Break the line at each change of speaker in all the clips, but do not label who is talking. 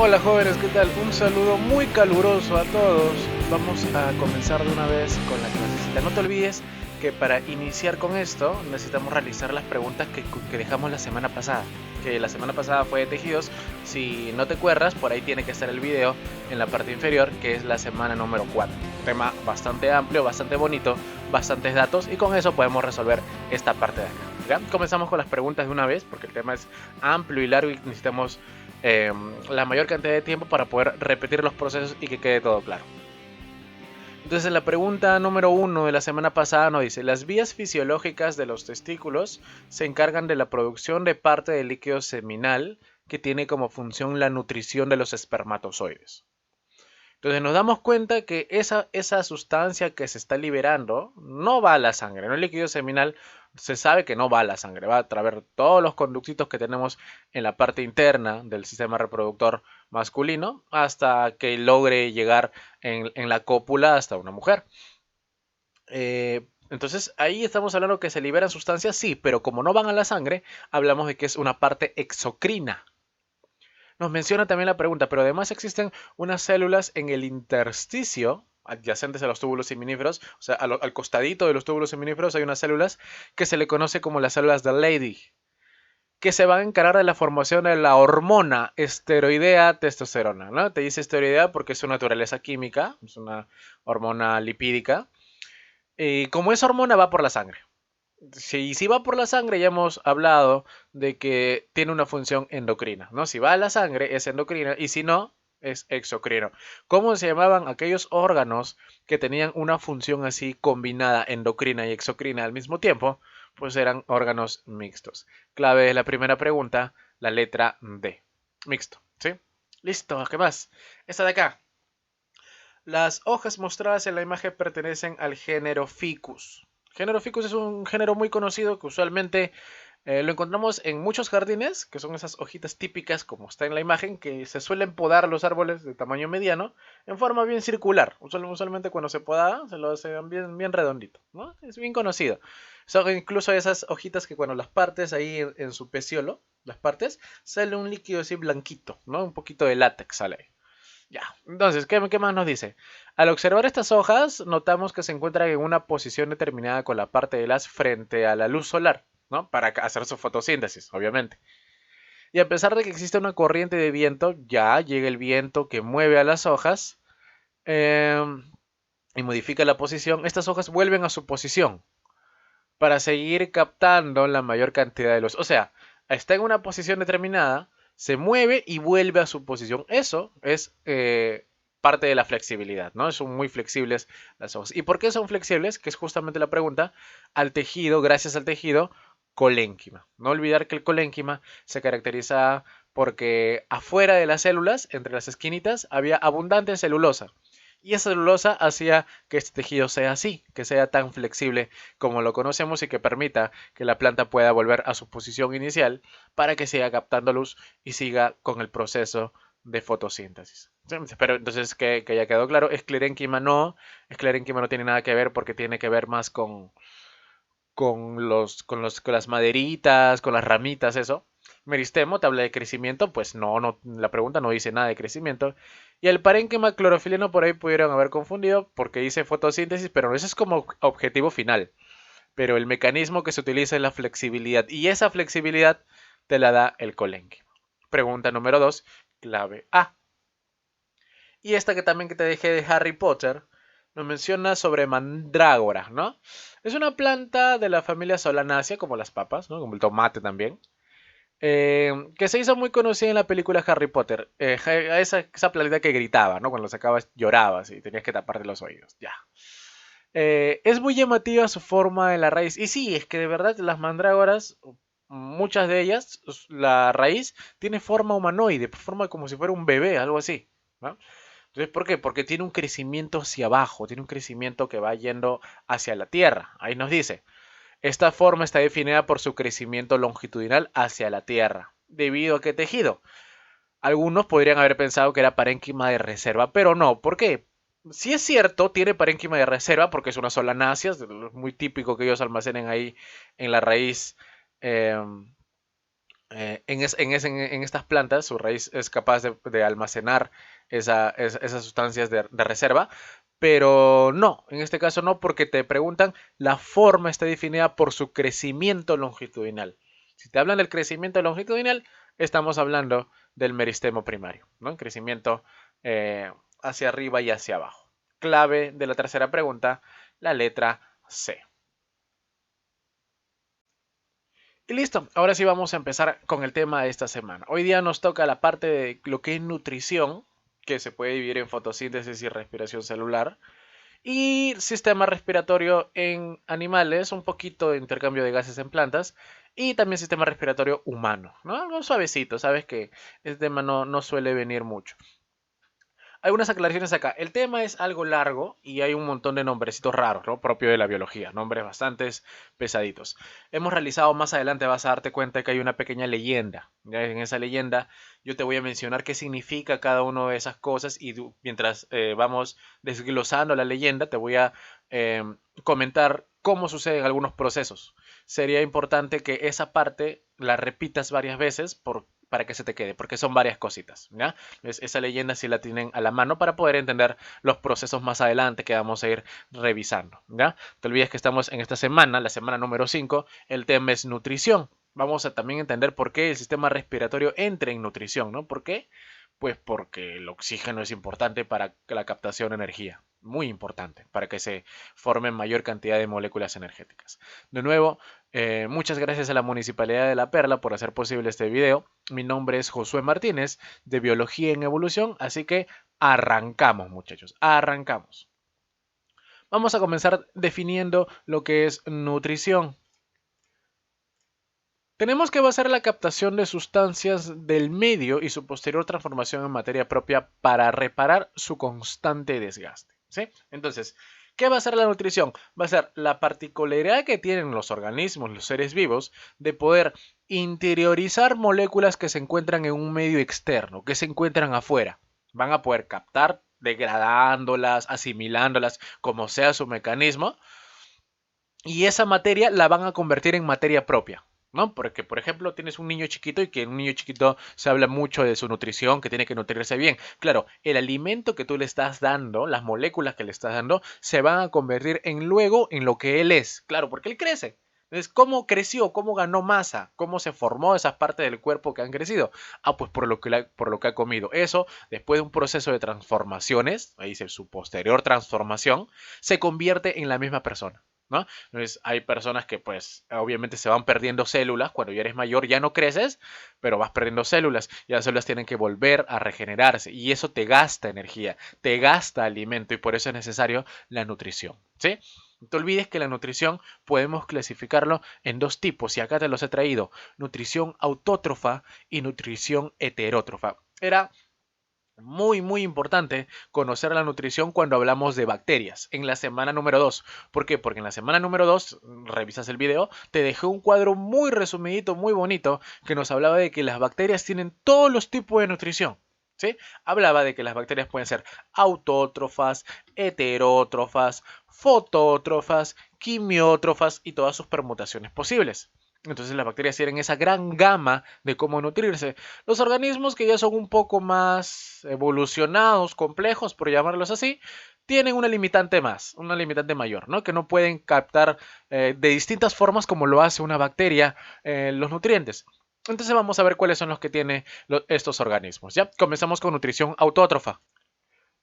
Hola jóvenes, ¿qué tal? Un saludo muy caluroso a todos. Vamos a comenzar de una vez con la clasecita. No te olvides que para iniciar con esto necesitamos realizar las preguntas que dejamos la semana pasada. Que la semana pasada fue de tejidos. Si no te acuerdas, por ahí tiene que estar el video en la parte inferior, que es la semana número 4. Tema bastante amplio, bastante bonito, bastantes datos y con eso podemos resolver esta parte de acá. ¿Ya? Comenzamos con las preguntas de una vez porque el tema es amplio y largo y necesitamos la mayor cantidad de tiempo para poder repetir los procesos y que quede todo claro. Entonces la pregunta número 1 de la semana pasada nos dice: las vías fisiológicas de los testículos se encargan de la producción de parte del líquido seminal que tiene como función la nutrición de los espermatozoides. Entonces nos damos cuenta que esa sustancia que se está liberando no va a la sangre, ¿no? El líquido seminal se sabe que no va a la sangre, va a través de todos los conductitos que tenemos en la parte interna del sistema reproductor masculino hasta que logre llegar en la cópula hasta una mujer. Entonces ahí estamos hablando que se liberan sustancias, sí, pero como no van a la sangre, hablamos de que es una parte exocrina. Nos menciona también la pregunta, pero además existen unas células en el intersticio adyacentes a los túbulos seminíferos, o sea, al costadito de los túbulos seminíferos hay unas células que se le conoce como las células de Leydig, que se van a encargar de la formación de la hormona esteroidea testosterona, ¿no? Te dice esteroidea porque es su naturaleza química, es una hormona lipídica, y como esa hormona va por la sangre. Si va por la sangre, ya hemos hablado de que tiene una función endocrina, ¿no? Si va a la sangre es endocrina y si no, es exocrino. ¿Cómo se llamaban aquellos órganos que tenían una función así combinada, endocrina y exocrina al mismo tiempo? Pues eran órganos mixtos. Clave de la primera pregunta, la letra D. Mixto, ¿sí? Listo, ¿qué más? Esta de acá. Las hojas mostradas en la imagen pertenecen al género Ficus. Género Ficus es un género muy conocido que usualmente lo encontramos en muchos jardines, que son esas hojitas típicas, como está en la imagen, que se suelen podar los árboles de tamaño mediano en forma bien circular. Usualmente cuando se poda se lo hacen bien redondito, ¿no? Es bien conocido. Son incluso esas hojitas que cuando las partes ahí en su peciolo, las partes, sale un líquido así blanquito, ¿no? Un poquito de látex sale ahí. Ya, entonces, ¿qué más nos dice? Al observar estas hojas, notamos que se encuentran en una posición determinada con la parte de las frente a la luz solar, ¿no? Para hacer su fotosíntesis, obviamente. Y a pesar de que existe una corriente de viento, ya llega el viento que mueve a las hojas eh, y modifica la posición, estas hojas vuelven a su posición para seguir captando la mayor cantidad de luz. O sea, está en una posición determinada, se mueve y vuelve a su posición. Eso es parte de la flexibilidad, ¿no? Son muy flexibles las hojas. ¿Y por qué son flexibles? Que es justamente la pregunta. Al tejido, gracias al tejido colénquima. No olvidar que el colénquima se caracteriza porque afuera de las células, entre las esquinitas, había abundante celulosa. Y esa celulosa hacía que este tejido sea así, que sea tan flexible como lo conocemos y que permita que la planta pueda volver a su posición inicial para que siga captando luz y siga con el proceso de fotosíntesis. ¿Sí? Pero entonces que ya quedó claro, esclerénquima no tiene nada que ver porque tiene que ver más con las maderitas, con las ramitas, eso. Meristemo te habla de crecimiento, pues no, la pregunta no dice nada de crecimiento. Y el parénquima clorofiliano por ahí pudieron haber confundido porque dice fotosíntesis, pero eso es como objetivo final. Pero el mecanismo que se utiliza es la flexibilidad y esa flexibilidad te la da el colénquima. Pregunta número 2, clave A. Y esta que también que te dejé de Harry Potter, Nos menciona sobre mandrágora, ¿no? Es una planta de la familia Solanaceae, como las papas, ¿no? Como el tomate también. Que se hizo muy conocida en la película Harry Potter. Esa plantita que gritaba, ¿no? Cuando sacabas llorabas y tenías que taparte los oídos. Ya. Es muy llamativa su forma en la raíz. Y sí, es que de verdad las mandrágoras, muchas de ellas, la raíz tiene forma humanoide, forma como si fuera un bebé, algo así, ¿no? Entonces, ¿por qué? Porque tiene un crecimiento hacia abajo, tiene un crecimiento que va yendo hacia la tierra. Ahí nos dice, esta forma está definida por su crecimiento longitudinal hacia la tierra. ¿Debido a qué tejido? Algunos podrían haber pensado que era parénquima de reserva, pero no. ¿Por qué? Si es cierto, tiene parénquima de reserva porque es una solanácea, es muy típico que ellos almacenen ahí en la raíz. eh, en estas plantas, su raíz es capaz de almacenar esas sustancias de reserva, pero no, en este caso no, porque te preguntan, la forma está definida por su crecimiento longitudinal. Si te hablan del crecimiento longitudinal, estamos hablando del meristemo primario, ¿no? Crecimiento hacia arriba y hacia abajo. Clave de la tercera pregunta, la letra C. Y listo, ahora sí vamos a empezar con el tema de esta semana. Hoy día nos toca la parte de lo que es nutrición, que se puede dividir en fotosíntesis y respiración celular, y sistema respiratorio en animales, un poquito de intercambio de gases en plantas, y también sistema respiratorio humano, ¿no? Algo suavecito, sabes que este tema no suele venir mucho. Algunas aclaraciones acá. El tema es algo largo y hay un montón de nombrecitos raros, ¿no? Propio de la biología, nombres bastante pesaditos. Hemos realizado más adelante, vas a darte cuenta que hay una pequeña leyenda. ¿Ya? En esa leyenda yo te voy a mencionar qué significa cada una de esas cosas y mientras vamos desglosando la leyenda te voy a eh, comentar cómo suceden algunos procesos. Sería importante que esa parte la repitas varias veces para que se te quede, porque son varias cositas, ¿ya? Esa leyenda sí la tienen a la mano para poder entender los procesos más adelante que vamos a ir revisando, ¿ya? Te olvides que estamos en esta semana, la semana número 5, el tema es nutrición. Vamos a también entender por qué el sistema respiratorio entra en nutrición, ¿no? ¿Por qué? Pues porque el oxígeno es importante para la captación de energía, muy importante, para que se formen mayor cantidad de moléculas energéticas. De nuevo, muchas gracias a la Municipalidad de La Perla por hacer posible este video. Mi nombre es Josué Martínez de Biología en Evolución, así que arrancamos muchachos, arrancamos. Vamos a comenzar definiendo lo que es nutrición. Tenemos que basar la captación de sustancias del medio y su posterior transformación en materia propia para reparar su constante desgaste, ¿sí? Entonces, ¿qué va a ser la nutrición? Va a ser la particularidad que tienen los organismos, los seres vivos, de poder interiorizar moléculas que se encuentran en un medio externo, que se encuentran afuera. Van a poder captar degradándolas, asimilándolas, como sea su mecanismo, y esa materia la van a convertir en materia propia, ¿no? Porque, por ejemplo, tienes un niño chiquito y que en un niño chiquito se habla mucho de su nutrición, que tiene que nutrirse bien. Claro, el alimento que tú le estás dando, las moléculas que le estás dando, se van a convertir en luego en lo que él es. Claro, porque él crece. Entonces, ¿cómo creció? ¿Cómo ganó masa? ¿Cómo se formó esas partes del cuerpo que han crecido? Ah, pues por lo que ha comido. Eso, después de un proceso de transformaciones, ahí dice su posterior transformación, se convierte en la misma persona, ¿no? Entonces, hay personas que pues obviamente se van perdiendo células, cuando ya eres mayor ya no creces, pero vas perdiendo células y las células tienen que volver a regenerarse y eso te gasta energía, te gasta alimento y por eso es necesario la nutrición, ¿sí? No te olvides que la nutrición podemos clasificarlo en dos tipos y acá te los he traído, nutrición autótrofa y nutrición heterótrofa. Era muy importante conocer la nutrición cuando hablamos de bacterias en la semana número 2. ¿Por qué? Porque en la semana número 2, revisas el video, te dejé un cuadro muy resumidito, muy bonito, que nos hablaba de que las bacterias tienen todos los tipos de nutrición. ¿Sí? Hablaba de que las bacterias pueden ser autótrofas, heterótrofas, fotótrofas, quimiótrofas y todas sus permutaciones posibles. Entonces las bacterias tienen esa gran gama de cómo nutrirse. Los organismos que ya son un poco más evolucionados, complejos, por llamarlos así, tienen una limitante más, una limitante mayor, ¿no? Que no pueden captar de distintas formas como lo hace una bacteria los nutrientes. Entonces vamos a ver cuáles son los que tienen estos organismos. Ya comenzamos con nutrición autótrofa.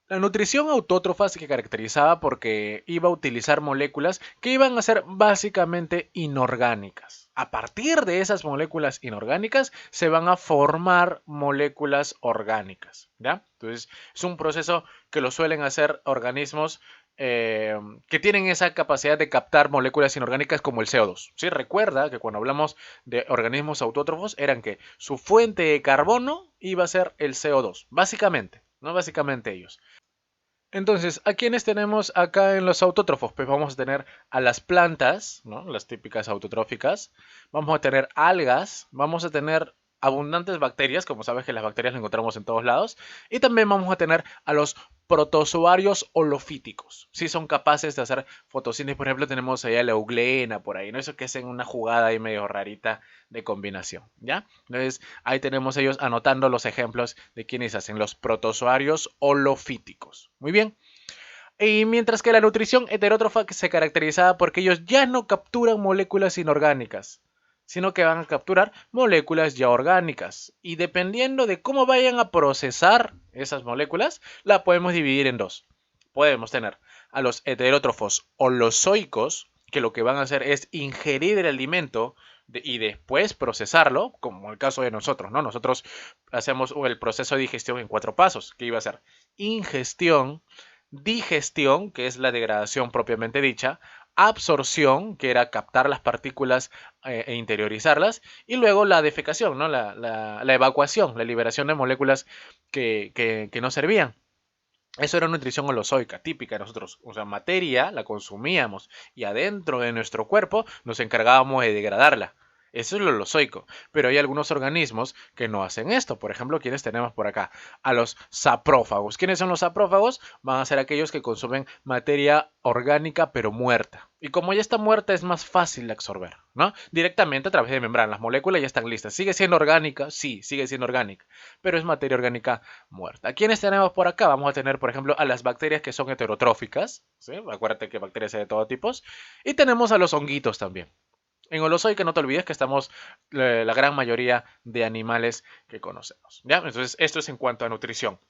La nutrición autótrofa se caracterizaba porque iba a utilizar moléculas que iban a ser básicamente inorgánicas. A partir de esas moléculas inorgánicas se van a formar moléculas orgánicas, ¿ya? Entonces es un proceso que lo suelen hacer organismos que tienen esa capacidad de captar moléculas inorgánicas como el CO2. ¿Sí? Recuerda que cuando hablamos de organismos autótrofos eran que su fuente de carbono iba a ser el CO2, básicamente, no básicamente ellos. Entonces, ¿a quiénes tenemos acá en los autótrofos? Pues vamos a tener a las plantas, ¿no? Las típicas autotróficas. Vamos a tener algas, vamos a tener abundantes bacterias, como sabes que las bacterias las encontramos en todos lados. Y también vamos a tener a los protozoarios holofíticos. Si son capaces de hacer fotosíntesis, por ejemplo, tenemos allá la euglena por ahí, ¿no? Eso que es en una jugada ahí medio rarita de combinación, ¿ya? Entonces, ahí tenemos ellos anotando los ejemplos de quienes hacen los protozoarios holofíticos. Muy bien. Y mientras que la nutrición heterótrofa se caracterizaba porque ellos ya no capturan moléculas inorgánicas, sino que van a capturar moléculas ya orgánicas. Y dependiendo de cómo vayan a procesar esas moléculas, la podemos dividir en dos. Podemos tener a los heterótrofos holozoicos, que lo que van a hacer es ingerir el alimento y después procesarlo, como el caso de nosotros, ¿no? Nosotros hacemos el proceso de digestión en 4 pasos, que iba a ser ingestión, digestión, que es la degradación propiamente dicha, absorción, que era captar las partículas e interiorizarlas, y luego la defecación, ¿no? La evacuación, la liberación de moléculas que no servían. Eso era nutrición holozoica, típica de nosotros. O sea, materia la consumíamos y adentro de nuestro cuerpo nos encargábamos de degradarla. Eso es lo holozoico. Pero hay algunos organismos que no hacen esto. Por ejemplo, ¿quiénes tenemos por acá? A los saprófagos. ¿Quiénes son los saprófagos? Van a ser aquellos que consumen materia orgánica pero muerta. Y como ya está muerta es más fácil de absorber, ¿no? Directamente a través de membranas. Las moléculas ya están listas. ¿Sigue siendo orgánica? Sí, sigue siendo orgánica. Pero es materia orgánica muerta. ¿Quiénes tenemos por acá? Vamos a tener, por ejemplo, a las bacterias que son heterotróficas. ¿Sí? Acuérdate que bacterias hay de todo tipos. Y tenemos a los honguitos también. En Holozoica no te olvides que estamos la gran mayoría de animales que conocemos. ¿Ya? Entonces, esto es en cuanto a nutrición.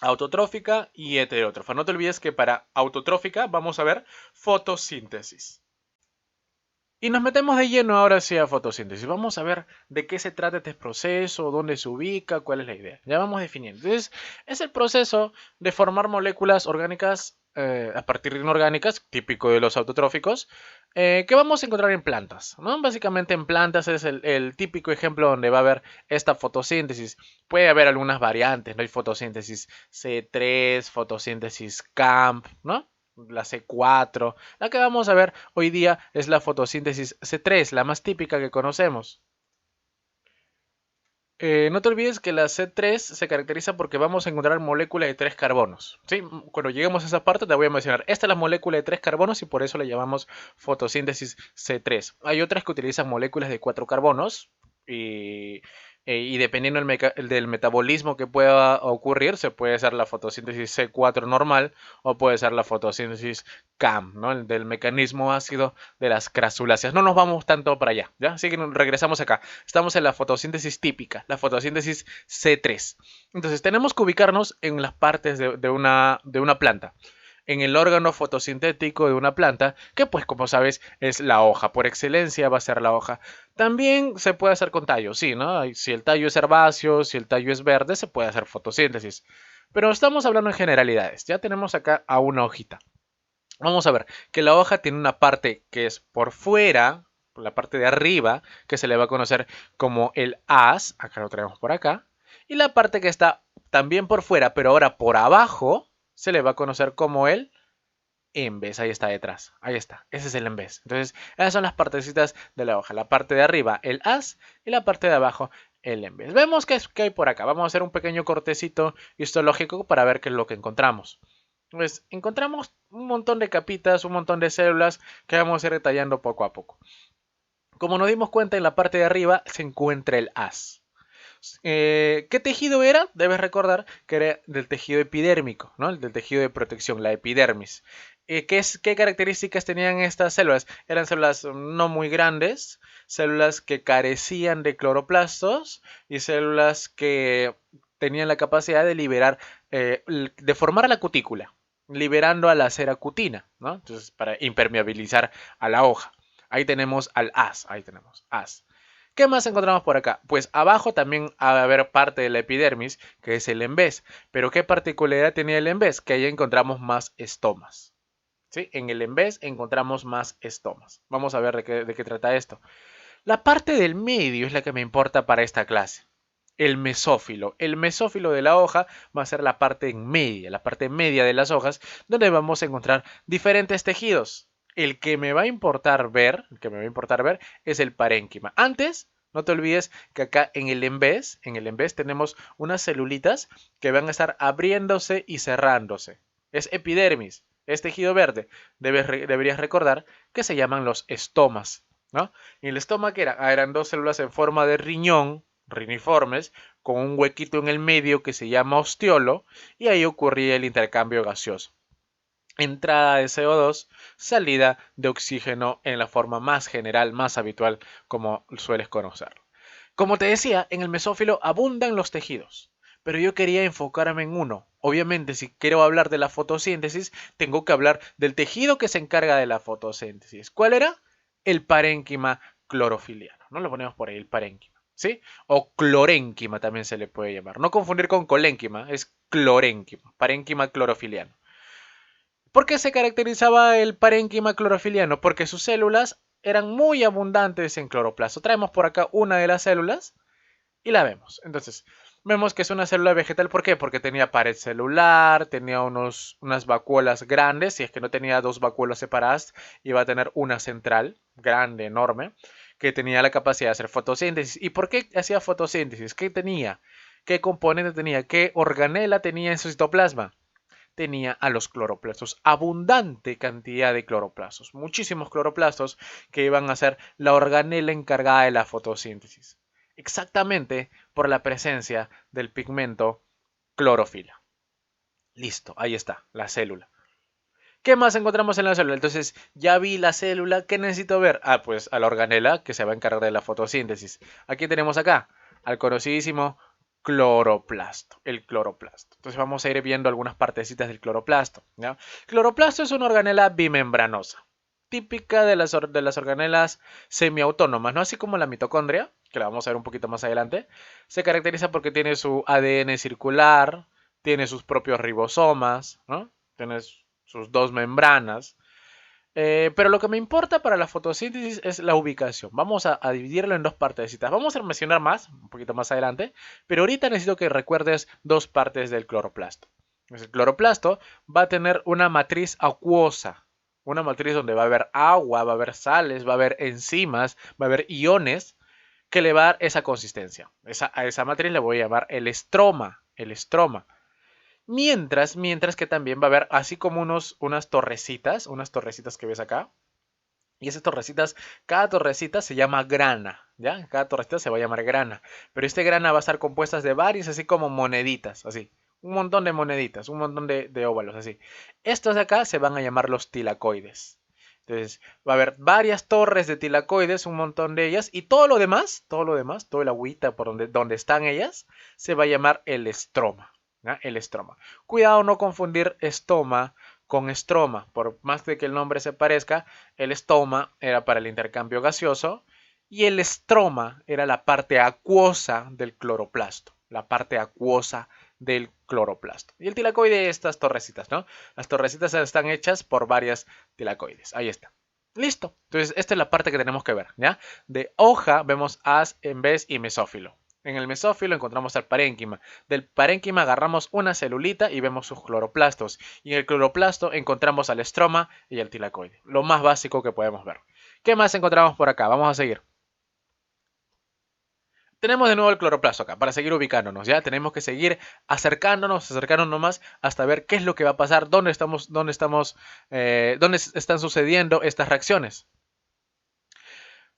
Autotrófica y heterótrofa. No te olvides que para autotrófica vamos a ver fotosíntesis. Y nos metemos de lleno ahora sí a fotosíntesis. Vamos a ver de qué se trata este proceso, dónde se ubica, cuál es la idea. Ya vamos definiendo. Entonces, es el proceso de formar moléculas orgánicas a partir de inorgánicas, típico de los autotróficos, que vamos a encontrar en plantas, ¿no? Básicamente en plantas es el típico ejemplo donde va a haber esta fotosíntesis. Puede haber algunas variantes, ¿no? Hay fotosíntesis C3, fotosíntesis CAMP, ¿no? La C4. La que vamos a ver hoy día es la fotosíntesis C3, la más típica que conocemos. No te olvides que la C3 se caracteriza porque vamos a encontrar moléculas de 3 carbonos. ¿Sí? Cuando lleguemos a esa parte te voy a mencionar. Esta es la molécula de 3 carbonos y por eso la llamamos fotosíntesis C3. Hay otras que utilizan moléculas de 4 carbonos y, y dependiendo del metabolismo que pueda ocurrir, se puede hacer la fotosíntesis C4 normal o puede ser la fotosíntesis CAM, ¿no? El del mecanismo ácido de las crasuláceas. No nos vamos tanto para allá, ¿ya? Así que regresamos acá. Estamos en la fotosíntesis típica, la fotosíntesis C3. Entonces tenemos que ubicarnos en las partes de una planta. En el órgano fotosintético de una planta, que pues como sabes es la hoja, por excelencia va a ser la hoja. También se puede hacer con tallo, sí, ¿no? Si el tallo es herbáceo, si el tallo es verde, se puede hacer fotosíntesis. Pero estamos hablando en generalidades, ya tenemos acá a una hojita. Vamos a ver que la hoja tiene una parte que es por fuera, la parte de arriba, que se le va a conocer como el haz, acá lo traemos por acá, y la parte que está también por fuera, pero ahora por abajo, se le va a conocer como el embés. Ahí está detrás, ahí está, ese es el embés. Entonces, esas son las partecitas de la hoja, la parte de arriba el haz y la parte de abajo el embés. Vemos qué hay por acá. Vamos a hacer un pequeño cortecito histológico para ver qué es lo que encontramos. Pues encontramos un montón de capitas, un montón de células que vamos a ir detallando poco a poco. Como nos dimos cuenta, en la parte de arriba se encuentra el haz. ¿Qué tejido era? Debes recordar que era del tejido epidérmico, ¿no? El del tejido de protección, la epidermis. ¿Qué características tenían estas células? Eran células no muy grandes, células que carecían de cloroplastos y células que tenían la capacidad de liberar, de formar la cutícula, liberando a la cera cutina, ¿no? Entonces, para impermeabilizar a la hoja. Ahí tenemos al haz, ahí tenemos haz. ¿Qué más encontramos por acá? Pues abajo también va a haber parte de la epidermis, que es el embés. Pero ¿qué particularidad tenía el embés? Que ahí encontramos más estomas. ¿Sí? En el embés encontramos más estomas. Vamos a ver de qué trata esto. La parte del medio es la que me importa para esta clase. El mesófilo. El mesófilo de la hoja va a ser la parte media de las hojas, donde vamos a encontrar diferentes tejidos. El que me va a importar ver es el parénquima. Antes, no te olvides que acá en el embés tenemos unas celulitas que van a estar abriéndose y cerrándose. Es epidermis, es tejido verde. Deberías recordar que se llaman los estomas, ¿no? Y el estómago eran dos células en forma de riñón, riniformes, con un huequito en el medio que se llama ostiolo, y ahí ocurría el intercambio gaseoso. Entrada de CO2, salida de oxígeno en la forma más general, más habitual, como sueles conocerlo. Como te decía, en el mesófilo abundan los tejidos, pero yo quería enfocarme en uno. Obviamente, si quiero hablar de la fotosíntesis, tengo que hablar del tejido que se encarga de la fotosíntesis. ¿Cuál era? El parénquima clorofiliano. No lo ponemos por ahí, el parénquima, ¿sí? O clorénquima también se le puede llamar. No confundir con colénquima, es clorénquima, parénquima clorofiliano. ¿Por qué se caracterizaba el parénquima clorofiliano? Porque sus células eran muy abundantes en cloroplasto. Traemos por acá una de las células y la vemos. Entonces, vemos que es una célula vegetal. ¿Por qué? Porque tenía pared celular, tenía unas vacuolas grandes. Si es que no tenía dos vacuolas separadas, iba a tener una central grande, enorme, que tenía la capacidad de hacer fotosíntesis. ¿Y por qué hacía fotosíntesis? ¿Qué tenía? ¿Qué componente tenía? ¿Qué organela tenía en su citoplasma? Tenía a los cloroplastos, abundante cantidad de cloroplastos, muchísimos cloroplastos que iban a ser la organela encargada de la fotosíntesis, exactamente por la presencia del pigmento clorofila. Listo, ahí está, la célula. ¿Qué más encontramos en la célula? Entonces, ya vi la célula, ¿qué necesito ver? Ah, pues a la organela que se va a encargar de la fotosíntesis. Aquí tenemos acá al conocidísimo cloroplasto, el cloroplasto. Entonces vamos a ir viendo algunas partecitas del cloroplasto, ¿ya? Cloroplasto es una organela bimembranosa, típica de las organelas semiautónomas, ¿no? Así como la mitocondria, que la vamos a ver un poquito más adelante, se caracteriza porque tiene su ADN circular, tiene sus propios ribosomas, ¿no? Tiene sus dos membranas. Pero lo que me importa para la fotosíntesis es la ubicación. Vamos a dividirlo en dos partecitas. Vamos a mencionar más, un poquito más adelante, pero ahorita necesito que recuerdes dos partes del cloroplasto. El cloroplasto va a tener una matriz acuosa, una matriz donde va a haber agua, va a haber sales, va a haber enzimas, va a haber iones que le va a dar esa consistencia. A esa matriz le voy a llamar el estroma, el estroma. Mientras que también va a haber así como unas torrecitas que ves acá. Y esas torrecitas, cada torrecita se llama grana, ¿ya? Cada torrecita se va a llamar grana. Pero este grana va a estar compuestas de varias, así como moneditas, así. Un montón de moneditas, un montón de óvalos, así. Estos de acá se van a llamar los tilacoides. Entonces, va a haber varias torres de tilacoides, un montón de ellas, y todo lo demás, todo el agüita por donde están ellas, se va a llamar el estroma. ¿Ya? El estroma. Cuidado no confundir estoma con estroma. Por más de que el nombre se parezca, el estoma era para el intercambio gaseoso y el estroma era la parte acuosa del cloroplasto. La parte acuosa del cloroplasto. Y el tilacoide, estas torrecitas, ¿no? Las torrecitas están hechas por varias tilacoides. Ahí está. Listo. Entonces, esta es la parte que tenemos que ver, ¿ya? De hoja vemos haz, embés y mesófilo. En el mesófilo encontramos el parénquima. Del parénquima agarramos una celulita y vemos sus cloroplastos. Y en el cloroplasto encontramos al estroma y el tilacoide. Lo más básico que podemos ver. ¿Qué más encontramos por acá? Vamos a seguir. Tenemos de nuevo el cloroplasto acá, para seguir ubicándonos, ¿ya? Tenemos que seguir acercándonos más hasta ver qué es lo que va a pasar, dónde están sucediendo estas reacciones.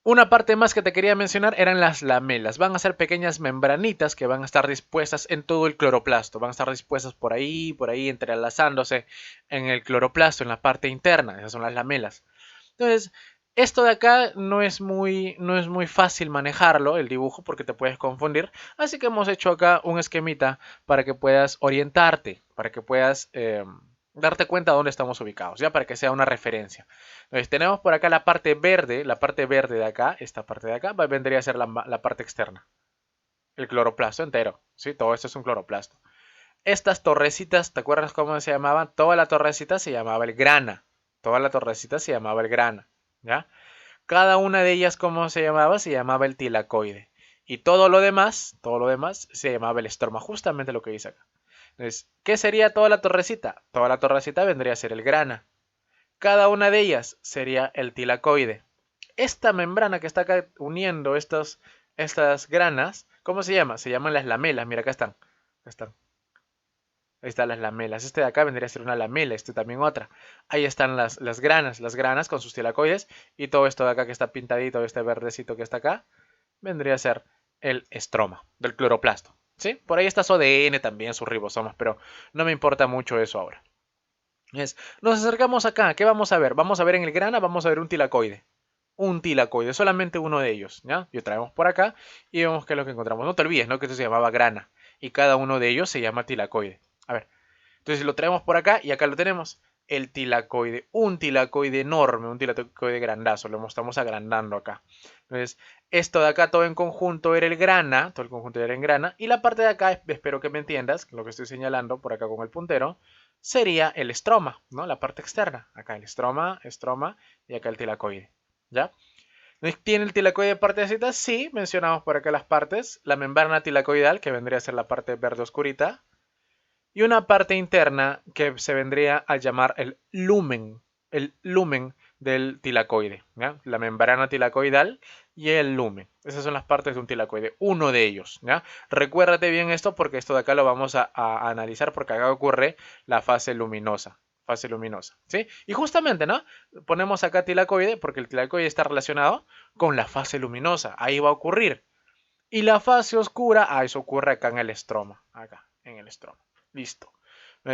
Una parte más que te quería mencionar eran las lamelas. Van a ser pequeñas membranitas que van a estar dispuestas en todo el cloroplasto. Van a estar dispuestas por ahí, entrelazándose en el cloroplasto, en la parte interna. Esas son las lamelas. Entonces, Esto de acá no es muy fácil manejarlo, el dibujo, porque te puedes confundir. Así que hemos hecho acá un esquemita para que puedas orientarte, para que puedas darte cuenta de dónde estamos ubicados, ya para que sea una referencia. Entonces tenemos por acá la parte verde de acá, esta parte de acá, vendría a ser la parte externa, el cloroplasto entero, ¿sí? Todo esto es un cloroplasto. Estas torrecitas, ¿te acuerdas cómo se llamaban? Toda la torrecita se llamaba el grana. Toda la torrecita se llamaba el grana, ¿ya? Cada una de ellas, ¿cómo se llamaba? Se llamaba el tilacoide. Y todo lo demás se llamaba el estroma, justamente lo que dice acá. Entonces, ¿qué sería toda la torrecita? Toda la torrecita vendría a ser el grana. Cada una de ellas sería el tilacoide. Esta membrana que está acá uniendo estas granas, ¿cómo se llama? Se llaman las lamelas. Mira, acá están. Acá están. Ahí están las lamelas. Este de acá vendría a ser una lamela, este también otra. Ahí están las granas con sus tilacoides. Y todo esto de acá que está pintadito, este verdecito que está acá, vendría a ser el estroma del cloroplasto. ¿Sí? Por ahí está su ADN también, sus ribosomas, pero no me importa mucho eso ahora. Nos acercamos acá, ¿qué vamos a ver? Vamos a ver en el grana, vamos a ver un tilacoide. Un tilacoide, solamente uno de ellos, ¿ya? Y traemos por acá y vemos qué es lo que encontramos. No te olvides, ¿no? Que esto se llamaba grana. Y cada uno de ellos se llama tilacoide. A ver, entonces lo traemos por acá y acá lo tenemos. El tilacoide, un tilacoide enorme, un tilacoide grandazo, lo estamos agrandando acá. Entonces, esto de acá todo en conjunto era el grana, todo el conjunto era en grana, y la parte de acá, espero que me entiendas, lo que estoy señalando por acá con el puntero, sería el estroma, ¿no? La parte externa. Acá el estroma, y acá el tilacoide, ¿ya? ¿Tiene el tilacoide partecitas? Sí, mencionamos por acá las partes. La membrana tilacoidal, que vendría a ser la parte verde oscurita, y una parte interna que se vendría a llamar el lumen del tilacoide, ¿ya? La membrana tilacoidal y el lumen. Esas son las partes de un tilacoide, uno de ellos, ¿ya? Recuérdate bien esto porque esto de acá lo vamos a analizar porque acá ocurre la fase luminosa. Fase luminosa, ¿sí? Y justamente, ¿no? Ponemos acá tilacoide porque el tilacoide está relacionado con la fase luminosa. Ahí va a ocurrir. Y la fase oscura, eso ocurre acá en el estroma. Acá, en el estroma. Listo.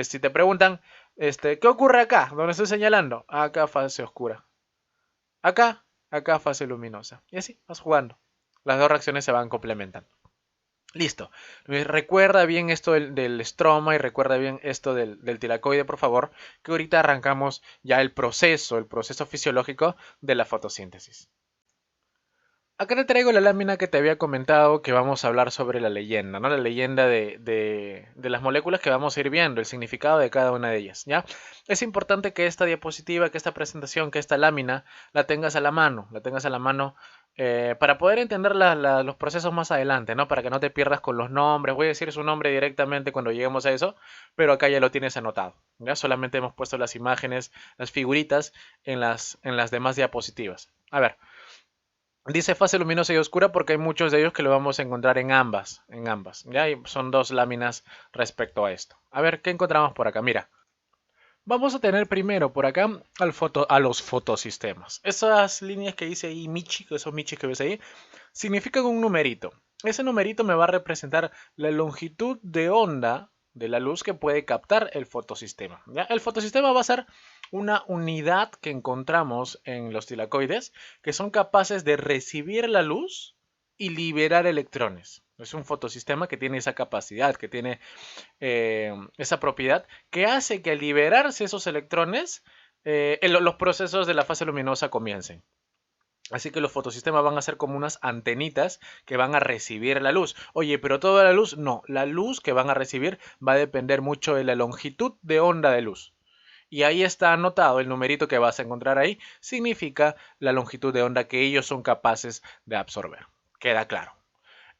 Si te preguntan, ¿qué ocurre acá? ¿Dónde estoy señalando? Acá fase oscura. Acá fase luminosa. Y así, vas jugando. Las dos reacciones se van complementando. Listo. Recuerda bien esto del estroma y recuerda bien esto del tilacoide, por favor, que ahorita arrancamos ya el proceso fisiológico de la fotosíntesis. Acá te traigo la lámina que te había comentado que vamos a hablar sobre la leyenda, ¿no? La leyenda de las moléculas que vamos a ir viendo, el significado de cada una de ellas, ¿ya? Es importante que esta diapositiva, que esta presentación, que esta lámina la tengas a la mano para poder entender los procesos más adelante, ¿no? Para que no te pierdas con los nombres. Voy a decir su nombre directamente cuando lleguemos a eso, pero acá ya lo tienes anotado, ¿ya? Solamente hemos puesto las imágenes, las figuritas en las demás diapositivas. A ver. Dice fase luminosa y oscura porque hay muchos de ellos que lo vamos a encontrar en ambas, ¿ya? Y son dos láminas respecto a esto. A ver, ¿qué encontramos por acá? Mira, vamos a tener primero por acá a los fotosistemas. Esas líneas que dice ahí Michi, esos Michis que ves ahí, significan un numerito. Ese numerito me va a representar la longitud de onda de la luz que puede captar el fotosistema, ¿ya? El fotosistema va a ser una unidad que encontramos en los tilacoides que son capaces de recibir la luz y liberar electrones. Es un fotosistema que tiene esa capacidad, que tiene esa propiedad que hace que al liberarse esos electrones, los procesos de la fase luminosa comiencen. Así que los fotosistemas van a ser como unas antenitas que van a recibir la luz. Oye, pero toda la luz, no. La luz que van a recibir va a depender mucho de la longitud de onda de luz. Y ahí está anotado el numerito que vas a encontrar ahí. Significa la longitud de onda que ellos son capaces de absorber. Queda claro.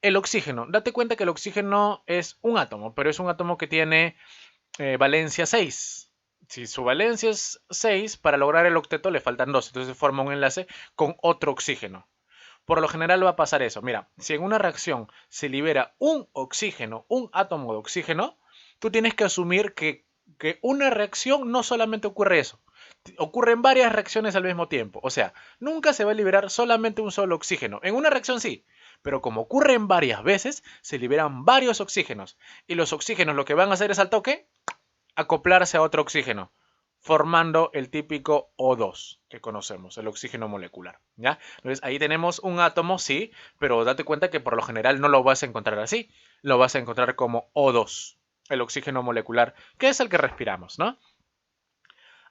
El oxígeno. Date cuenta que el oxígeno es un átomo, pero es un átomo que tiene valencia 6. Si su valencia es 6, para lograr el octeto le faltan 2. Entonces se forma un enlace con otro oxígeno. Por lo general va a pasar eso. Mira, si en una reacción se libera un oxígeno, un átomo de oxígeno, tú tienes que asumir que una reacción no solamente ocurre eso. Ocurren varias reacciones al mismo tiempo. O sea, nunca se va a liberar solamente un solo oxígeno. En una reacción sí, pero como ocurren varias veces, se liberan varios oxígenos. Y los oxígenos lo que van a hacer es al toque acoplarse a otro oxígeno, formando el típico O2 que conocemos, el oxígeno molecular, ¿ya? Entonces ahí tenemos un átomo, sí, pero date cuenta que por lo general no lo vas a encontrar así, lo vas a encontrar como O2, el oxígeno molecular, que es el que respiramos, ¿no?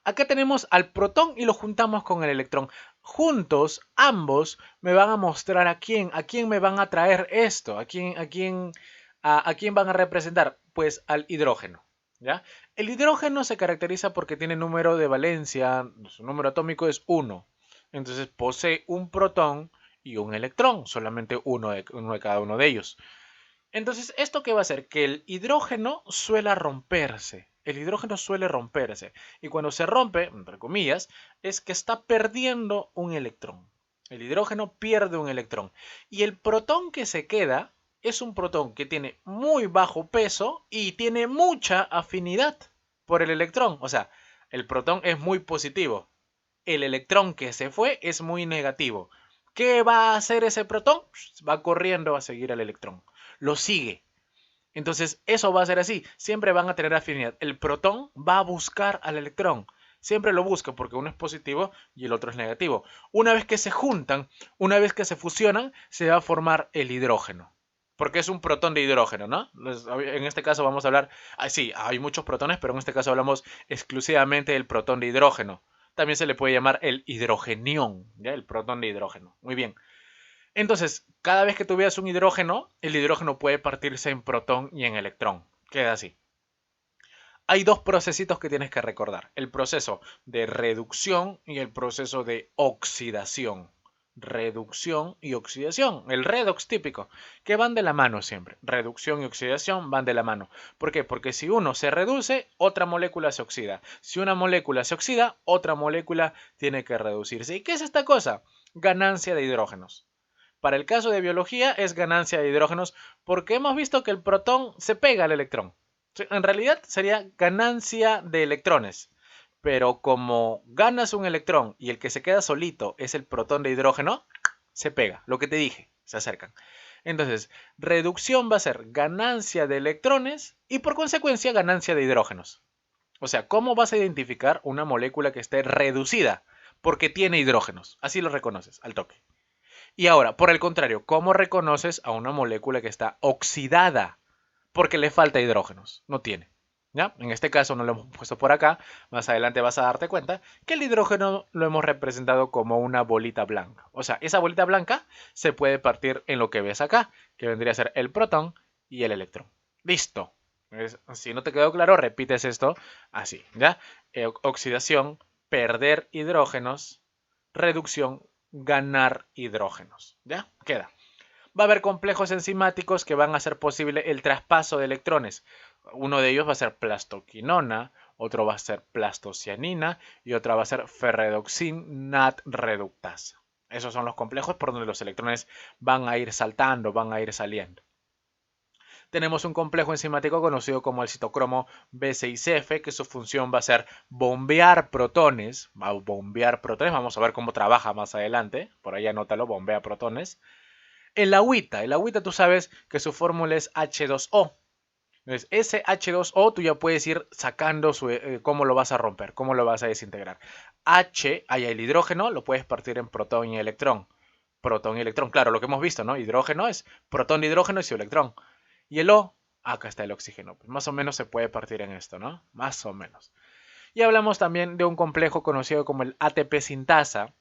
Acá tenemos al protón y lo juntamos con el electrón. Juntos, ambos me van a mostrar a quién me van a traer esto, a quién van a representar. Pues al hidrógeno, ¿ya? El hidrógeno se caracteriza porque tiene número de valencia, su número atómico es 1. Entonces posee un protón y un electrón, solamente uno de cada uno de ellos. Entonces, ¿esto qué va a hacer? Que el hidrógeno suele romperse. El hidrógeno suele romperse. Y cuando se rompe, entre comillas, es que está perdiendo un electrón. El hidrógeno pierde un electrón. Y el protón que se queda es un protón que tiene muy bajo peso y tiene mucha afinidad por el electrón. O sea, el protón es muy positivo. El electrón que se fue es muy negativo. ¿Qué va a hacer ese protón? Va corriendo a seguir al electrón. Lo sigue. Entonces, eso va a ser así. Siempre van a tener afinidad. El protón va a buscar al electrón. Siempre lo busca porque uno es positivo y el otro es negativo. Una vez que se juntan, una vez que se fusionan, se va a formar el hidrógeno. Porque es un protón de hidrógeno, ¿no? En este caso vamos a hablar, sí, hay muchos protones, pero en este caso hablamos exclusivamente del protón de hidrógeno. También se le puede llamar el hidrogenión, ¿ya? El protón de hidrógeno. Muy bien. Entonces, cada vez que tú veas un hidrógeno, el hidrógeno puede partirse en protón y en electrón. Queda así. Hay dos procesitos que tienes que recordar. El proceso de reducción y el proceso de oxidación. Reducción y oxidación. El redox típico, que van de la mano siempre. Reducción y oxidación van de la mano. ¿Por qué? Porque si uno se reduce, otra molécula se oxida. Si una molécula se oxida, otra molécula tiene que reducirse. ¿Y qué es esta cosa? Ganancia de hidrógenos. Para el caso de biología es ganancia de hidrógenos porque hemos visto que el protón se pega al electrón. En realidad sería ganancia de electrones, pero como ganas un electrón y el que se queda solito es el protón de hidrógeno, se pega, lo que te dije, se acercan. Entonces, reducción va a ser ganancia de electrones y por consecuencia ganancia de hidrógenos. O sea, ¿cómo vas a identificar una molécula que esté reducida? Porque tiene hidrógenos, así lo reconoces al toque. Y ahora, por el contrario, ¿cómo reconoces a una molécula que está oxidada? Porque le falta hidrógenos, no tiene. ¿Ya? En este caso no lo hemos puesto por acá, más adelante vas a darte cuenta que el hidrógeno lo hemos representado como una bolita blanca. O sea, esa bolita blanca se puede partir en lo que ves acá, que vendría a ser el protón y el electrón. Listo. Si no te quedó claro, repites esto así, ¿ya? Oxidación, perder hidrógenos, reducción, ganar hidrógenos. ¿Ya? Queda. Va a haber complejos enzimáticos que van a hacer posible el traspaso de electrones. Uno de ellos va a ser plastoquinona, otro va a ser plastocianina y otra va a ser ferredoxin NAT reductasa. Esos son los complejos por donde los electrones van a ir saltando, van a ir saliendo. Tenemos un complejo enzimático conocido como el citocromo B6F, que su función va a ser bombear protones. Va a bombear protones, vamos a ver cómo trabaja más adelante. Por ahí anótalo, bombea protones. El agüita tú sabes que su fórmula es H2O. Entonces, ese H2O tú ya puedes ir sacando cómo lo vas a romper, cómo lo vas a desintegrar. H, hay el hidrógeno, lo puedes partir en protón y electrón. Protón y electrón, claro, lo que hemos visto, ¿no? Hidrógeno es protón de hidrógeno y su electrón. Y el O, acá está el oxígeno. Pues más o menos se puede partir en esto, ¿no? Más o menos. Y hablamos también de un complejo conocido como el ATP sintasa.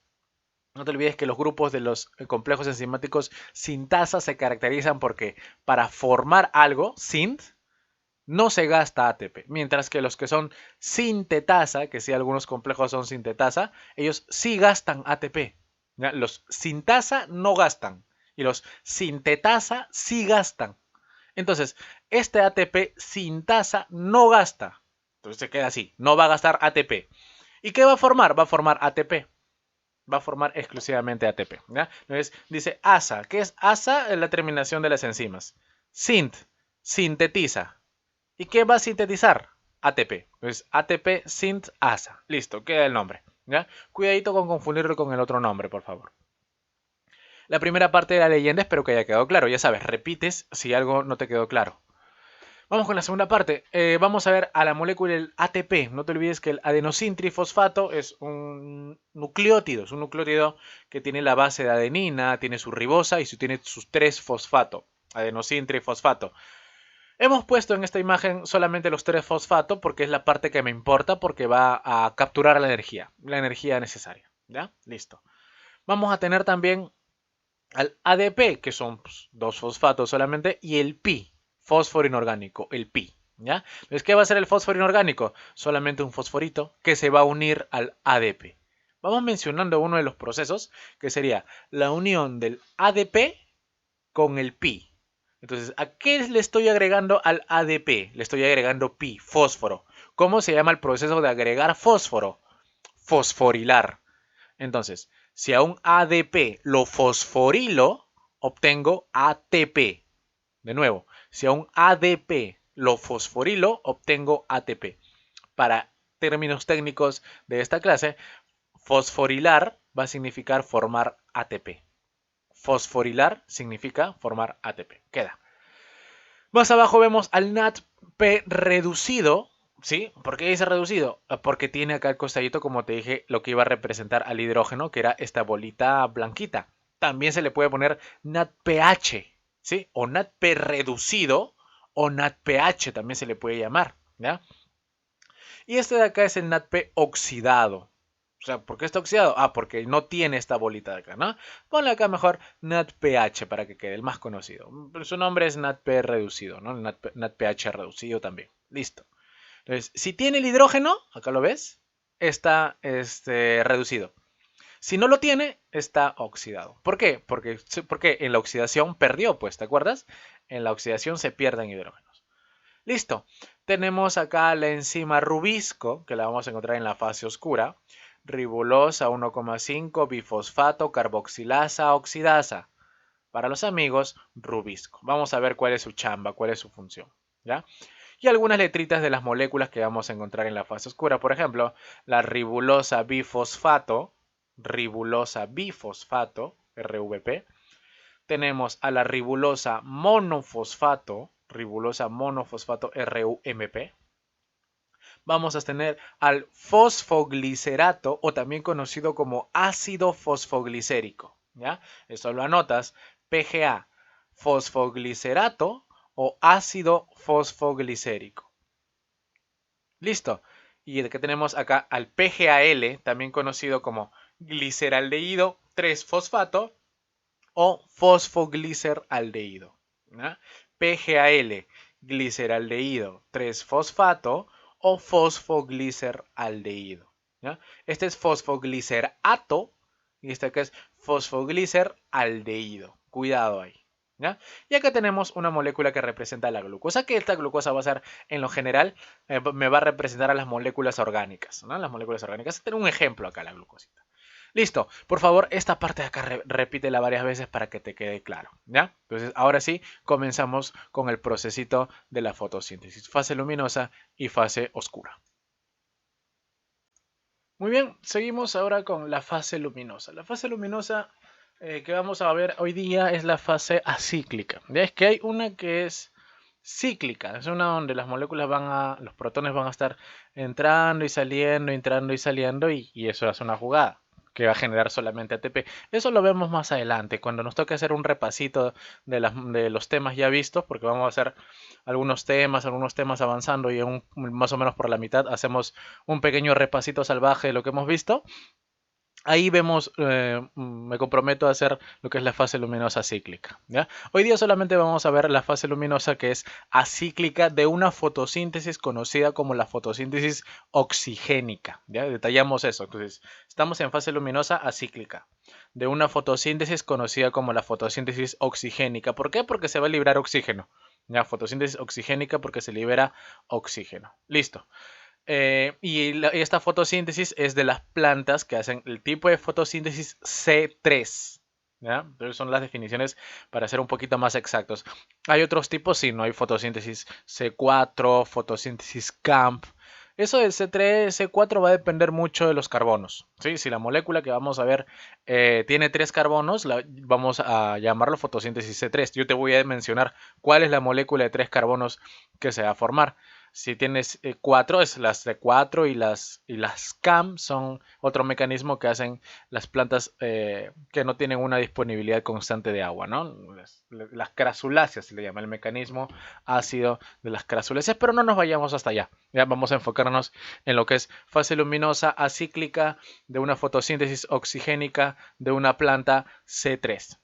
No te olvides que los grupos de los complejos enzimáticos sintasa se caracterizan porque para formar algo, sint, no se gasta ATP, mientras que los que son sintetasa, que sí algunos complejos son sintetasa, ellos sí gastan ATP. ¿Ya? Los sintasa no gastan y los sintetasa sí gastan. Entonces, este ATP sintasa no gasta. Entonces se queda así, no va a gastar ATP. ¿Y qué va a formar? Va a formar ATP. Va a formar exclusivamente ATP. ¿Ya? Entonces dice ASA. ¿Qué es ASA? Es la terminación de las enzimas. Sint, sintetiza. ¿Y qué va a sintetizar? ATP. Entonces ATP sint ASA. Listo, queda el nombre. ¿Ya? Cuidadito con confundirlo con el otro nombre, por favor. La primera parte de la leyenda espero que haya quedado claro. Ya sabes, repites si algo no te quedó claro. Vamos con la segunda parte. Vamos a ver a la molécula del ATP. No te olvides que el adenosintrifosfato es un nucleótido. Es un nucleótido que tiene la base de adenina, tiene su ribosa y tiene sus 3 fosfato. Adenosintrifosfato. Hemos puesto en esta imagen solamente los 3 fosfato porque es la parte que me importa porque va a capturar la energía necesaria. ¿Ya? Listo. Vamos a tener también al ADP, que son pues, 2 fosfatos solamente, y el pi, fósforo inorgánico, el pi. ¿Ya? Entonces, ¿qué va a ser el fósforo inorgánico? Solamente un fosforito que se va a unir al ADP. Vamos mencionando uno de los procesos, que sería la unión del ADP con el pi. Entonces, ¿a qué le estoy agregando al ADP? Le estoy agregando pi, fósforo. ¿Cómo se llama el proceso de agregar fósforo? Fosforilar. Entonces, si a un ADP lo fosforilo, obtengo ATP. De nuevo, si a un ADP lo fosforilo, obtengo ATP. Para términos técnicos de esta clase, fosforilar va a significar formar ATP. Fosforilar significa formar ATP. Queda. Más abajo vemos al NADP reducido. ¿Sí? ¿Por qué dice reducido? Porque tiene acá el costadito, como te dije, lo que iba a representar al hidrógeno, que era esta bolita blanquita. También se le puede poner NADPH, ¿sí? O NADP reducido, o NADPH también se le puede llamar, ¿ya? Y este de acá es el NADP oxidado. O sea, ¿por qué está oxidado? Ah, porque no tiene esta bolita de acá, ¿no? Ponle acá mejor NADPH para que quede el más conocido. Su nombre es NADP reducido, ¿no? NADPH reducido también. Listo. Entonces, si tiene el hidrógeno, acá lo ves, está reducido. Si no lo tiene, está oxidado. ¿Por qué? Porque en la oxidación perdió, pues, ¿te acuerdas? En la oxidación se pierden hidrógenos. Listo. Tenemos acá la enzima rubisco, que la vamos a encontrar en la fase oscura. Ribulosa 1,5, bifosfato, carboxilasa, oxidasa. Para los amigos, rubisco. Vamos a ver cuál es su chamba, cuál es su función. ¿Ya? Y algunas letritas de las moléculas que vamos a encontrar en la fase oscura. Por ejemplo, la ribulosa bifosfato, RVP. Tenemos a la ribulosa monofosfato, RUMP. Vamos a tener al fosfoglicerato, o también conocido como ácido fosfoglicérico. ¿Ya? Eso lo anotas. PGA, fosfoglicerato o ácido fosfoglicérico. Listo. Y el que tenemos acá al PGAL, también conocido como gliceraldehído 3-fosfato o fosfogliceraldehído. ¿Ya? PGAL, gliceraldehído 3-fosfato o fosfogliceraldehído. ¿Ya? Este es fosfoglicerato y este acá es fosfogliceraldehído. Cuidado ahí. ¿Ya? Y acá tenemos una molécula que representa la glucosa, que esta glucosa va a ser, en lo general, me va a representar a las moléculas orgánicas, ¿no? Las moléculas orgánicas. Tengo un ejemplo acá, la glucosita. Listo. Por favor, esta parte de acá repítela varias veces para que te quede claro, ¿ya? Entonces, ahora sí, comenzamos con el procesito de la fotosíntesis. Fase luminosa y fase oscura. Muy bien, seguimos ahora con la fase luminosa. La fase luminosa que vamos a ver hoy día es la fase acíclica. Ya es que hay una que es cíclica, es una donde las moléculas los protones van a estar entrando y saliendo, y eso hace una jugada que va a generar solamente ATP. Eso lo vemos más adelante, cuando nos toque hacer un repasito de los temas ya vistos, porque vamos a hacer algunos temas avanzando y más o menos por la mitad hacemos un pequeño repasito salvaje de lo que hemos visto. Ahí vemos, me comprometo a hacer lo que es la fase luminosa cíclica. ¿Ya? Hoy día solamente vamos a ver la fase luminosa que es acíclica de una fotosíntesis conocida como la fotosíntesis oxigénica. ¿Ya? Detallamos eso. Entonces, estamos en fase luminosa acíclica de una fotosíntesis conocida como la fotosíntesis oxigénica. ¿Por qué? Porque se va a liberar oxígeno. ¿Ya? Fotosíntesis oxigénica porque se libera oxígeno. Listo. Y esta fotosíntesis es de las plantas que hacen el tipo de fotosíntesis C3. ¿Ya? Entonces son las definiciones para ser un poquito más exactos. Hay otros tipos, sí, no hay fotosíntesis C4, fotosíntesis CAMP. Eso del C3, C4 va a depender mucho de los carbonos. ¿Sí? Si la molécula que vamos a ver tiene 3 carbonos, vamos a llamarlo fotosíntesis C3. Yo te voy a mencionar cuál es la molécula de 3 carbonos que se va a formar. Si tienes 4, es las C4 y las CAM son otro mecanismo que hacen las plantas que no tienen una disponibilidad constante de agua, ¿no? Las crasuláceas se le llama el mecanismo ácido de las crasuláceas, pero no nos vayamos hasta allá. Ya vamos a enfocarnos en lo que es fase luminosa acíclica de una fotosíntesis oxigénica de una planta C3.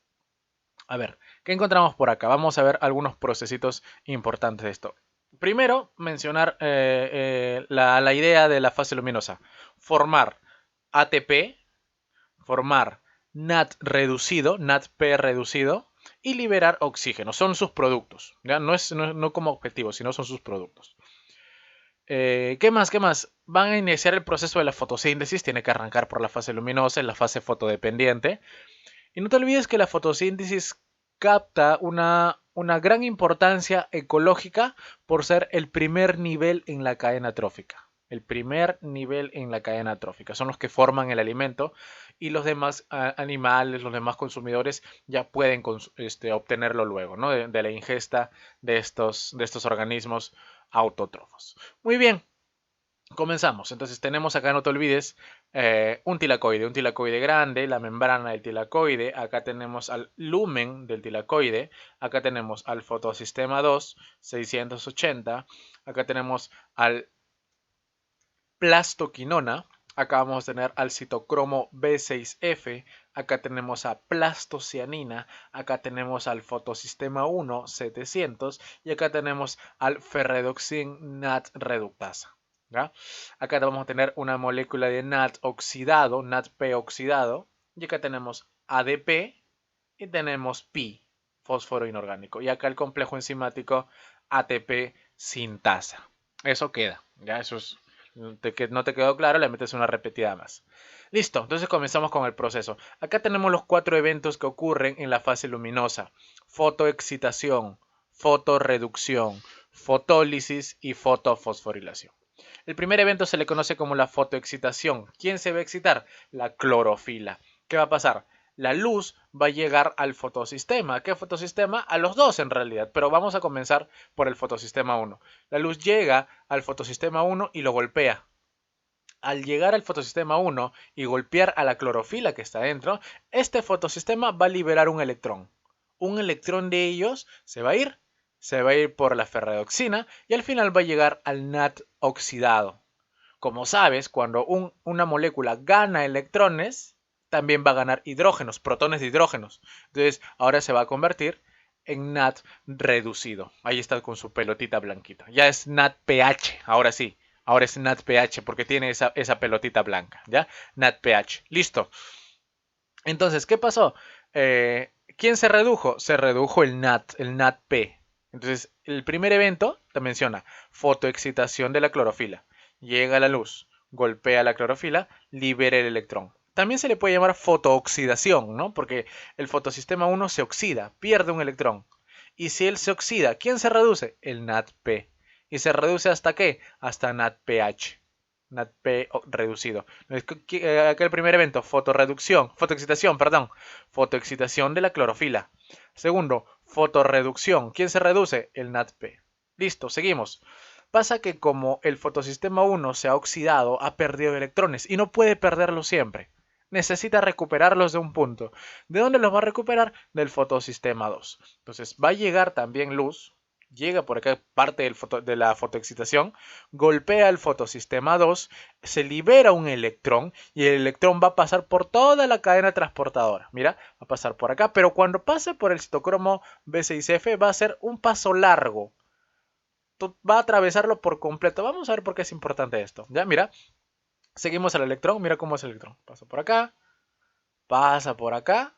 A ver, ¿qué encontramos por acá? Vamos a ver algunos procesitos importantes de esto. Primero, mencionar la idea de la fase luminosa. Formar ATP, formar NAD reducido, NADP reducido y liberar oxígeno. Son sus productos. ¿Ya? No como objetivo, sino son sus productos. ¿Qué más? ¿Qué más? Van a iniciar el proceso de la fotosíntesis. Tiene que arrancar por la fase luminosa, en la fase fotodependiente. Y no te olvides que la fotosíntesis capta una gran importancia ecológica por ser el primer nivel en la cadena trófica. El primer nivel en la cadena trófica. Son los que forman el alimento y los demás animales, los demás consumidores ya pueden obtenerlo luego, ¿no? De la ingesta de estos organismos autótrofos. Muy bien, comenzamos. Entonces tenemos acá, no te olvides, un tilacoide grande, la membrana del tilacoide. Acá tenemos al lumen del tilacoide. Acá tenemos al fotosistema 2, 680. Acá tenemos al plastoquinona. Acá vamos a tener al citocromo B6F. Acá tenemos a plastocianina. Acá tenemos al fotosistema 1, 700. Y acá tenemos al ferredoxin NAT reductasa. ¿Ya? Acá vamos a tener una molécula de NAT oxidado, NADP oxidado. Y acá tenemos ADP y tenemos Pi, fósforo inorgánico. Y acá el complejo enzimático ATP sintasa. Eso queda. Ya, eso es. Que no te quedó claro, le metes una repetida más. Listo, entonces comenzamos con el proceso. Acá tenemos los 4 eventos que ocurren en la fase luminosa: fotoexcitación, fotoreducción, fotólisis y fotofosforilación. El primer evento se le conoce como la fotoexcitación. ¿Quién se va a excitar? La clorofila. ¿Qué va a pasar? La luz va a llegar al fotosistema. ¿A qué fotosistema? A los dos en realidad, pero vamos a comenzar por el fotosistema 1. La luz llega al fotosistema 1 y lo golpea. Al llegar al fotosistema 1 y golpear a la clorofila que está dentro, este fotosistema va a liberar un electrón. Un electrón de ellos se va a ir por la ferredoxina y al final va a llegar al NAT oxidado. Como sabes, cuando una molécula gana electrones, también va a ganar hidrógenos, protones de hidrógenos. Entonces, ahora se va a convertir en NAT reducido. Ahí está con su pelotita blanquita. Ya es NADPH, ahora sí. Ahora es NADPH porque tiene esa pelotita blanca. ¿Ya? NADPH. Listo. Entonces, ¿qué pasó? ¿Quién se redujo? Se redujo el NADP. Entonces, el primer evento te menciona fotoexcitación de la clorofila. Llega la luz, golpea la clorofila, libera el electrón. También se le puede llamar fotooxidación, ¿no? Porque el fotosistema 1 se oxida, pierde un electrón. Y si él se oxida, ¿quién se reduce? El NADP. ¿Y se reduce hasta qué? Hasta NADPH. NADP reducido. Aquel primer evento, fotoexcitación, perdón. Fotoexcitación de la clorofila. Segundo, fotorreducción. ¿Quién se reduce? El NADP. Listo, seguimos. Pasa que como el fotosistema 1 se ha oxidado, ha perdido electrones y no puede perderlos siempre. Necesita recuperarlos de un punto. ¿De dónde los va a recuperar? Del fotosistema 2. Entonces va a llegar también luz, llega por acá parte de la fotoexcitación, golpea el fotosistema 2, se libera un electrón y el electrón va a pasar por toda la cadena transportadora. Mira, va a pasar por acá, pero cuando pase por el citocromo B6F va a ser un paso largo. Va a atravesarlo por completo. Vamos a ver por qué es importante esto. Ya, mira, seguimos al electrón, mira cómo es el electrón. Pasa por acá,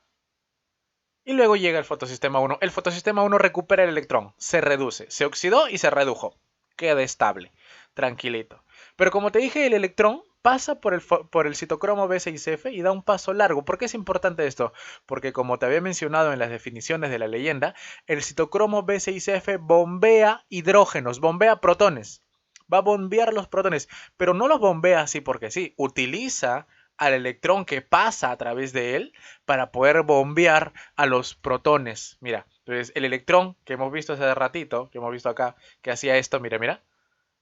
y luego llega el fotosistema 1. El fotosistema 1 recupera el electrón, se reduce, se oxidó y se redujo. Queda estable, tranquilito. Pero como te dije, el electrón pasa por el citocromo B6F y da un paso largo. ¿Por qué es importante esto? Porque como te había mencionado en las definiciones de la leyenda, el citocromo B6F bombea hidrógenos, bombea protones. va a bombear los protones, pero no los bombea así porque sí, utiliza al electrón que pasa a través de él para poder bombear a los protones. Mira, entonces el electrón que hemos visto hace ratito, que hemos visto acá, que hacía esto, mira, mira,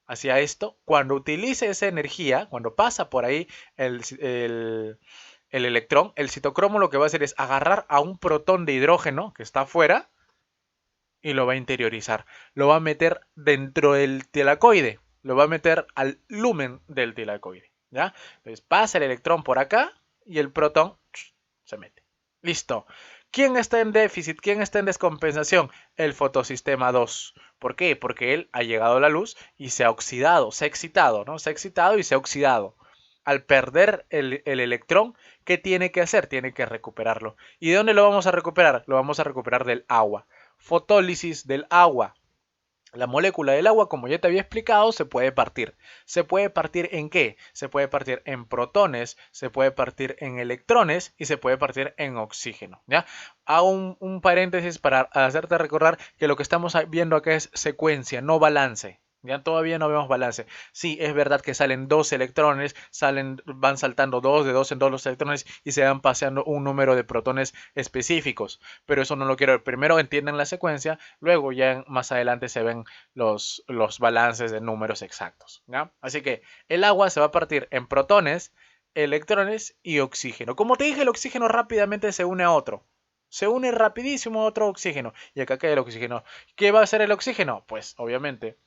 hacía esto, cuando utilice esa energía, cuando pasa por ahí el electrón, el citocromo lo que va a hacer es agarrar a un protón de hidrógeno que está afuera y lo va a interiorizar. Lo va a meter dentro del tilacoide. Lo va a meter al lumen del tilacoide. ¿Ya? Entonces pasa el electrón por acá y el protón se mete. Listo. ¿Quién está en déficit? ¿Quién está en descompensación? El fotosistema 2. ¿Por qué? Porque él ha llegado a la luz y se ha oxidado, se ha excitado, ¿no? Se ha excitado y se ha oxidado. Al perder el electrón, ¿qué tiene que hacer? Tiene que recuperarlo. ¿Y de dónde lo vamos a recuperar? Lo vamos a recuperar del agua. Fotólisis del agua. La molécula del agua, como ya te había explicado, se puede partir. ¿Se puede partir en qué? Se puede partir en protones, se puede partir en electrones y se puede partir en oxígeno. ¿Ya? Hago un paréntesis para hacerte recordar que lo que estamos viendo acá es secuencia, no balance. Ya todavía no vemos balance. Sí, es verdad que salen dos electrones, van saltando dos de dos en dos los electrones y se van paseando un número de protones específicos. Pero eso no lo quiero ver. Primero entienden la secuencia, luego ya más adelante se ven los balances de números exactos. ¿Ya? Así que el agua se va a partir en protones, electrones y oxígeno. Como te dije, el oxígeno rápidamente se une a otro. Se une rapidísimo a otro oxígeno. Y acá queda el oxígeno. ¿Qué va a hacer el oxígeno? Pues obviamente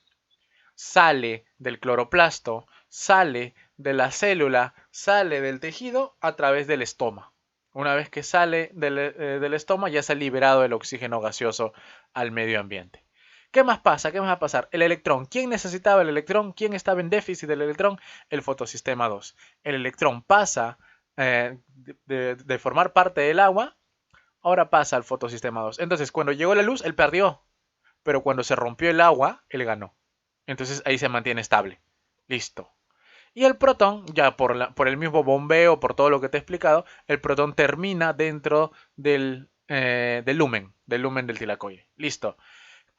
sale del cloroplasto, sale de la célula, sale del tejido a través del estoma. Una vez que sale del estoma ya se ha liberado el oxígeno gaseoso al medio ambiente. ¿Qué más pasa? ¿Qué más va a pasar? El electrón. ¿Quién necesitaba el electrón? ¿Quién estaba en déficit del electrón? El fotosistema 2. El electrón pasa de formar parte del agua, ahora pasa al fotosistema 2. Entonces, cuando llegó la luz, él perdió, pero cuando se rompió el agua, él ganó. Entonces ahí se mantiene estable. Listo. Y el protón, ya por el mismo bombeo, por todo lo que te he explicado, el protón termina dentro del lumen del tilacoide. Listo.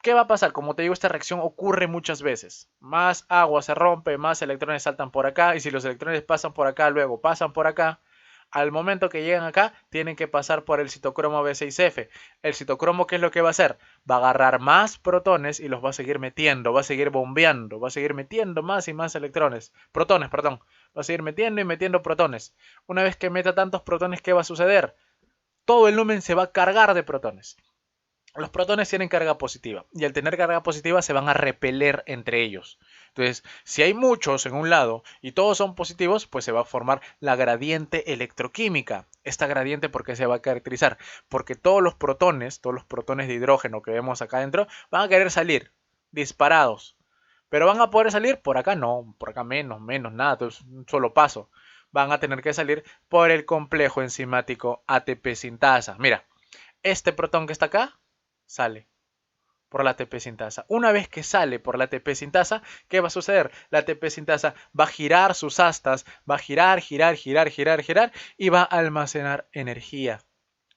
¿Qué va a pasar? Como te digo, esta reacción ocurre muchas veces. Más agua se rompe, más electrones saltan por acá, y si los electrones pasan por acá, luego pasan por acá, al momento que llegan acá, tienen que pasar por el citocromo B6F. El citocromo, ¿qué es lo que va a hacer? Va a agarrar más protones y los va a seguir metiendo, va a seguir bombeando, va a seguir metiendo más y más electrones. Protones, perdón. Va a seguir metiendo y metiendo protones. Una vez que meta tantos protones, ¿qué va a suceder? Todo el lumen se va a cargar de protones. Los protones tienen carga positiva y al tener carga positiva se van a repeler entre ellos. Entonces, si hay muchos en un lado y todos son positivos, pues se va a formar la gradiente electroquímica. Esta gradiente, ¿por qué se va a caracterizar? Porque todos los protones de hidrógeno que vemos acá adentro, van a querer salir disparados. Pero van a poder salir por acá no, por acá menos, nada, entonces un solo paso. Van a tener que salir por el complejo enzimático ATP sintasa. Mira, este protón que está acá sale por la ATP sintasa. Una vez que sale por la ATP sintasa, ¿qué va a suceder? La ATP sintasa va a girar sus astas, va a girar y va a almacenar energía.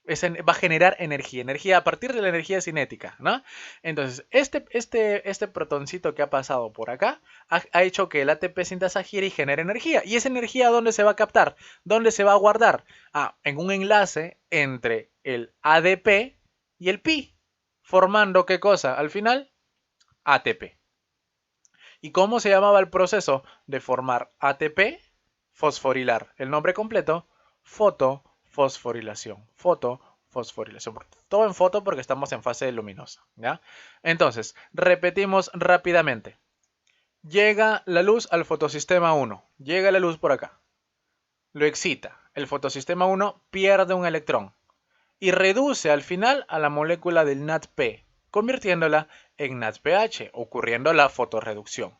Va a generar energía a partir de la energía cinética, ¿no? Entonces, este protoncito que ha pasado por acá ha hecho que la ATP sintasa gire y genere energía. ¿Y esa energía dónde se va a captar? ¿Dónde se va a guardar? En un enlace entre el ADP y el pi, formando ¿qué cosa? Al final, ATP. ¿Y cómo se llamaba el proceso de formar ATP? Fosforilar. El nombre completo, fotofosforilación. Fotofosforilación. Todo en foto porque estamos en fase luminosa. ¿Ya? Entonces, repetimos rápidamente. Llega la luz al fotosistema 1. Llega la luz por acá. Lo excita. El fotosistema 1 pierde un electrón y reduce al final a la molécula del NADP, convirtiéndola en NADPH, ocurriendo la fotorreducción.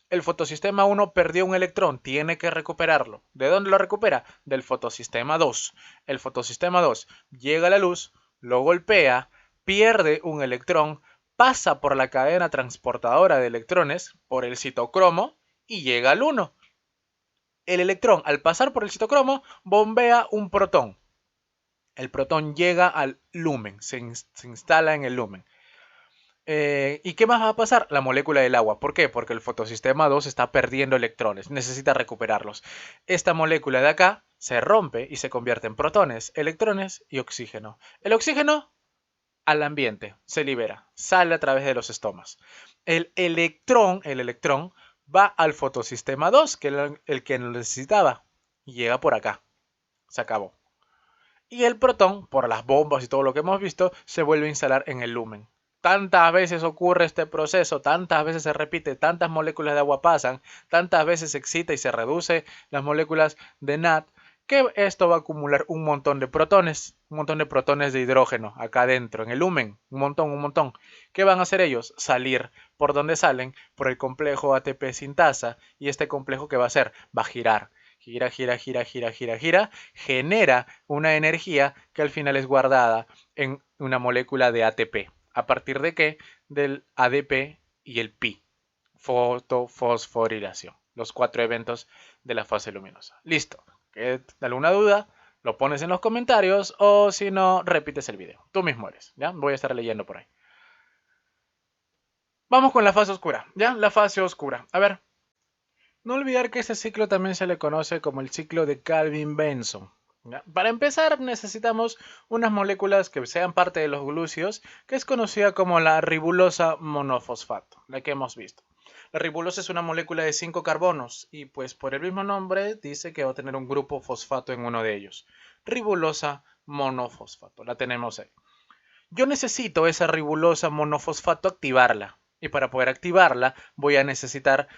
El fotosistema 1 perdió un electrón, tiene que recuperarlo. ¿De dónde lo recupera? Del fotosistema 2. El fotosistema 2 llega a la luz, lo golpea, pierde un electrón, pasa por la cadena transportadora de electrones, por el citocromo, y llega al 1. El electrón, al pasar por el citocromo, bombea un protón. El protón llega al lumen, se instala en el lumen. ¿Y qué más va a pasar? La molécula del agua. ¿Por qué? Porque el fotosistema 2 está perdiendo electrones, necesita recuperarlos. Esta molécula de acá se rompe y se convierte en protones, electrones y oxígeno. El oxígeno al ambiente, se libera, sale a través de los estomas. El electrón va al fotosistema 2, que era el que lo necesitaba, y llega por acá. Se acabó. Y el protón, por las bombas y todo lo que hemos visto, se vuelve a instalar en el lumen. Tantas veces ocurre este proceso, tantas veces se repite, tantas moléculas de agua pasan, tantas veces se excita y se reduce las moléculas de NAD, que esto va a acumular un montón de protones de hidrógeno acá adentro, en el lumen, un montón, un montón. ¿Qué van a hacer ellos? Salir. ¿Por dónde salen? Por el complejo ATP sintasa, y este complejo, ¿qué va a hacer? Va a girar. Gira, gira, gira, gira, gira, gira, genera una energía que al final es guardada en una molécula de ATP. ¿A partir de qué? Del ADP y el pi. Fotofosforilación. Los 4 eventos de la fase luminosa. Listo. ¿Alguna duda? Lo pones en los comentarios o si no, repites el video. Tú mismo eres, ¿ya? Voy a estar leyendo por ahí. Vamos con la fase oscura, ¿ya? La fase oscura. A ver, no olvidar que este ciclo también se le conoce como el ciclo de Calvin-Benson. Para empezar, necesitamos unas moléculas que sean parte de los glúcidos, que es conocida como la ribulosa monofosfato, la que hemos visto. La ribulosa es una molécula de 5 carbonos y pues por el mismo nombre dice que va a tener un grupo fosfato en uno de ellos. Ribulosa monofosfato, la tenemos ahí. Yo necesito esa ribulosa monofosfato activarla. Y para poder activarla voy a necesitar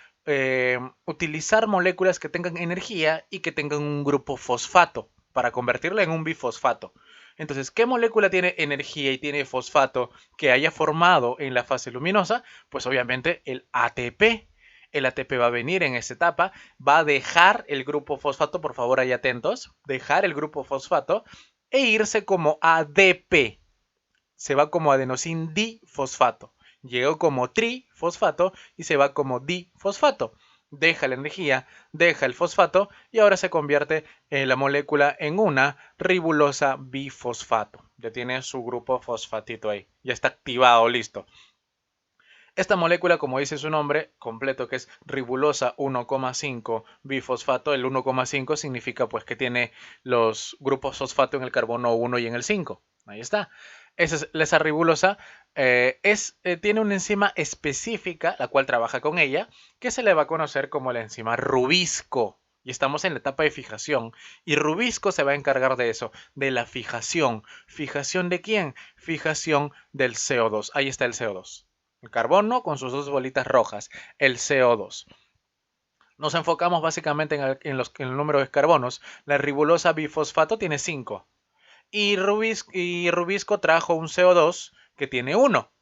utilizar moléculas que tengan energía y que tengan un grupo fosfato para convertirla en un bifosfato. Entonces, ¿qué molécula tiene energía y tiene fosfato que haya formado en la fase luminosa? Pues obviamente el ATP. El ATP va a venir en esta etapa, va a dejar el grupo fosfato, por favor, ahí atentos, dejar el grupo fosfato e irse como ADP. Se va como adenosin difosfato. Llegó como trifosfato y se va como difosfato. Deja la energía, deja el fosfato y ahora se convierte en la molécula en una ribulosa bifosfato. Ya tiene su grupo fosfatito ahí. Ya está activado, listo. Esta molécula, como dice su nombre completo, que es ribulosa 1,5 bifosfato, el 1,5 significa pues que tiene los grupos fosfato en el carbono 1 y en el 5. Ahí está. Esa ribulosa tiene una enzima específica, la cual trabaja con ella, que se le va a conocer como la enzima rubisco. Y estamos en la etapa de fijación. Y rubisco se va a encargar de eso, de la fijación. ¿Fijación de quién? Fijación del CO2. Ahí está el CO2. El carbono con sus dos bolitas rojas, el CO2. Nos enfocamos básicamente en el número de carbonos. La ribulosa bifosfato tiene 5. Y Rubisco trajo un CO2 que tiene 1.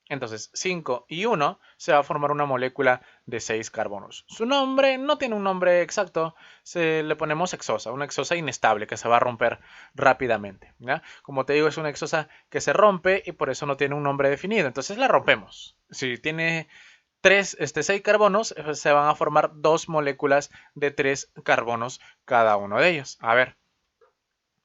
Entonces, 5 y 1 se va a formar una molécula de 6 carbonos. Su nombre no tiene un nombre exacto, le ponemos hexosa, una hexosa inestable que se va a romper rápidamente. ¿Ya? Como te digo, es una hexosa que se rompe y por eso no tiene un nombre definido. Entonces la rompemos. Si tiene 6 carbonos, se van a formar 2 moléculas de 3 carbonos cada uno de ellos. A ver,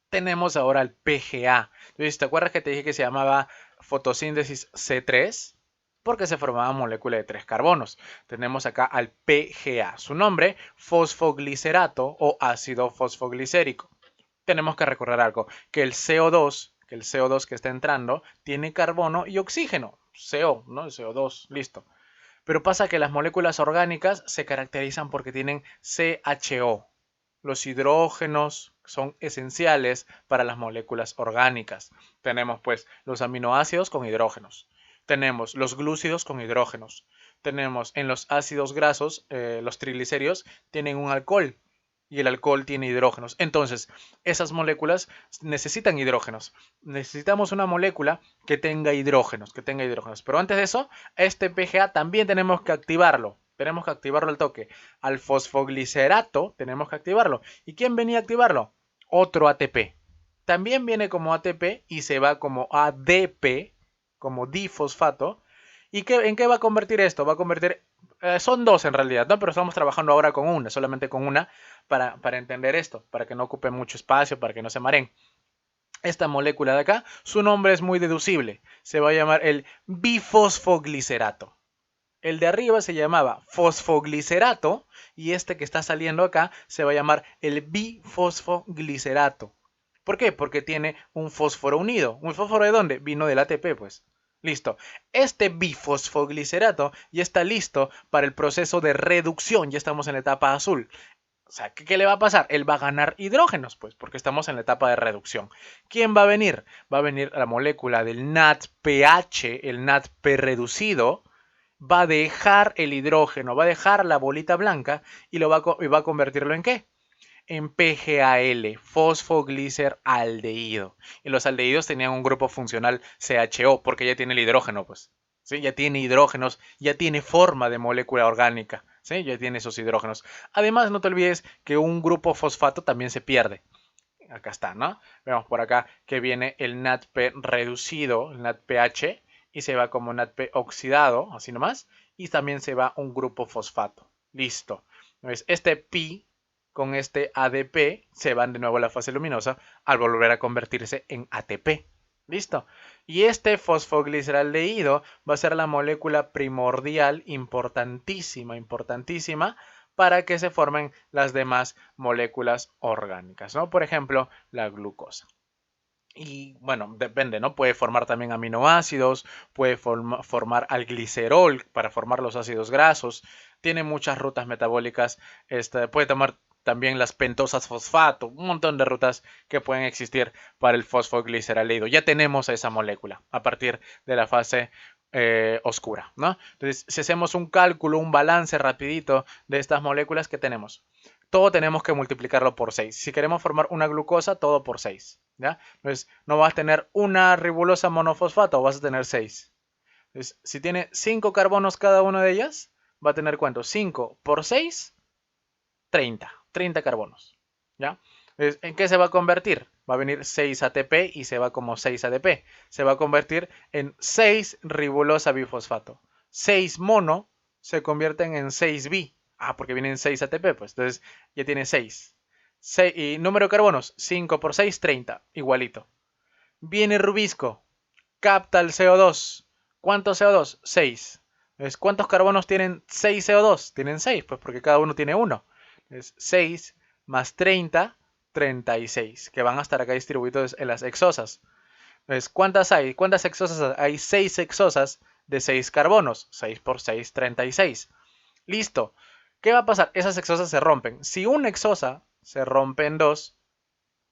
tenemos ahora el PGA. Entonces, ¿te acuerdas que te dije que se llamaba fotosíntesis C3? Porque se formaba molécula de 3 carbonos. Tenemos acá al PGA. Su nombre, fosfoglicerato o ácido fosfoglicérico. Tenemos que recordar algo, que el CO2 que está entrando tiene carbono y oxígeno. CO, ¿no? El CO2, listo. Pero pasa que las moléculas orgánicas se caracterizan porque tienen CHO. Los hidrógenos son esenciales para las moléculas orgánicas. Tenemos pues los aminoácidos con hidrógenos. Tenemos los glúcidos con hidrógenos. Tenemos en los ácidos grasos, los triglicéridos tienen un alcohol y el alcohol tiene hidrógenos. Entonces, esas moléculas necesitan hidrógenos. Necesitamos una molécula que tenga hidrógenos, Pero antes de eso, este PGA también tenemos que activarlo. Tenemos que activarlo al toque. Al fosfoglicerato tenemos que activarlo. ¿Y quién venía a activarlo? Otro ATP. También viene como ATP y se va como ADP, como difosfato. ¿Y en qué va a convertir esto? Va a convertir... son dos en realidad, ¿no? Pero estamos trabajando ahora con una, solamente con una, para entender esto, para que no ocupe mucho espacio, para que no se mareen. esta molécula de acá, su nombre es muy deducible. Se va a llamar el bifosfoglicerato. El de arriba se llamaba fosfoglicerato y este que está saliendo acá se va a llamar el bifosfoglicerato. ¿Por qué? Porque tiene un fósforo unido. ¿Un fósforo de dónde? Vino del ATP, pues. Listo. Este bifosfoglicerato ya está listo para el proceso de reducción. Ya estamos en la etapa azul. O sea, ¿qué le va a pasar? Él va a ganar hidrógenos, pues, porque estamos en la etapa de reducción. ¿Quién va a venir? Va a venir la molécula del NADPH, el NADP reducido, va a dejar el hidrógeno, va a dejar la bolita blanca y va a convertirlo ¿en qué? En PGAL, fosfogliceraldehído. Y los aldehídos tenían un grupo funcional CHO, porque ya tiene el hidrógeno, pues. ¿Sí? Ya tiene hidrógenos, ya tiene forma de molécula orgánica. ¿Sí? Ya tiene esos hidrógenos. Además, no te olvides que un grupo fosfato también se pierde. Acá está, ¿no? Vemos por acá que viene el NADP reducido, el NADPH, y se va como NADP oxidado, así nomás, y también se va un grupo fosfato. Listo. Entonces, este pi con este ADP se van de nuevo a la fase luminosa al volver a convertirse en ATP. Listo. Y este fosfogliceraldehído va a ser la molécula primordial, importantísima, importantísima, para que se formen las demás moléculas orgánicas, ¿no? Por ejemplo, la glucosa. Y bueno, depende, ¿no? Puede formar también aminoácidos, puede formar al glicerol para formar los ácidos grasos, tiene muchas rutas metabólicas, puede tomar también las pentosas fosfato, un montón de rutas que pueden existir para el fosfogliceraldehído. Ya tenemos esa molécula a partir de la fase oscura, ¿no? Entonces, si hacemos un cálculo, un balance rapidito de estas moléculas que tenemos, todo tenemos que multiplicarlo por 6. Si queremos formar una glucosa, todo por 6. ¿Ya? Entonces, no vas a tener una ribosa monofosfato, vas a tener 6. Entonces, si tiene 5 carbonos cada una de ellas, va a tener ¿cuánto? 5 por 6, 30. 30 carbonos. ¿Ya? Entonces, ¿en qué se va a convertir? Va a venir 6 ATP y se va como 6 ADP. Se va a convertir en 6 ribosa bifosfato. 6 mono se convierten en 6 bi. Ah, porque vienen 6 ATP, pues. Entonces ya tiene 6. Y número de carbonos, 5 por 6, 30. Igualito. Viene Rubisco. Capta el CO2. ¿Cuánto CO2? 6. Entonces, ¿cuántos carbonos tienen 6 CO2? Tienen 6, pues porque cada uno tiene 1. Entonces, 6 más 30, 36, que van a estar acá distribuidos en las hexosas. Entonces, ¿cuántas hay? ¿Cuántas hexosas hay? 6 hexosas de 6 carbonos. 6 por 6, 36. Listo. ¿Qué va a pasar? Esas hexosas se rompen. Si una hexosa se rompe en 2,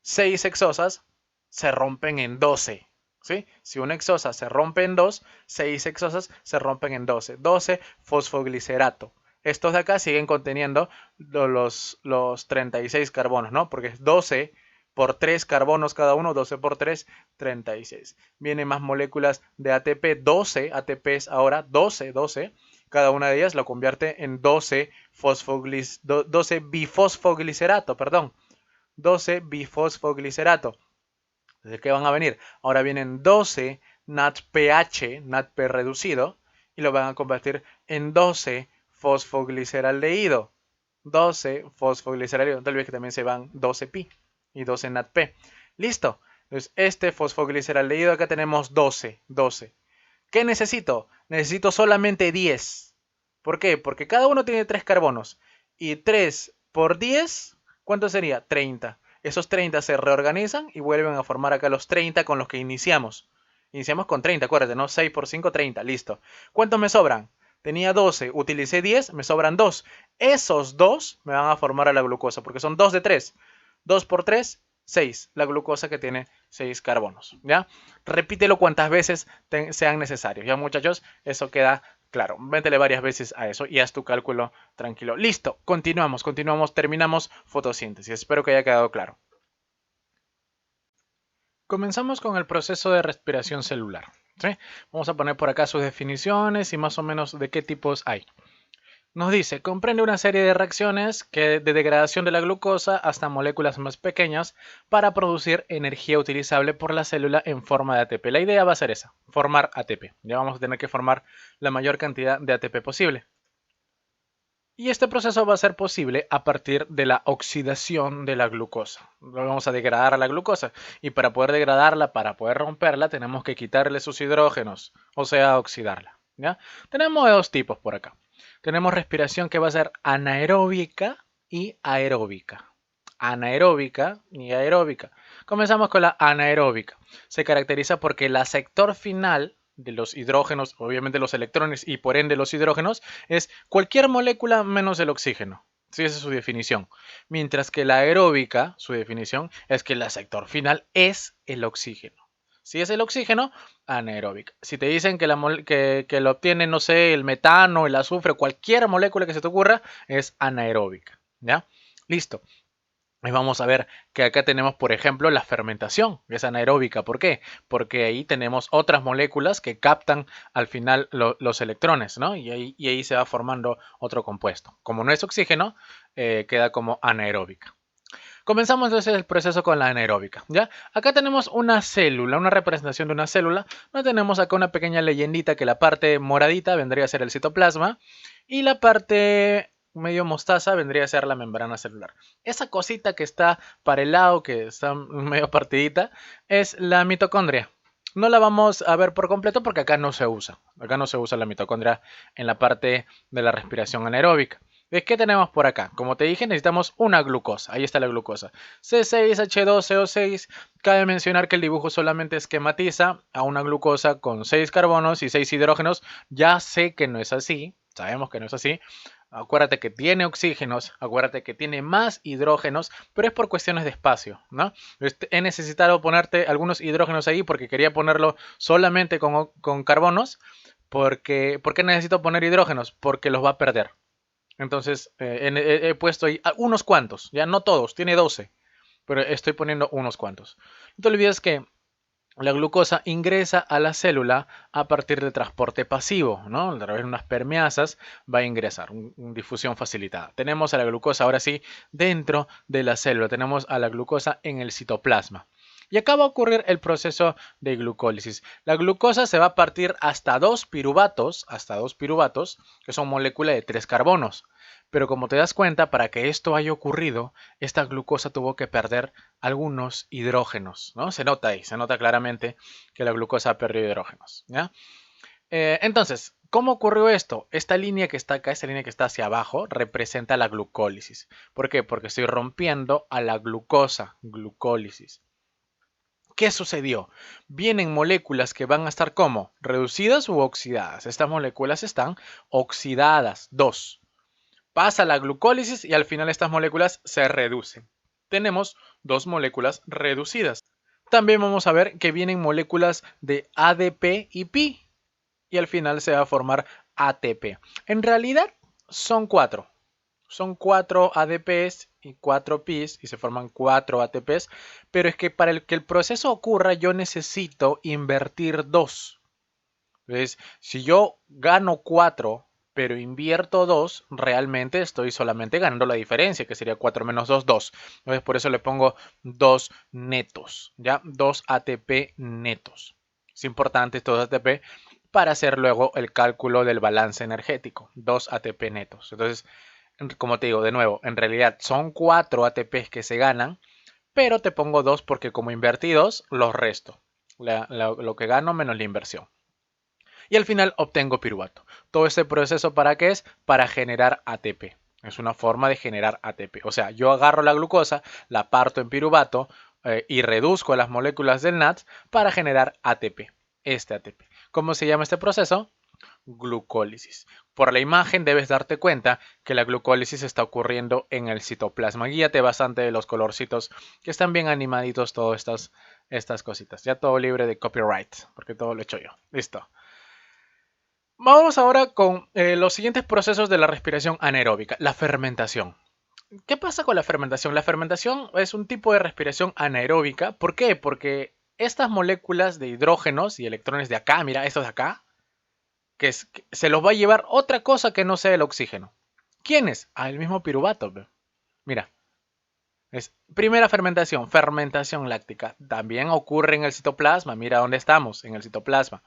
6 hexosas se rompen en 12. ¿Sí? Si una hexosa se rompe en 2, 6 hexosas se rompen en 12. 12 fosfoglicerato. Estos de acá siguen conteniendo los 36 carbonos, ¿no? Porque es 12 por 3 carbonos cada uno, 12 por 3, 36. Vienen más moléculas de ATP, 12 ATPs ahora, 12. Cada una de ellas lo convierte en 12 bifosfoglicerato, perdón. 12 bifosfoglicerato. ¿De qué van a venir? Ahora vienen 12 NADPH, NADP reducido, y lo van a convertir en 12 fosfogliceraldehído. 12 fosfogliceraldehído. No te olvides que también se van 12 pi y 12 NADP. Listo. Entonces, este fosfogliceraldehído acá tenemos 12. ¿Qué necesito? Necesito solamente 10. ¿Por qué? Porque cada uno tiene 3 carbonos. Y 3 por 10, ¿cuánto sería? 30. Esos 30 se reorganizan y vuelven a formar acá los 30 con los que iniciamos. Iniciamos con 30, acuérdate, ¿no? 6 por 5, 30, listo. ¿Cuántos me sobran? Tenía 12, utilicé 10, me sobran 2. Esos 2 me van a formar a la glucosa, porque son 2 de 3. 2 por 3, 6. La glucosa que tiene 6 carbonos, ¿ya? Repítelo cuantas veces sean necesarios, ¿ya, muchachos? Eso queda claro. Métele varias veces a eso y haz tu cálculo tranquilo. Listo, continuamos, terminamos fotosíntesis. Espero que haya quedado claro. Comenzamos con el proceso de respiración celular. ¿Sí? Vamos a poner por acá sus definiciones y más o menos de qué tipos hay. Nos dice, comprende una serie de reacciones de degradación de la glucosa hasta moléculas más pequeñas para producir energía utilizable por la célula en forma de ATP. La idea va a ser esa, formar ATP. Ya vamos a tener que formar la mayor cantidad de ATP posible. Y este proceso va a ser posible a partir de la oxidación de la glucosa. Vamos a degradar a la glucosa y para poder degradarla, para poder romperla, tenemos que quitarle sus hidrógenos, o sea, oxidarla. ¿Ya? Tenemos dos tipos por acá. Tenemos respiración que va a ser anaeróbica y aeróbica. Anaeróbica y aeróbica. Comenzamos con la anaeróbica. Se caracteriza porque el sector final de los hidrógenos, obviamente los electrones y por ende los hidrógenos, es cualquier molécula menos el oxígeno. Sí, esa es su definición. Mientras que la aeróbica, su definición, es que el sector final es el oxígeno. Si es el oxígeno, anaeróbica. Si te dicen que lo obtiene, no sé, el metano, el azufre, cualquier molécula que se te ocurra, es anaeróbica. ¿Ya? Listo. Y vamos a ver que acá tenemos, por ejemplo, la fermentación, que es anaeróbica. ¿Por qué? Porque ahí tenemos otras moléculas que captan al final los electrones, ¿no? Y ahí se va formando otro compuesto. Como no es oxígeno, queda como anaeróbica. Comenzamos entonces el proceso con la anaeróbica, ¿ya? Acá tenemos una célula, una representación de una célula. No tenemos acá una pequeña leyendita que la parte moradita vendría a ser el citoplasma y la parte medio mostaza vendría a ser la membrana celular. Esa cosita que está para el lado, que está medio partidita, es la mitocondria. No la vamos a ver por completo porque acá no se usa. Acá no se usa la mitocondria en la parte de la respiración anaeróbica. ¿Qué tenemos por acá? Como te dije, necesitamos una glucosa. Ahí está la glucosa. C6H12O6. Cabe mencionar que el dibujo solamente esquematiza a una glucosa con 6 carbonos y 6 hidrógenos. Ya sé que no es así. Sabemos que no es así. Acuérdate que tiene oxígenos, acuérdate que tiene más hidrógenos, pero es por cuestiones de espacio, ¿no? He necesitado ponerte algunos hidrógenos ahí porque quería ponerlo solamente con carbonos. ¿Por qué necesito poner hidrógenos? Porque los va a perder. Entonces, he puesto ahí unos cuantos, ya no todos, tiene 12, pero estoy poniendo unos cuantos. No te olvides que la glucosa ingresa a la célula a partir del transporte pasivo, ¿no? A través de unas permeasas va a ingresar, difusión facilitada. Tenemos a la glucosa ahora sí dentro de la célula, tenemos a la glucosa en el citoplasma. Y acá va a ocurrir el proceso de glucólisis. La glucosa se va a partir hasta dos piruvatos, que son moléculas de 3 carbonos. Pero como te das cuenta, para que esto haya ocurrido, esta glucosa tuvo que perder algunos hidrógenos, ¿no? Se nota ahí, se nota claramente que la glucosa ha perdido hidrógenos, ¿ya? Entonces, ¿cómo ocurrió esto? Esta línea que está acá, esta línea que está hacia abajo, representa la glucólisis. ¿Por qué? Porque estoy rompiendo a la glucosa, glucólisis. ¿Qué sucedió? Vienen moléculas que van a estar como reducidas u oxidadas. Estas moléculas están oxidadas, 2. Pasa la glucólisis y al final estas moléculas se reducen. Tenemos dos moléculas reducidas. También vamos a ver que vienen moléculas de ADP y Pi y al final se va a formar ATP. En realidad son 4. Son 4 ADPs y 4 Pis y se forman 4 ATPs, pero es que para que el proceso ocurra yo necesito invertir 2. Entonces, si yo gano 4, pero invierto 2, realmente estoy solamente ganando la diferencia, que sería 4 menos 2, 2. Entonces, por eso le pongo 2 netos, ¿ya? 2 ATP netos. Es importante estos ATP para hacer luego el cálculo del balance energético. 2 ATP netos. Entonces, como te digo, de nuevo, en realidad son 4 ATPs que se ganan, pero te pongo 2 porque como invertí 2, los resto. Lo que gano menos la inversión. Y al final obtengo piruvato. Todo este proceso ¿para qué es? Para generar ATP. Es una forma de generar ATP. O sea, yo agarro la glucosa, la parto en piruvato y reduzco las moléculas del NADS para generar ATP. Este ATP. ¿Cómo se llama este proceso? Glucólisis. Por la imagen debes darte cuenta que la glucólisis está ocurriendo en el citoplasma. Guíate bastante de los colorcitos que están bien animaditos todas estas cositas. Ya todo libre de copyright, porque todo lo he hecho yo. Listo. Vamos ahora con los siguientes procesos de la respiración anaeróbica, la fermentación. ¿Qué pasa con la fermentación? La fermentación es un tipo de respiración anaeróbica. ¿Por qué? Porque estas moléculas de hidrógenos y electrones de acá, mira, estos de acá, que se los va a llevar otra cosa que no sea el oxígeno. ¿Quiénes? Ah, el mismo piruvato. Mira, es primera fermentación, fermentación láctica. También ocurre en el citoplasma. Mira dónde estamos, en el citoplasma.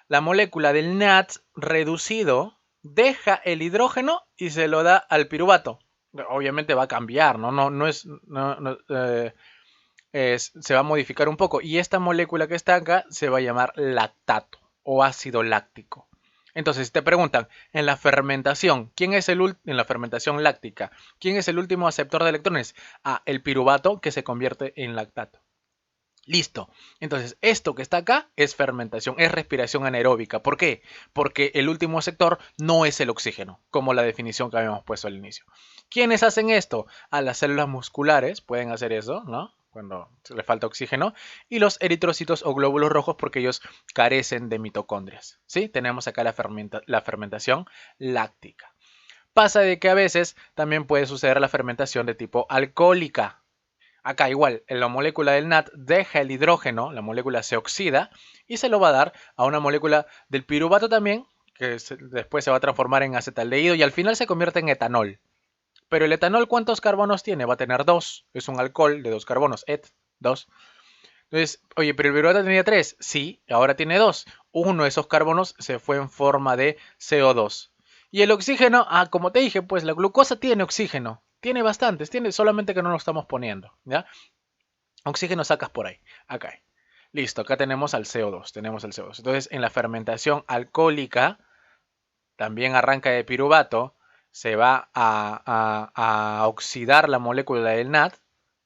La molécula del NADS reducido, deja el hidrógeno y se lo da al piruvato. Obviamente va a cambiar, ¿no? No es, se va a modificar un poco. Y esta molécula que está acá se va a llamar lactato o ácido láctico. Entonces, si te preguntan, en la fermentación, en la fermentación láctica, ¿quién es el último aceptor de electrones? Ah, el piruvato que se convierte en lactato. Listo. Entonces, esto que está acá es fermentación, es respiración anaeróbica. ¿Por qué? Porque el último sector no es el oxígeno, como la definición que habíamos puesto al inicio. ¿Quiénes hacen esto? A las células musculares pueden hacer eso, ¿no? Cuando le falta oxígeno. Y los eritrocitos o glóbulos rojos porque ellos carecen de mitocondrias. ¿Sí? Tenemos acá la fermentación láctica. Pasa de que a veces también puede suceder la fermentación de tipo alcohólica. Acá igual, en la molécula del NAT deja el hidrógeno, la molécula se oxida y se lo va a dar a una molécula del piruvato también, que después se va a transformar en acetaldehído y al final se convierte en etanol. Pero el etanol, ¿cuántos carbonos tiene? Va a tener dos. Es un alcohol de dos carbonos, et, dos. Entonces, oye, pero el piruvato tenía tres. Sí, ahora tiene dos. Uno de esos carbonos se fue en forma de CO2. Y el oxígeno, como te dije, pues la glucosa tiene oxígeno. Tiene bastantes, tiene solamente que no lo estamos poniendo, ¿ya? Oxígeno sacas por ahí. Acá. Listo, acá tenemos al CO2. Tenemos el CO2. Entonces, en la fermentación alcohólica, también arranca de piruvato, se va a oxidar la molécula del NAD,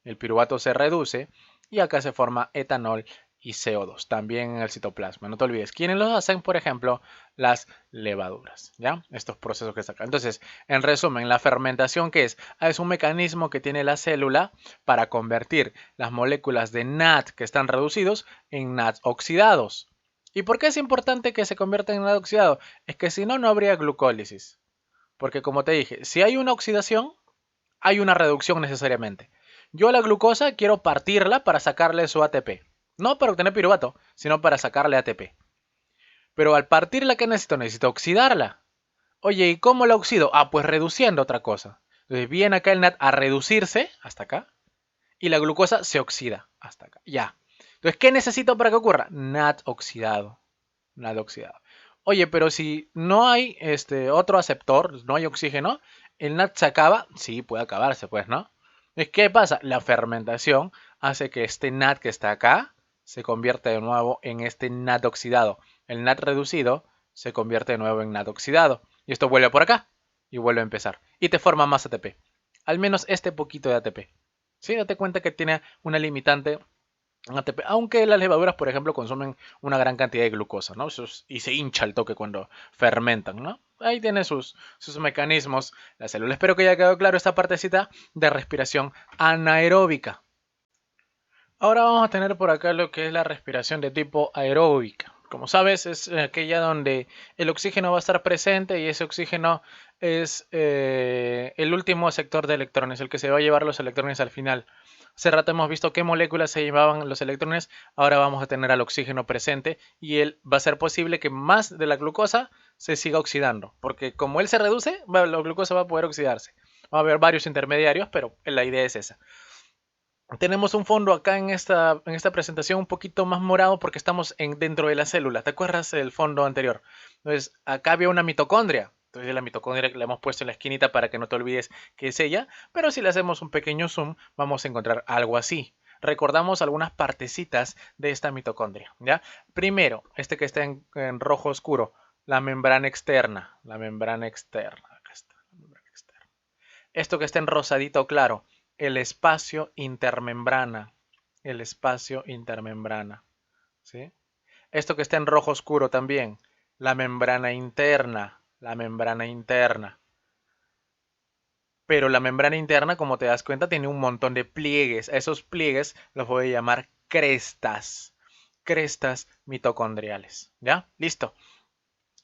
el piruvato se reduce y acá se forma etanol y CO2, también en el citoplasma. No te olvides, ¿quiénes los hacen? Por ejemplo, las levaduras, ¿ya? Estos procesos que sacan. Entonces, en resumen, la fermentación, ¿qué es? Es un mecanismo que tiene la célula para convertir las moléculas de NAD que están reducidos en NAD oxidados. ¿Y por qué es importante que se conviertan en NAD oxidado? Es que si no, no habría glucólisis. Porque como te dije, si hay una oxidación, hay una reducción necesariamente. Yo a la glucosa quiero partirla para sacarle su ATP. No para obtener piruvato, sino para sacarle ATP. Pero al partirla, ¿qué necesito? Necesito oxidarla. Oye, ¿y cómo la oxido? Pues reduciendo otra cosa. Entonces viene acá el NAD a reducirse, hasta acá, y la glucosa se oxida, hasta acá. Ya. Entonces, ¿qué necesito para que ocurra? NAD oxidado. NAD oxidado. Oye, pero si no hay otro aceptor, no hay oxígeno, ¿el NAD se acaba? Sí, puede acabarse, pues, ¿no? ¿Qué pasa? La fermentación hace que este NAD que está acá se convierta de nuevo en este NAD oxidado. El NAD reducido se convierte de nuevo en NAD oxidado. Y esto vuelve por acá y vuelve a empezar. Y te forma más ATP. Al menos este poquito de ATP. ¿Sí? Date cuenta que tiene una limitante ATP, aunque las levaduras, por ejemplo, consumen una gran cantidad de glucosa, ¿no? Y se hincha el toque cuando fermentan, ¿no? Ahí tiene sus mecanismos la célula. Espero que haya quedado claro esta partecita de respiración anaeróbica. Ahora vamos a tener por acá lo que es la respiración de tipo aeróbica. Como sabes, es aquella donde el oxígeno va a estar presente y ese oxígeno es el último sector de electrones, el que se va a llevar los electrones al final. Hace rato hemos visto qué moléculas se llevaban los electrones, ahora vamos a tener al oxígeno presente y él va a ser posible que más de la glucosa se siga oxidando, porque como él se reduce, la glucosa va a poder oxidarse. Va a haber varios intermediarios, pero la idea es esa. Tenemos un fondo acá en esta presentación un poquito más morado porque estamos dentro de la célula. ¿Te acuerdas del fondo anterior? Entonces, acá había una mitocondria. Entonces, la mitocondria que la hemos puesto en la esquinita para que no te olvides que es ella. Pero si le hacemos un pequeño zoom, vamos a encontrar algo así. Recordamos algunas partecitas de esta mitocondria, ¿ya? Primero, este que está en rojo oscuro, la membrana externa. La membrana externa. Acá está, la membrana externa. Esto que está en rosadito claro, el espacio intermembrana. El espacio intermembrana. ¿Sí? Esto que está en rojo oscuro también, la membrana interna. La membrana interna. Pero la membrana interna, como te das cuenta, tiene un montón de pliegues. A esos pliegues los voy a llamar crestas. Crestas mitocondriales. ¿Ya? Listo.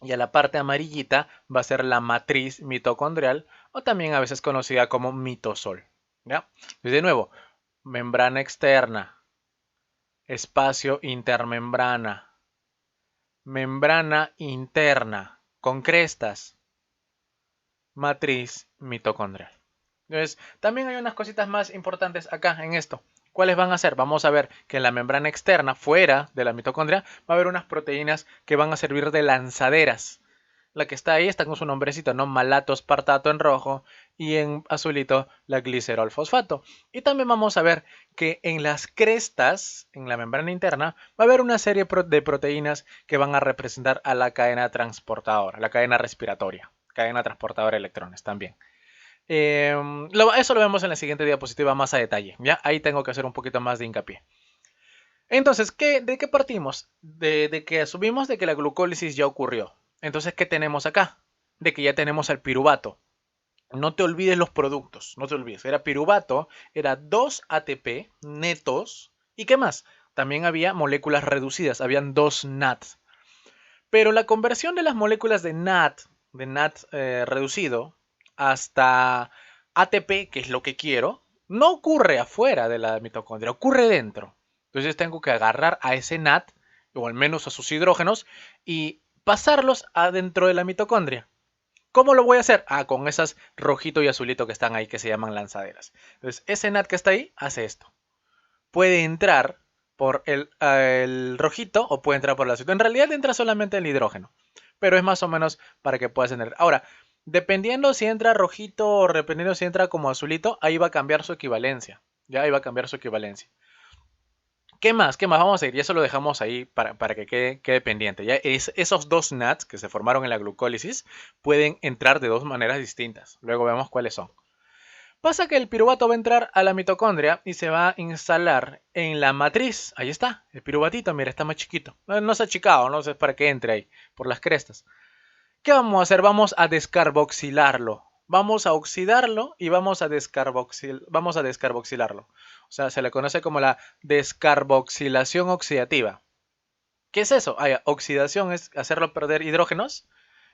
Y a la parte amarillita va a ser la matriz mitocondrial o también a veces conocida como mitosol. ¿Ya? Entonces, de nuevo, membrana externa, espacio intermembrana, membrana interna con crestas, matriz mitocondrial. Entonces, también hay unas cositas más importantes acá en esto. ¿Cuáles van a ser? Vamos a ver que en la membrana externa, fuera de la mitocondria, va a haber unas proteínas que van a servir de lanzaderas. La que está ahí está con su nombrecito, ¿no? Malato aspartato en rojo y en azulito la glicerol fosfato. Y también vamos a ver que en las crestas, en la membrana interna, va a haber una serie de proteínas que van a representar a la cadena transportadora, la cadena respiratoria, cadena transportadora de electrones también. Eso lo vemos en la siguiente diapositiva más a detalle. ¿Ya? Ahí tengo que hacer un poquito más de hincapié. Entonces, ¿de qué partimos? De que asumimos de que la glucólisis ya ocurrió. Entonces, ¿qué tenemos acá? De que ya tenemos el piruvato. No te olvides los productos, no te olvides. Era piruvato, era 2 ATP netos. ¿Y qué más? También había moléculas reducidas, habían 2 NAT. Pero la conversión de las moléculas de NAT reducido, hasta ATP, que es lo que quiero, no ocurre afuera de la mitocondria, ocurre dentro. Entonces tengo que agarrar a ese NAT, o al menos a sus hidrógenos, y pasarlos adentro de la mitocondria. ¿Cómo lo voy a hacer? Ah, con esas rojito y azulito que están ahí, que se llaman lanzaderas. Entonces, ese NAT que está ahí hace esto. Puede entrar por el rojito o puede entrar por el azulito. En realidad entra solamente el hidrógeno, pero es más o menos para que puedas entrar. Ahora, dependiendo si entra rojito o dependiendo si entra como azulito, ahí va a cambiar su equivalencia. Ya ahí va a cambiar su equivalencia. ¿Qué más? ¿Qué más? Vamos a ir. Y eso lo dejamos ahí para que quede pendiente. ¿Ya? Esos 2 NATs que se formaron en la glucólisis pueden entrar de 2 maneras distintas. Luego vemos cuáles son. Pasa que el piruvato va a entrar a la mitocondria y se va a instalar en la matriz. Ahí está, el piruvatito, mira, está más chiquito. No se ha achicado, no sé, es para que entre ahí, por las crestas. ¿Qué vamos a hacer? Vamos a descarboxilarlo. Vamos a oxidarlo y vamos a descarboxilarlo. O sea, se le conoce como la descarboxilación oxidativa. ¿Qué es eso? Oxidación es hacerlo perder hidrógenos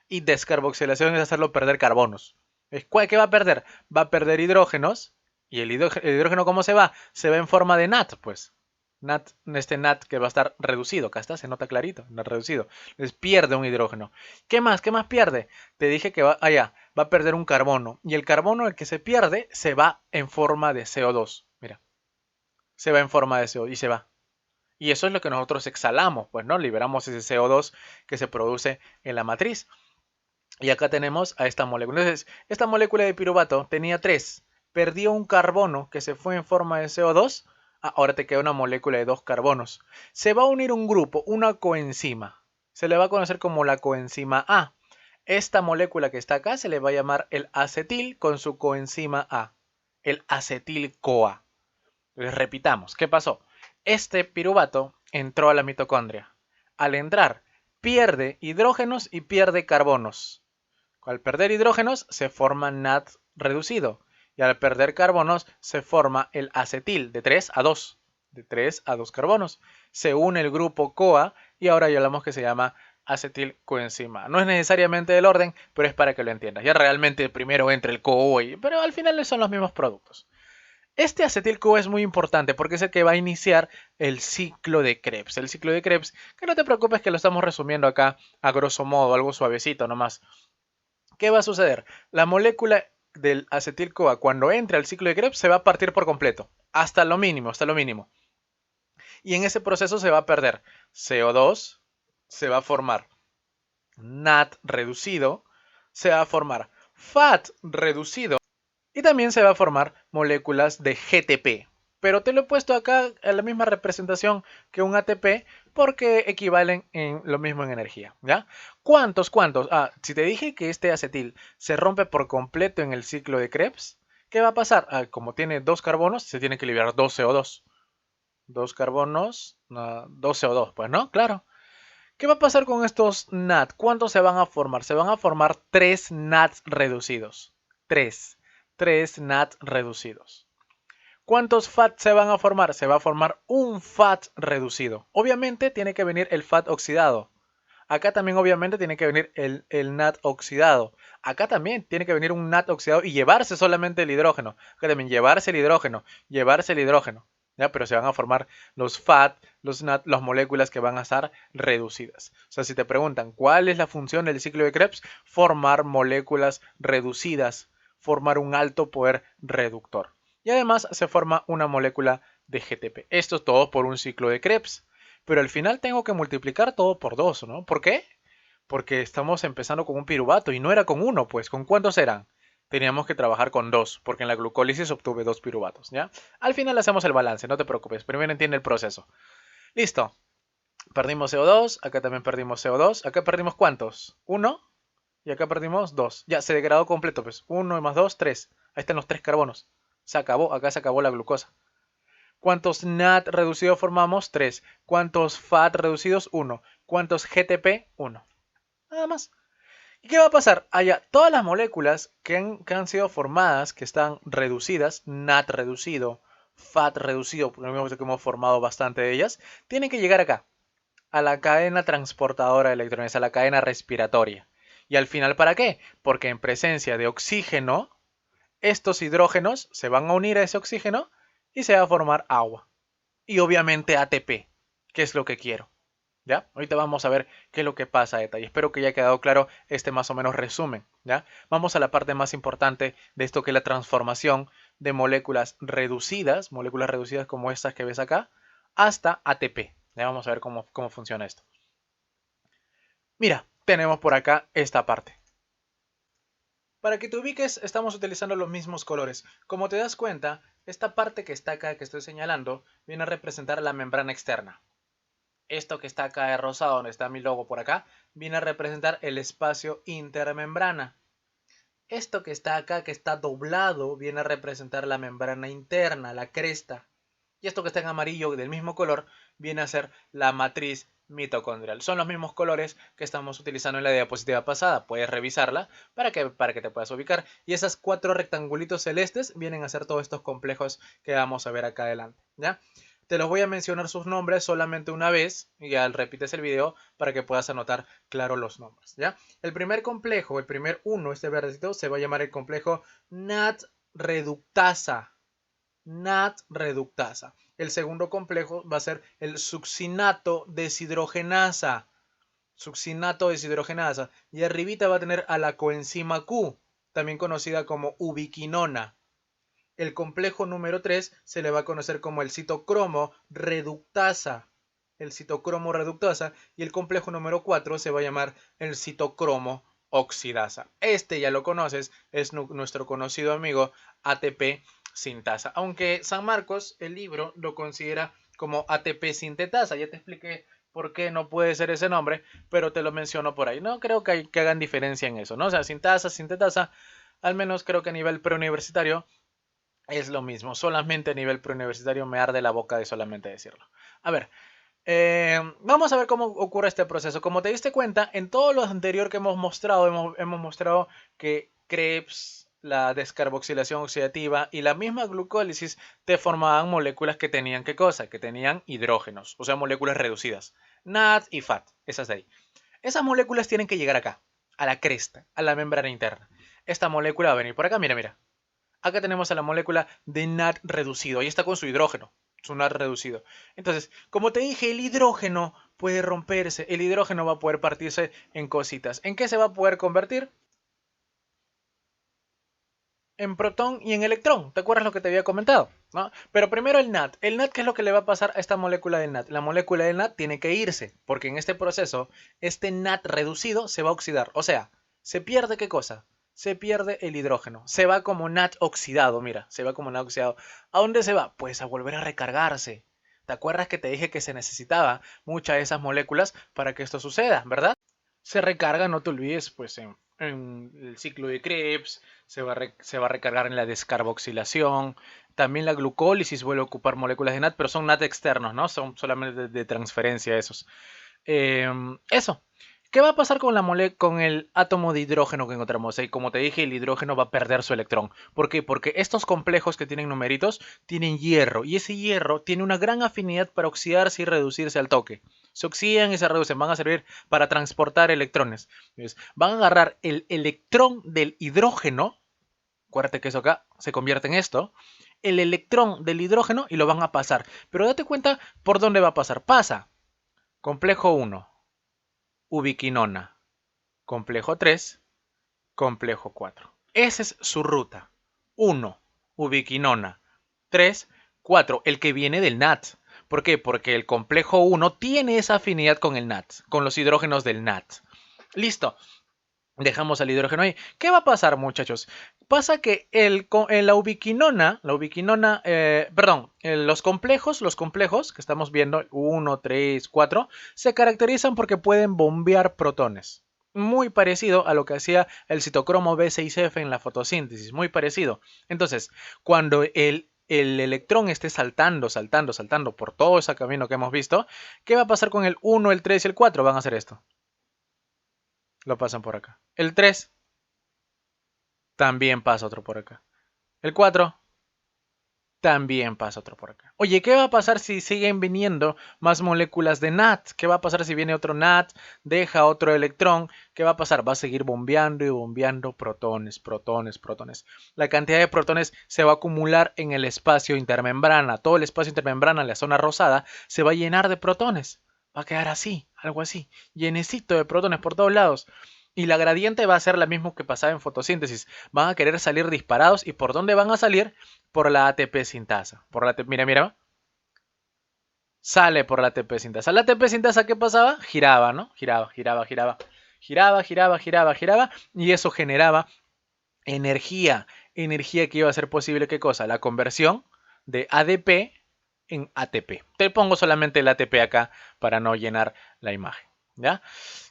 y descarboxilación es hacerlo perder carbonos. ¿Qué va a perder? Va a perder hidrógenos. ¿Y el hidrógeno cómo se va? Se va en forma de NAT, pues. Este NAT que va a estar reducido. Acá está, se nota clarito, reducido. Entonces pierde un hidrógeno. ¿Qué más? ¿Qué más pierde? Te dije que va a perder un carbono. Y el carbono, el que se pierde, se va en forma de CO2. Mira, se va en forma de CO2 y se va. Y eso es lo que nosotros exhalamos, pues, ¿no? Liberamos ese CO2 que se produce en la matriz. Y acá tenemos a esta molécula. Entonces, esta molécula de piruvato tenía 3. Perdió un carbono que se fue en forma de CO2. Ahora te queda una molécula de 2 carbonos. Se va a unir un grupo, una coenzima. Se le va a conocer como la coenzima A. Esta molécula que está acá se le va a llamar el acetil con su coenzima A. El acetil-CoA. Entonces, repitamos, ¿qué pasó? Este piruvato entró a la mitocondria. Al entrar, pierde hidrógenos y pierde carbonos. Al perder hidrógenos se forma NAD reducido y al perder carbonos se forma el acetil de 3 a 2, de 3 a 2 carbonos. Se une el grupo CoA y ahora ya hablamos que se llama acetilcoenzima. No es necesariamente del orden, pero es para que lo entiendas. Ya realmente primero entra el CoA, pero al final son los mismos productos. Este acetil-CoA es muy importante porque es el que va a iniciar el ciclo de Krebs. El ciclo de Krebs, que no te preocupes que lo estamos resumiendo acá a grosso modo, algo suavecito nomás. ¿Qué va a suceder? La molécula del acetil-CoA cuando entre al ciclo de Krebs se va a partir por completo, hasta lo mínimo, hasta lo mínimo. Y en ese proceso se va a perder CO2, se va a formar NAT reducido, se va a formar FAT reducido y también se va a formar moléculas de GTP. Pero te lo he puesto acá en la misma representación que un ATP porque equivalen en lo mismo en energía, ¿ya? ¿Cuántos? Si te dije que este acetil se rompe por completo en el ciclo de Krebs, ¿qué va a pasar? Como tiene 2 carbonos, se tiene que liberar 2 CO2. 2 carbonos, 2 CO2, pues, ¿no? Claro. ¿Qué va a pasar con estos NAT? ¿Cuántos se van a formar? Se van a formar 3 NATs reducidos. 3. 3 NAT reducidos. ¿Cuántos FAT se van a formar? Se va a formar un FAT reducido. Obviamente tiene que venir el FAT oxidado. Acá también obviamente tiene que venir el NAT oxidado. Acá también tiene que venir un NAT oxidado y llevarse solamente el hidrógeno. Acá también llevarse el hidrógeno, llevarse el hidrógeno. ¿Ya? Pero se van a formar los FAT, los NAT, las moléculas que van a estar reducidas. O sea, si te preguntan cuál es la función del ciclo de Krebs, formar moléculas reducidas, formar un alto poder reductor. Y además se forma una molécula de GTP. Esto es todo por un ciclo de Krebs. Pero al final tengo que multiplicar todo por 2, ¿no? ¿Por qué? porque estamos empezando con un piruvato y no era con uno, pues. ¿Con cuántos eran? Teníamos que trabajar con dos, porque en la glucólisis obtuve dos piruvatos, ¿ya? Al final hacemos el balance, no te preocupes. Primero entiende el proceso. Listo. Perdimos CO2, acá también perdimos CO2. ¿Acá perdimos cuántos? Uno. Y acá perdimos dos. Ya, se degradó completo, pues. Uno más dos, tres. Ahí están los tres carbonos. Se acabó, acá se acabó la glucosa. ¿Cuántos NAD reducidos formamos? 3. ¿Cuántos FAT reducidos? 1. ¿Cuántos GTP? 1. Nada más. ¿Y qué va a pasar? Allá, todas las moléculas que han sido formadas, que están reducidas, NAD reducido, FAT reducido, porque hemos formado bastante de ellas, tienen que llegar acá, a la cadena transportadora de electrones, a la cadena respiratoria. ¿Y al final para qué? Porque en presencia de oxígeno, estos hidrógenos se van a unir a ese oxígeno y se va a formar agua. Y obviamente ATP, que es lo que quiero. ¿Ya? Ahorita vamos a ver qué es lo que pasa a detalle. Espero que haya quedado claro este más o menos resumen. ¿Ya? Vamos a la parte más importante de esto, que es la transformación de moléculas reducidas como estas que ves acá, hasta ATP. Ya vamos a ver cómo funciona esto. Mira, tenemos por acá esta parte. Para que te ubiques, estamos utilizando los mismos colores. Como te das cuenta, esta parte que está acá, que estoy señalando, viene a representar la membrana externa. Esto que está acá de rosado, donde está mi logo por acá, viene a representar el espacio intermembrana. Esto que está acá, que está doblado, viene a representar la membrana interna, la cresta. Y esto que está en amarillo, del mismo color, viene a ser la matriz mitocondrial. Son los mismos colores que estamos utilizando en la diapositiva pasada. Puedes revisarla para que te puedas ubicar. Y esas 4 rectangulitos celestes vienen a ser todos estos complejos que vamos a ver acá adelante, ¿ya? Te los voy a mencionar sus nombres solamente una vez y ya repites el video para que puedas anotar claro los nombres, ¿ya? El primer complejo, el primer uno, este verdecito, se va a llamar el complejo NAT reductasa. NAT reductasa. El segundo complejo va a ser el succinato deshidrogenasa. Succinato deshidrogenasa. Y arribita va a tener a la coenzima Q, también conocida como ubiquinona. El complejo número 3 se le va a conocer como el citocromo reductasa. El citocromo reductasa. Y el complejo número 4 se va a llamar el citocromo oxidasa. Este ya lo conoces, es nuestro conocido amigo ATP sintasa. Aunque San Marcos, el libro, lo considera como ATP sintetasa. Ya te expliqué por qué no puede ser ese nombre, pero te lo menciono por ahí. No creo que hagan diferencia en eso, ¿no? O sea, sintasa, sintetasa, al menos creo que a nivel preuniversitario es lo mismo. Solamente a nivel preuniversitario me arde la boca de solamente decirlo. A ver, vamos a ver cómo ocurre este proceso. Como te diste cuenta, en todo lo anterior que hemos mostrado, hemos mostrado que Krebs, la descarboxilación oxidativa y la misma glucólisis te formaban moléculas que tenían, ¿qué cosa? Que tenían hidrógenos, o sea, moléculas reducidas. NAD y FAT, esas de ahí. Esas moléculas tienen que llegar acá, a la cresta, a la membrana interna. Esta molécula va a venir por acá, mira, mira. Acá tenemos a la molécula de NAD reducido. Ahí está con su hidrógeno, su NAD reducido. Entonces, como te dije, el hidrógeno puede romperse. El hidrógeno va a poder partirse en cositas. ¿En qué se va a poder convertir? En protón y en electrón. ¿Te acuerdas lo que te había comentado? ¿No? Pero primero el NAD. El NAD, ¿qué es lo que le va a pasar a esta molécula del NAD? La molécula del NAD tiene que irse, porque en este proceso, este NAD reducido se va a oxidar. O sea, ¿se pierde qué cosa? Se pierde el hidrógeno. Se va como NAD oxidado, mira, se va como NAD oxidado. ¿A dónde se va? Pues a volver a recargarse. ¿Te acuerdas que te dije que se necesitaba muchas de esas moléculas para que esto suceda, verdad? Se recarga, no te olvides, pues en el ciclo de Krebs, se va a recargar en la descarboxilación. También la glucólisis vuelve a ocupar moléculas de NAD, pero son NAD externos, ¿no? Son solamente de transferencia esos. Eso. ¿Qué va a pasar con con el átomo de hidrógeno que encontramos ahí? Como te dije, el hidrógeno va a perder su electrón. ¿Por qué? Porque estos complejos que tienen numeritos tienen hierro. Y ese hierro tiene una gran afinidad para oxidarse y reducirse al toque. Se oxidan y se reducen. Van a servir para transportar electrones. Entonces, van a agarrar el electrón del hidrógeno. Acuérdate que eso acá se convierte en esto. El electrón del hidrógeno y lo van a pasar. Pero date cuenta por dónde va a pasar. Pasa. Complejo 1. Ubiquinona. Complejo 3, complejo 4. Esa es su ruta. 1, ubiquinona. 3, 4, el que viene del NAT. ¿Por qué? Porque el complejo 1 tiene esa afinidad con el NAT, con los hidrógenos del NAT. Listo. Dejamos al hidrógeno ahí. ¿Qué va a pasar, muchachos? Pasa que en los complejos que estamos viendo, 1, 3, 4, se caracterizan porque pueden bombear protones. Muy parecido a lo que hacía el citocromo B6F en la fotosíntesis, muy parecido. Entonces, cuando el electrón esté saltando, saltando, saltando por todo ese camino que hemos visto, ¿qué va a pasar con el 1, el 3 y el 4? Van a hacer esto. Lo pasan por acá. El 3 también pasa otro por acá. El 4 también pasa otro por acá. Oye, ¿qué va a pasar si siguen viniendo más moléculas de NAT? ¿Qué va a pasar si viene otro NAT, deja otro electrón? ¿Qué va a pasar? Va a seguir bombeando y bombeando protones, protones, protones. La cantidad de protones se va a acumular en el espacio intermembrana. Todo el espacio intermembrana, la zona rosada, se va a llenar de protones. Va a quedar así, algo así, llenecito de protones por todos lados. Y la gradiente va a ser la misma que pasaba en fotosíntesis. Van a querer salir disparados. ¿Y por dónde van a salir? Por la ATP sintasa. Mira, mira. Sale por la ATP sintasa. La ATP sintasa, ¿qué pasaba? Giraba, ¿no? Giraba, giraba, giraba. Giraba, giraba, giraba, giraba. Y eso generaba energía. Energía que iba a ser posible, ¿qué cosa? La conversión de ADP en ATP. Te pongo solamente el ATP acá para no llenar la imagen. ¿Ya?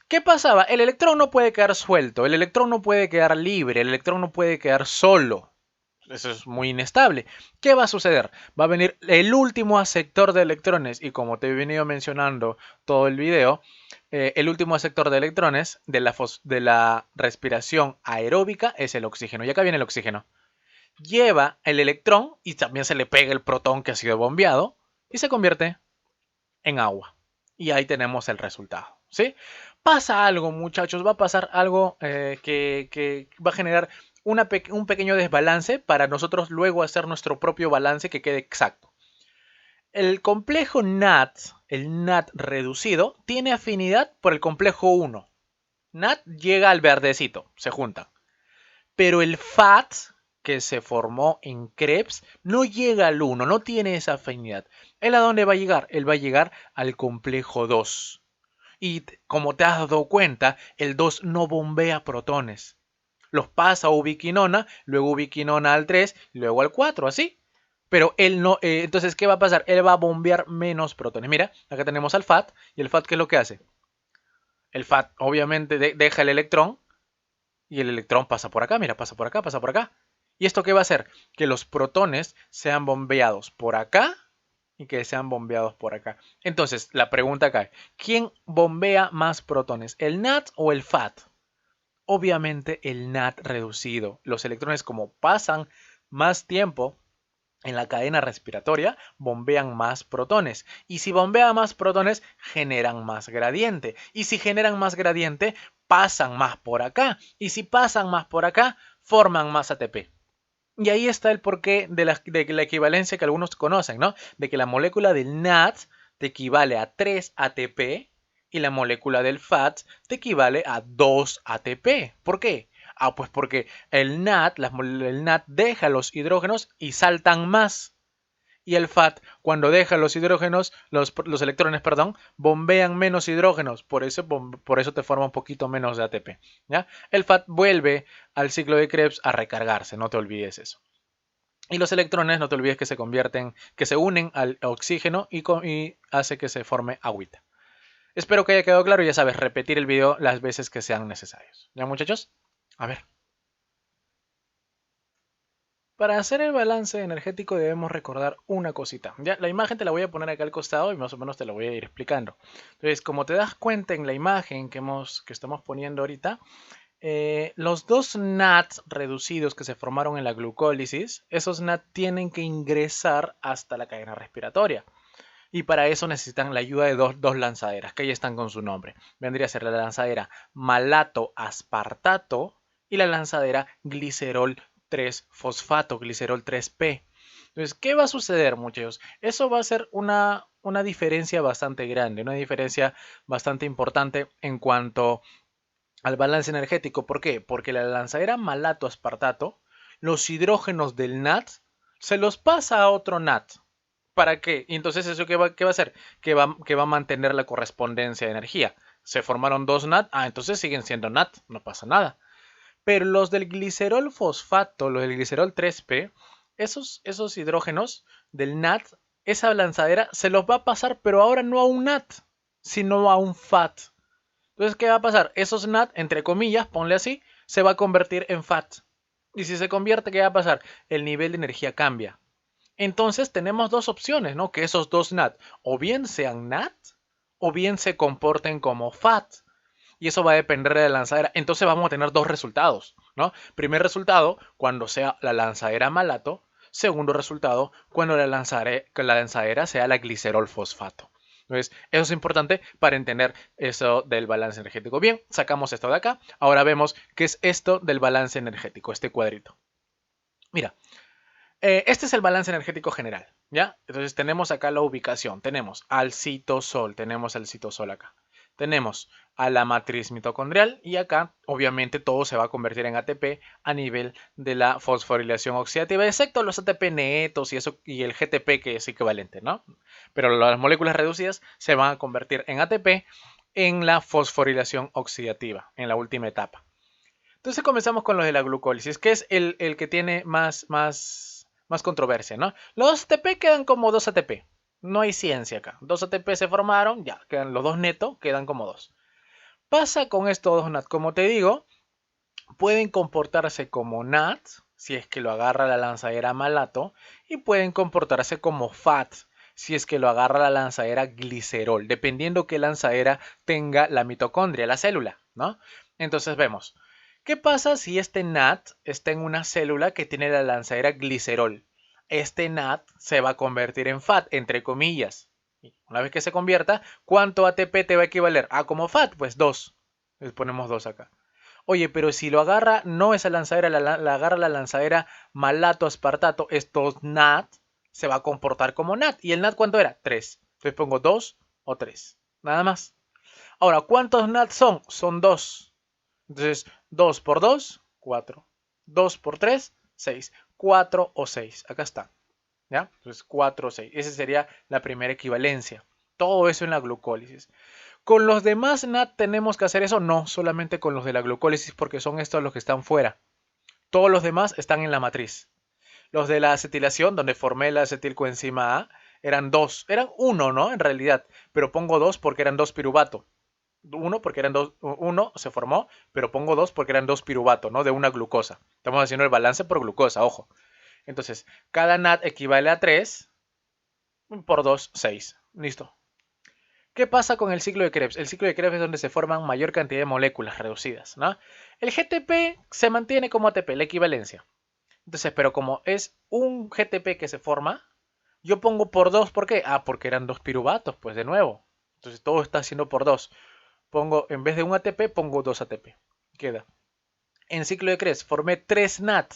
¿Qué pasaba? El electrón no puede quedar suelto, el electrón no puede quedar libre, el electrón no puede quedar solo. Eso es muy inestable. ¿Qué va a suceder? Va a venir el último aceptor de electrones y como te he venido mencionando todo el video, el último aceptor de electrones de la respiración aeróbica es el oxígeno. Y acá viene el oxígeno. Lleva el electrón y también se le pega el protón que ha sido bombeado y se convierte en agua. Y ahí tenemos el resultado, ¿sí? Pasa algo, muchachos, va a pasar algo que va a generar un pequeño desbalance para nosotros luego hacer nuestro propio balance que quede exacto. El complejo NAT, el NAT reducido, tiene afinidad por el complejo 1. NAT llega al verdecito, se juntan. Pero el FAT, que se formó en Krebs, no llega al 1, no tiene esa afinidad. ¿Él a dónde va a llegar? Él va a llegar al complejo 2. Y como te has dado cuenta, el 2 no bombea protones. Los pasa a ubiquinona, luego ubiquinona al 3, luego al 4, así. Pero él no, entonces, ¿qué va a pasar? Él va a bombear menos protones. Mira, acá tenemos al FAT, y el FAT, ¿qué es lo que hace? El FAT obviamente deja el electrón, y el electrón pasa por acá, mira, pasa por acá, pasa por acá. ¿Y esto qué va a hacer? Que los protones sean bombeados por acá y que sean bombeados por acá. Entonces, la pregunta acá, ¿quién bombea más protones? ¿El NAT o el FAT? Obviamente el NAT reducido. Los electrones como pasan más tiempo en la cadena respiratoria, bombean más protones. Y si bombean más protones, generan más gradiente. Y si generan más gradiente, pasan más por acá. Y si pasan más por acá, forman más ATP. Y ahí está el porqué de la equivalencia que algunos conocen, ¿no? De que la molécula del NAT te equivale a 3 ATP y la molécula del FAT te equivale a 2 ATP. ¿Por qué? Ah, pues porque el NAT deja los hidrógenos y saltan más. Y el FAT, cuando deja los hidrógenos, los electrones, perdón, bombean menos hidrógenos. Por eso te forma un poquito menos de ATP. ¿Ya? El FAT vuelve al ciclo de Krebs a recargarse, no te olvides eso. Y los electrones, no te olvides que que se unen al oxígeno y hace que se forme agüita. Espero que haya quedado claro y ya sabes, repetir el video las veces que sean necesarios. ¿Ya, muchachos? A ver. Para hacer el balance energético debemos recordar una cosita. Ya, la imagen te la voy a poner acá al costado y más o menos te la voy a ir explicando. Entonces, como te das cuenta en la imagen que estamos poniendo ahorita, los dos NAT reducidos que se formaron en la glucólisis, esos NAT tienen que ingresar hasta la cadena respiratoria. Y para eso necesitan la ayuda de dos lanzaderas, que ahí están con su nombre. Vendría a ser la lanzadera malato-aspartato y la lanzadera glicerol 3-fosfato, glicerol 3P. Entonces, ¿qué va a suceder, muchachos? Eso va a ser una diferencia bastante grande, una diferencia bastante importante en cuanto al balance energético. ¿Por qué? Porque la lanzadera malato-aspartato, los hidrógenos del NAT, se los pasa a otro NAT. ¿Para qué? Y entonces, ¿eso qué va a hacer? Que va a mantener la correspondencia de energía. Se formaron dos NAT, entonces siguen siendo NAT, no pasa nada. Pero los del glicerol fosfato, los del glicerol 3P, esos hidrógenos del NAT, esa lanzadera se los va a pasar, pero ahora no a un NAT, sino a un FAT. Entonces, ¿qué va a pasar? Esos NAT, entre comillas, ponle así, se va a convertir en FAT. Y si se convierte, ¿qué va a pasar? El nivel de energía cambia. Entonces tenemos dos opciones, ¿no? Que esos dos NAT o bien sean NAT o bien se comporten como FAT. Y eso va a depender de la lanzadera. Entonces vamos a tener dos resultados, ¿no? Primer resultado, cuando sea la lanzadera malato. Segundo resultado, cuando la lanzadera sea la glicerol fosfato. Entonces, eso es importante para entender eso del balance energético. Bien, sacamos esto de acá. Ahora vemos qué es esto del balance energético, este cuadrito. Mira, este es el balance energético general, ¿ya? Entonces tenemos acá la ubicación. Tenemos al citosol acá. Tenemos a la matriz mitocondrial y acá obviamente todo se va a convertir en ATP a nivel de la fosforilación oxidativa, excepto los ATP netos y eso y el GTP que es equivalente, ¿no? Pero las moléculas reducidas se van a convertir en ATP en la fosforilación oxidativa, en la última etapa. Entonces comenzamos con los de la glucólisis, que es el que tiene más controversia, ¿no? Los ATP quedan como 2 ATP. No hay ciencia acá. 2 ATP se formaron, ya, quedan los dos netos, quedan como 2. Pasa con estos dos NAT, como te digo, pueden comportarse como NAT, si es que lo agarra la lanzadera malato, y pueden comportarse como FAT, si es que lo agarra la lanzadera glicerol, dependiendo qué lanzadera tenga la mitocondria, la célula, ¿no? Entonces vemos, ¿qué pasa si este NAT está en una célula que tiene la lanzadera glicerol? Este NAT se va a convertir en FAT, entre comillas. Una vez que se convierta, ¿cuánto ATP te va a equivaler? Como FAT, pues 2. Les ponemos 2 acá. Oye, pero si lo agarra, no esa lanzadera, la agarra la lanzadera malato aspartato, estos NAT se va a comportar como NAT. ¿Y el NAT cuánto era? 3. Entonces pongo 2 o 3. Nada más. Ahora, ¿cuántos NAT son? Son 2. Entonces, 2 por 2, 4. 2 por 3, 6. 4 o 6. Acá está. ¿Ya? Entonces, 4 o 6. Esa sería la primera equivalencia. Todo eso en la glucólisis. ¿Con los demás NAT tenemos que hacer eso? No, solamente con los de la glucólisis porque son estos los que están fuera. Todos los demás están en la matriz. Los de la acetilación, donde formé la acetilcoenzima A, eran dos. Eran uno, ¿no? En realidad. Pero pongo dos porque eran dos piruvato. Uno porque eran dos. Uno se formó, pero pongo dos porque eran dos piruvato, ¿no? De una glucosa. Estamos haciendo el balance por glucosa, ojo. Entonces, cada NAT equivale a 3 por 2, 6. Listo. ¿Qué pasa con el ciclo de Krebs? El ciclo de Krebs es donde se forman mayor cantidad de moléculas reducidas, ¿no? El GTP se mantiene como ATP, la equivalencia. Entonces, pero como es un GTP que se forma, yo pongo por 2, ¿por qué? Porque eran dos piruvatos, pues de nuevo. Entonces todo está haciendo por 2. Pongo, en vez de un ATP, pongo 2 ATP. Queda. En ciclo de Krebs formé 3 NAT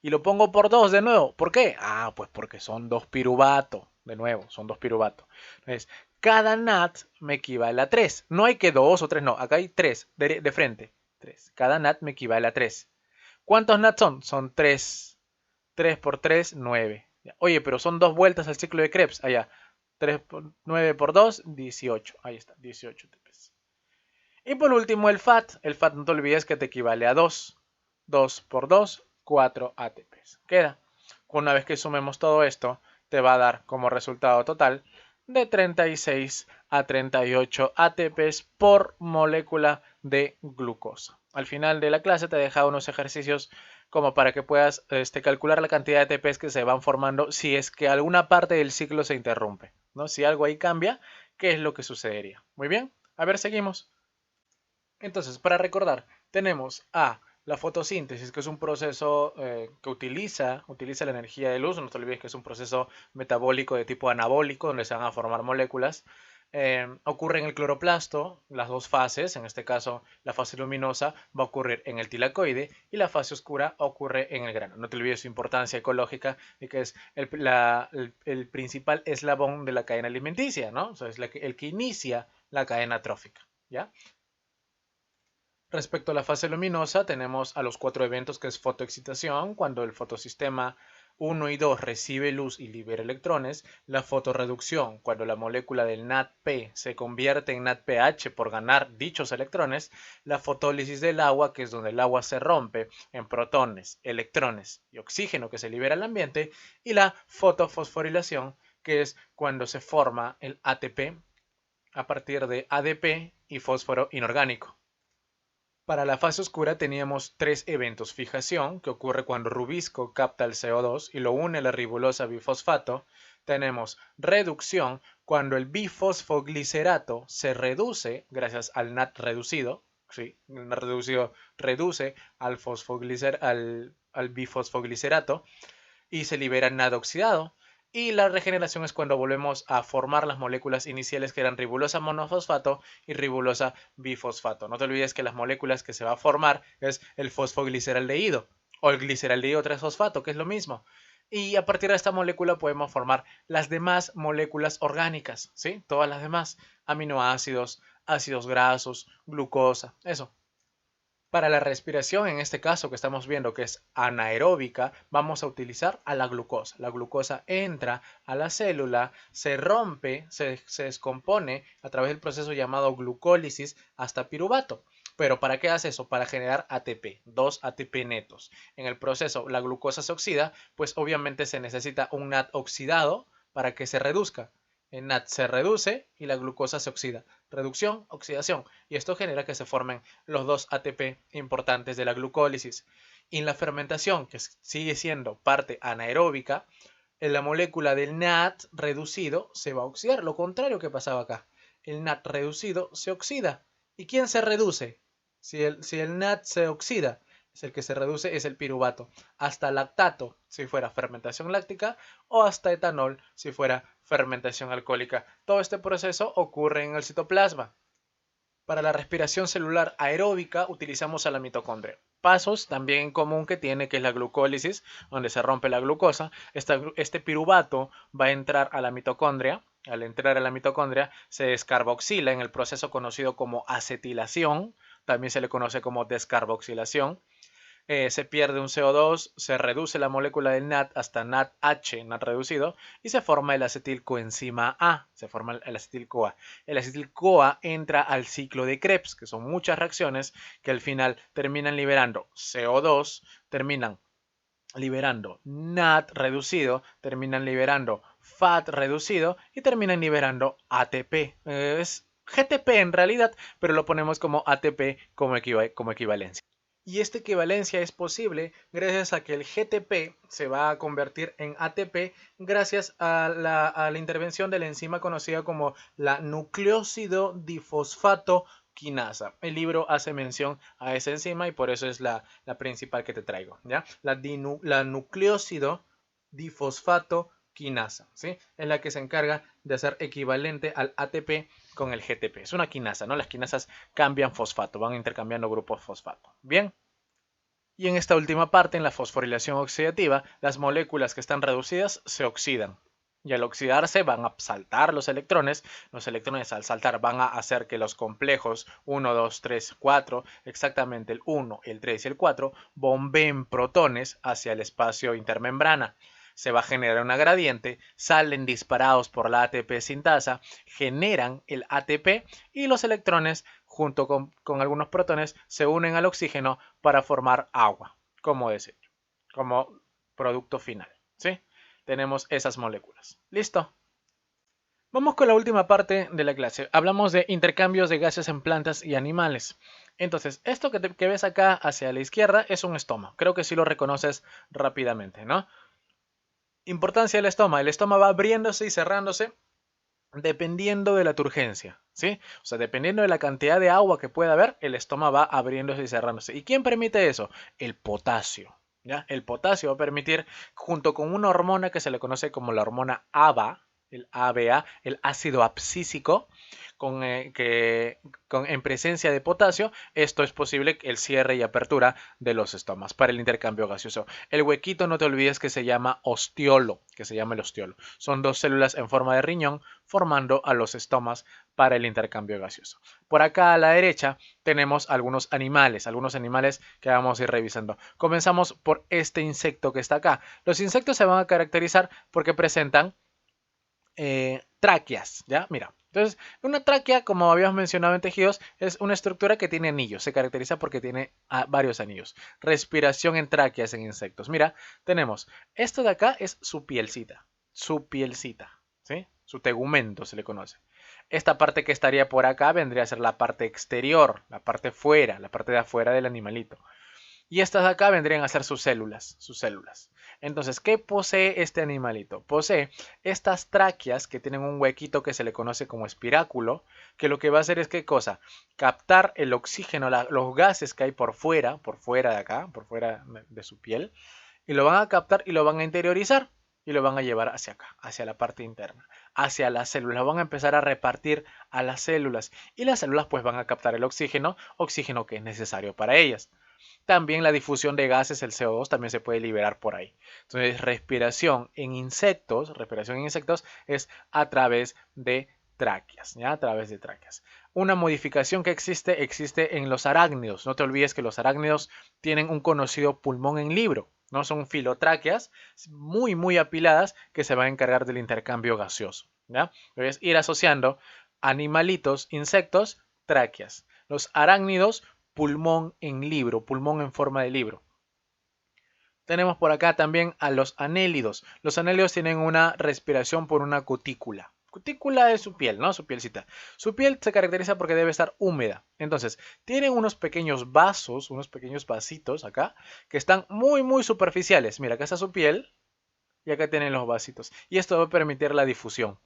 y lo pongo por 2 de nuevo. ¿Por qué? Pues porque son dos piruvatos. De nuevo, son dos piruvatos. Entonces, cada NAT me equivale a 3. No hay que 2 o 3, no. Acá hay 3 de frente. 3. Cada NAT me equivale a 3. ¿Cuántos NAT son? Son 3. 3 por 3, 9. Oye, pero son dos vueltas al ciclo de Krebs. Allá. 9 por 2, 18. Ahí está, 18 ATPs. Y por último el FAT. El FAT no te olvides que te equivale a 2. 2 por 2, 4 ATPs. Queda. Una vez que sumemos todo esto, te va a dar como resultado total de 36 a 38 ATPs por molécula de glucosa. Al final de la clase te he dejado unos ejercicios como para que puedas calcular la cantidad de ATPs que se van formando si es que alguna parte del ciclo se interrumpe, ¿no? Si algo ahí cambia, ¿qué es lo que sucedería? Muy bien, a ver, seguimos. Entonces, para recordar, tenemos a la fotosíntesis, que es un proceso que utiliza la energía de luz. No te olvides que es un proceso metabólico de tipo anabólico, donde se van a formar moléculas. Ocurre en el cloroplasto, las dos fases, en este caso la fase luminosa va a ocurrir en el tilacoide y la fase oscura ocurre en el grano. No te olvides su importancia ecológica y que es el principal eslabón de la cadena alimenticia, ¿no? O sea, es el que inicia la cadena trófica, ¿ya? Respecto a la fase luminosa, tenemos a los 4 eventos que es fotoexcitación, cuando el fotosistema 1 y 2 recibe luz y libera electrones. La fotorreducción, cuando la molécula del NADP se convierte en NADPH por ganar dichos electrones. La fotólisis del agua, que es donde el agua se rompe en protones, electrones y oxígeno que se libera al ambiente. Y la fotofosforilación, que es cuando se forma el ATP a partir de ADP y fósforo inorgánico. Para la fase oscura teníamos tres eventos: fijación, que ocurre cuando rubisco capta el CO2 y lo une a la ribosa bifosfato. Tenemos reducción, cuando el bifosfoglicerato se reduce gracias al NAT reducido. Sí, el NAT reducido reduce al bifosfoglicerato y se libera NAD oxidado. Y la regeneración es cuando volvemos a formar las moléculas iniciales, que eran ribosa monofosfato y ribosa bifosfato. No te olvides que las moléculas que se va a formar es el fosfogliceraldehído o el gliceraldehído 3-fosfato, que es lo mismo. Y a partir de esta molécula podemos formar las demás moléculas orgánicas, ¿sí? Todas las demás: aminoácidos, ácidos grasos, glucosa, eso. Para la respiración, en este caso que estamos viendo que es anaeróbica, vamos a utilizar a la glucosa. La glucosa entra a la célula, se rompe, se descompone a través del proceso llamado glucólisis hasta piruvato. ¿Pero para qué hace eso? Para generar ATP, 2 ATP netos. En el proceso la glucosa se oxida, pues obviamente se necesita un NAD oxidado para que se reduzca. El NAD se reduce y la glucosa se oxida. Reducción, oxidación. Y esto genera que se formen los 2 ATP importantes de la glucólisis. Y en la fermentación, que sigue siendo parte anaeróbica, en la molécula del NAD reducido se va a oxidar. Lo contrario que pasaba acá. El NAD reducido se oxida. ¿Y quién se reduce? Si el NAD se oxida, el que se reduce es el piruvato. Hasta lactato, si fuera fermentación láctica, o hasta etanol, si fuera fermentación alcohólica. Todo este proceso ocurre en el citoplasma. Para la respiración celular aeróbica utilizamos a la mitocondria. Pasos también en común que tiene, que es la glucólisis, donde se rompe la glucosa. Este piruvato va a entrar a la mitocondria. Al entrar a la mitocondria se descarboxila en el proceso conocido como acetilación. También se le conoce como descarboxilación. Se pierde un CO2, se reduce la molécula del NAD hasta NADH, NAD reducido, y se forma el acetilcoenzima A, se forma el acetil-CoA. El acetil-CoA entra al ciclo de Krebs, que son muchas reacciones que al final terminan liberando CO2, terminan liberando NAD reducido, terminan liberando FAT reducido y terminan liberando ATP. Es GTP en realidad, pero lo ponemos como ATP como equivalencia. Y esta equivalencia es posible gracias a que el GTP se va a convertir en ATP gracias a la intervención de la enzima conocida como la nucleósido difosfato quinasa. El libro hace mención a esa enzima y por eso es la principal que te traigo, ¿ya? La nucleósido difosfato quinasa, ¿sí? Es la que se encarga de hacer equivalente al ATP con el GTP. Es una quinasa, ¿no? Las quinasas cambian fosfato, van intercambiando grupos fosfato. Bien. Y en esta última parte, en la fosforilación oxidativa, las moléculas que están reducidas se oxidan. Y al oxidarse van a saltar los electrones. Los electrones al saltar van a hacer que los complejos 1, 2, 3, 4, exactamente el 1, el 3 y el 4, bombeen protones hacia el espacio intermembrana. Se va a generar una gradiente, salen disparados por la ATP sintasa, generan el ATP y los electrones junto con algunos protones se unen al oxígeno para formar agua como desecho, como producto final, ¿sí? Tenemos esas moléculas. ¿Listo? Vamos con la última parte de la clase. Hablamos de intercambios de gases en plantas y animales. Entonces, esto que ves acá hacia la izquierda es un estoma. Creo que sí lo reconoces rápidamente, ¿no? Importancia del estoma. El estoma va abriéndose y cerrándose dependiendo de la turgencia, ¿sí? O sea, dependiendo de la cantidad de agua que pueda haber, el estoma va abriéndose y cerrándose. ¿Y quién permite eso? El potasio, ¿ya? El potasio va a permitir, junto con una hormona que se le conoce como la hormona ABA, el ABA, el ácido abscísico, en presencia de potasio, esto es posible el cierre y apertura de los estomas para el intercambio gaseoso. El huequito, no te olvides que se llama ostiolo, que se llama el ostiolo. Son dos células en forma de riñón formando a los estomas para el intercambio gaseoso. Por acá a la derecha tenemos algunos animales que vamos a ir revisando. Comenzamos por este insecto que está acá. Los insectos se van a caracterizar porque presentan tráqueas, ¿ya? Mira, entonces una tráquea, como habíamos mencionado en tejidos, es una estructura que tiene anillos, se caracteriza porque tiene varios anillos. Respiración en tráqueas en insectos. Mira, tenemos, esto de acá es su pielcita, ¿sí? Su tegumento se le conoce. Esta parte que estaría por acá vendría a ser la parte exterior, la parte fuera, la parte de afuera del animalito. Y estas de acá vendrían a ser sus células, Entonces, ¿qué posee este animalito? Posee estas tráqueas que tienen un huequito que se le conoce como espiráculo, que lo que va a hacer es, ¿qué cosa? Captar el oxígeno, los gases que hay por fuera de acá, por fuera de su piel, y lo van a captar y lo van a interiorizar y lo van a llevar hacia acá, hacia la parte interna, hacia las células. Van a empezar a repartir a las células y las células pues van a captar el oxígeno que es necesario para ellas. También la difusión de gases, el CO2, también se puede liberar por ahí. Entonces, respiración en insectos es a través de tráqueas, ¿ya? A través de tráqueas. Una modificación que existe en los arácnidos. No te olvides que los arácnidos tienen un conocido pulmón en libro, ¿no? Son filotráqueas muy, muy apiladas que se van a encargar del intercambio gaseoso, ¿ya? Debes ir asociando animalitos, insectos, tráqueas. Los arácnidos, pulmón en libro, pulmón en forma de libro. Tenemos por acá también a los anélidos. Los anélidos tienen una respiración por una cutícula. Cutícula es su piel, ¿no? Su pielcita. Su piel se caracteriza porque debe estar húmeda. Entonces, tienen unos pequeños vasos, unos pequeños vasitos acá, que están muy, muy superficiales. Mira, acá está su piel y acá tienen los vasitos. Y esto va a permitir la difusión.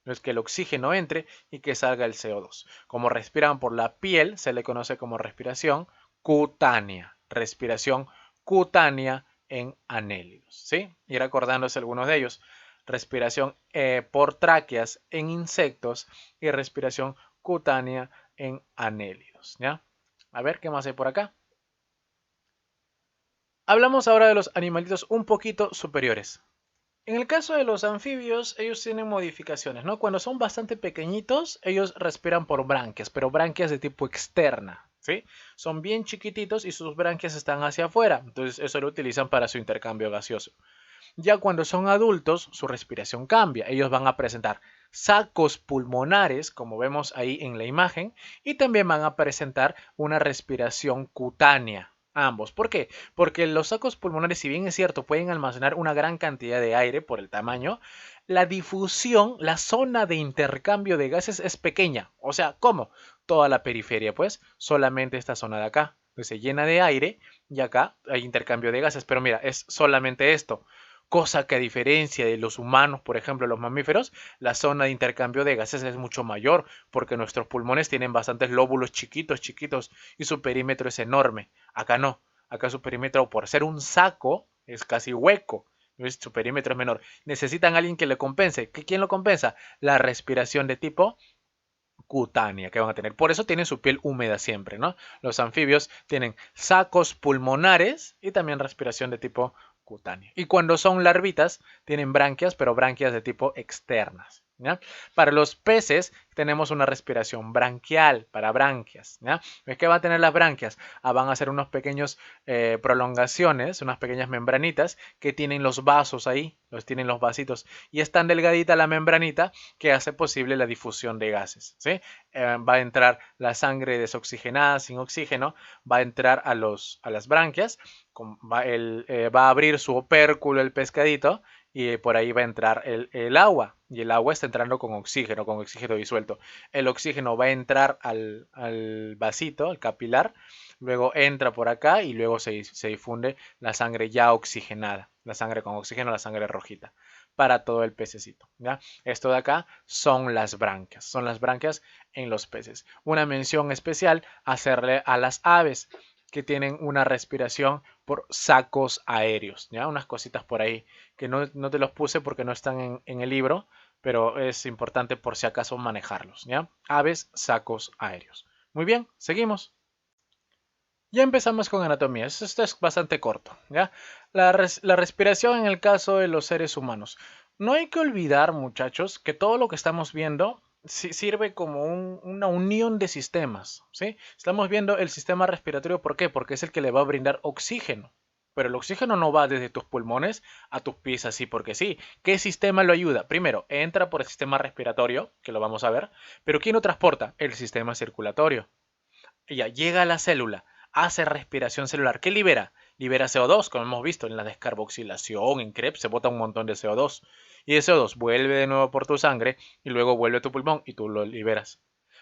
Es que el oxígeno entre y que salga el CO2. Como respiran por la piel, se le conoce como respiración cutánea. Respiración cutánea en anélidos, ¿sí? Ir acordándose algunos de ellos. Respiración por tráqueas en insectos y respiración cutánea en anélidos, ¿ya? A ver, ¿qué más hay por acá? Hablamos ahora de los animalitos un poquito superiores. En el caso de los anfibios, ellos tienen modificaciones, ¿no? Cuando son bastante pequeñitos, ellos respiran por branquias, pero branquias de tipo externa, ¿sí? Son bien chiquititos y sus branquias están hacia afuera, entonces eso lo utilizan para su intercambio gaseoso. Ya cuando son adultos, su respiración cambia. Ellos van a presentar sacos pulmonares, como vemos ahí en la imagen, y también van a presentar una respiración cutánea. Ambos. ¿Por qué? Porque los sacos pulmonares, si bien es cierto, pueden almacenar una gran cantidad de aire por el tamaño, la difusión, la zona de intercambio de gases es pequeña. O sea, ¿cómo? Toda la periferia, pues, solamente esta zona de acá. Entonces se llena de aire y acá hay intercambio de gases. Pero mira, es solamente esto. Cosa que a diferencia de los humanos, por ejemplo, los mamíferos, la zona de intercambio de gases es mucho mayor porque nuestros pulmones tienen bastantes lóbulos chiquitos, chiquitos y su perímetro es enorme. Acá no, acá su perímetro por ser un saco es casi hueco. Su perímetro es menor. Necesitan a alguien que le compense. ¿Quién lo compensa? La respiración de tipo cutánea que van a tener. Por eso tienen su piel húmeda siempre, ¿no? Los anfibios tienen sacos pulmonares y también respiración de tipo cutánea. Y cuando son larvitas, tienen branquias, pero branquias de tipo externas, ¿ya? Para los peces tenemos una respiración branquial para branquias, ¿ya? ¿Qué va a tener las branquias? Van a ser unos pequeños prolongaciones, unas pequeñas membranitas que tienen los vasos ahí, tienen los vasitos y es tan delgadita la membranita que hace posible la difusión de gases, ¿sí? Va a entrar la sangre desoxigenada sin oxígeno, va a entrar a las branquias, va a abrir su opérculo el pescadito y por ahí va a entrar el agua. Y el agua está entrando con oxígeno disuelto. El oxígeno va a entrar al vasito, al capilar, luego entra por acá y luego se difunde la sangre ya oxigenada. La sangre con oxígeno, la sangre rojita para todo el pececito, ¿ya? Esto de acá son las branquias en los peces. Una mención especial hacerle a las aves que tienen una respiración por sacos aéreos, ¿ya? Unas cositas por ahí que no te los puse porque no están en el libro, pero es importante por si acaso manejarlos, ¿ya? Aves, sacos aéreos. Muy bien, seguimos. Ya empezamos con anatomía. Esto es bastante corto, ¿ya? La respiración en el caso de los seres humanos. No hay que olvidar, muchachos, que todo lo que estamos viendo sirve como una unión de sistemas, ¿sí? Estamos viendo el sistema respiratorio, ¿por qué? Porque es el que le va a brindar oxígeno. Pero el oxígeno no va desde tus pulmones a tus pies así porque sí. ¿Qué sistema lo ayuda? Primero, entra por el sistema respiratorio, que lo vamos a ver, pero ¿quién lo transporta? El sistema circulatorio. Ya llega a la célula, hace respiración celular. ¿Qué libera? Libera CO2, como hemos visto en la descarboxilación, en Krebs se bota un montón de CO2. Y ese CO2 vuelve de nuevo por tu sangre y luego vuelve a tu pulmón y tú lo liberas.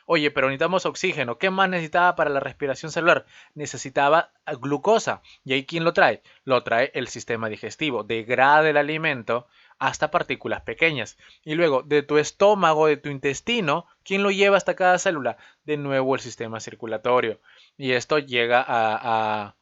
Oye, pero necesitamos oxígeno. ¿Qué más necesitaba para la respiración celular? Necesitaba glucosa. ¿Y ahí quién lo trae? Lo trae el sistema digestivo. Degrada el alimento hasta partículas pequeñas. Y luego, de tu estómago, de tu intestino, ¿quién lo lleva hasta cada célula? De nuevo el sistema circulatorio. Y esto llega a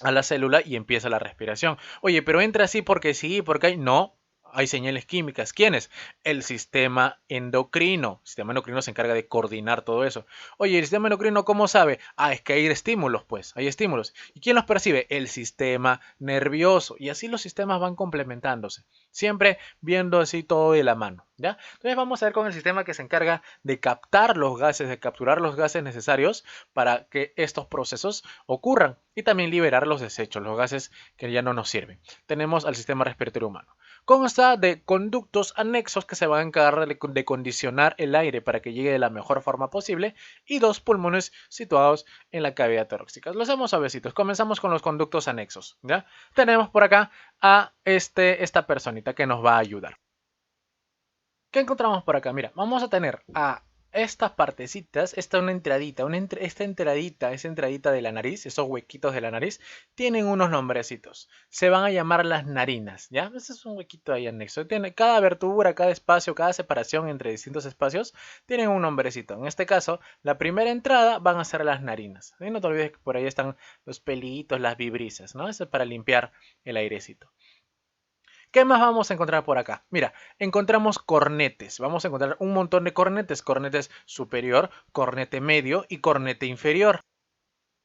la célula y empieza la respiración. Oye, pero entra así porque sí, porque hay... No, hay señales químicas. ¿Quiénes? El sistema endocrino. El sistema endocrino se encarga de coordinar todo eso. Oye, ¿el sistema endocrino cómo sabe? Ah, es que hay estímulos, pues, hay estímulos. ¿Y quién los percibe? El sistema nervioso. Y así los sistemas van complementándose. Siempre viendo así todo de la mano, ¿ya? Entonces vamos a ver con el sistema que se encarga de captar los gases, de capturar los gases necesarios para que estos procesos ocurran y también liberar los desechos, los gases que ya no nos sirven. Tenemos al sistema respiratorio humano. Consta de conductos anexos que se van a encargar de condicionar el aire para que llegue de la mejor forma posible y dos pulmones situados en la cavidad torácica. Los hacemos suavecitos. Comenzamos con los conductos anexos, ¿ya? Tenemos por acá a esta personita que nos va a ayudar. ¿Qué encontramos por acá? Mira, vamos a tener a estas partecitas, una entradita, esa entradita de la nariz, esos huequitos de la nariz, tienen unos nombrecitos. Se van a llamar las narinas, ¿ya? Ese es un huequito ahí anexo. Tiene cada abertura, cada espacio, cada separación entre distintos espacios, tienen un nombrecito. En este caso, la primera entrada van a ser las narinas. Y no te olvides que por ahí están los pelitos, las vibrisas, ¿no? Eso es para limpiar el airecito. ¿Qué más vamos a encontrar por acá? Mira, encontramos cornetes. Vamos a encontrar un montón de cornetes. Cornetes superior, cornete medio y cornete inferior.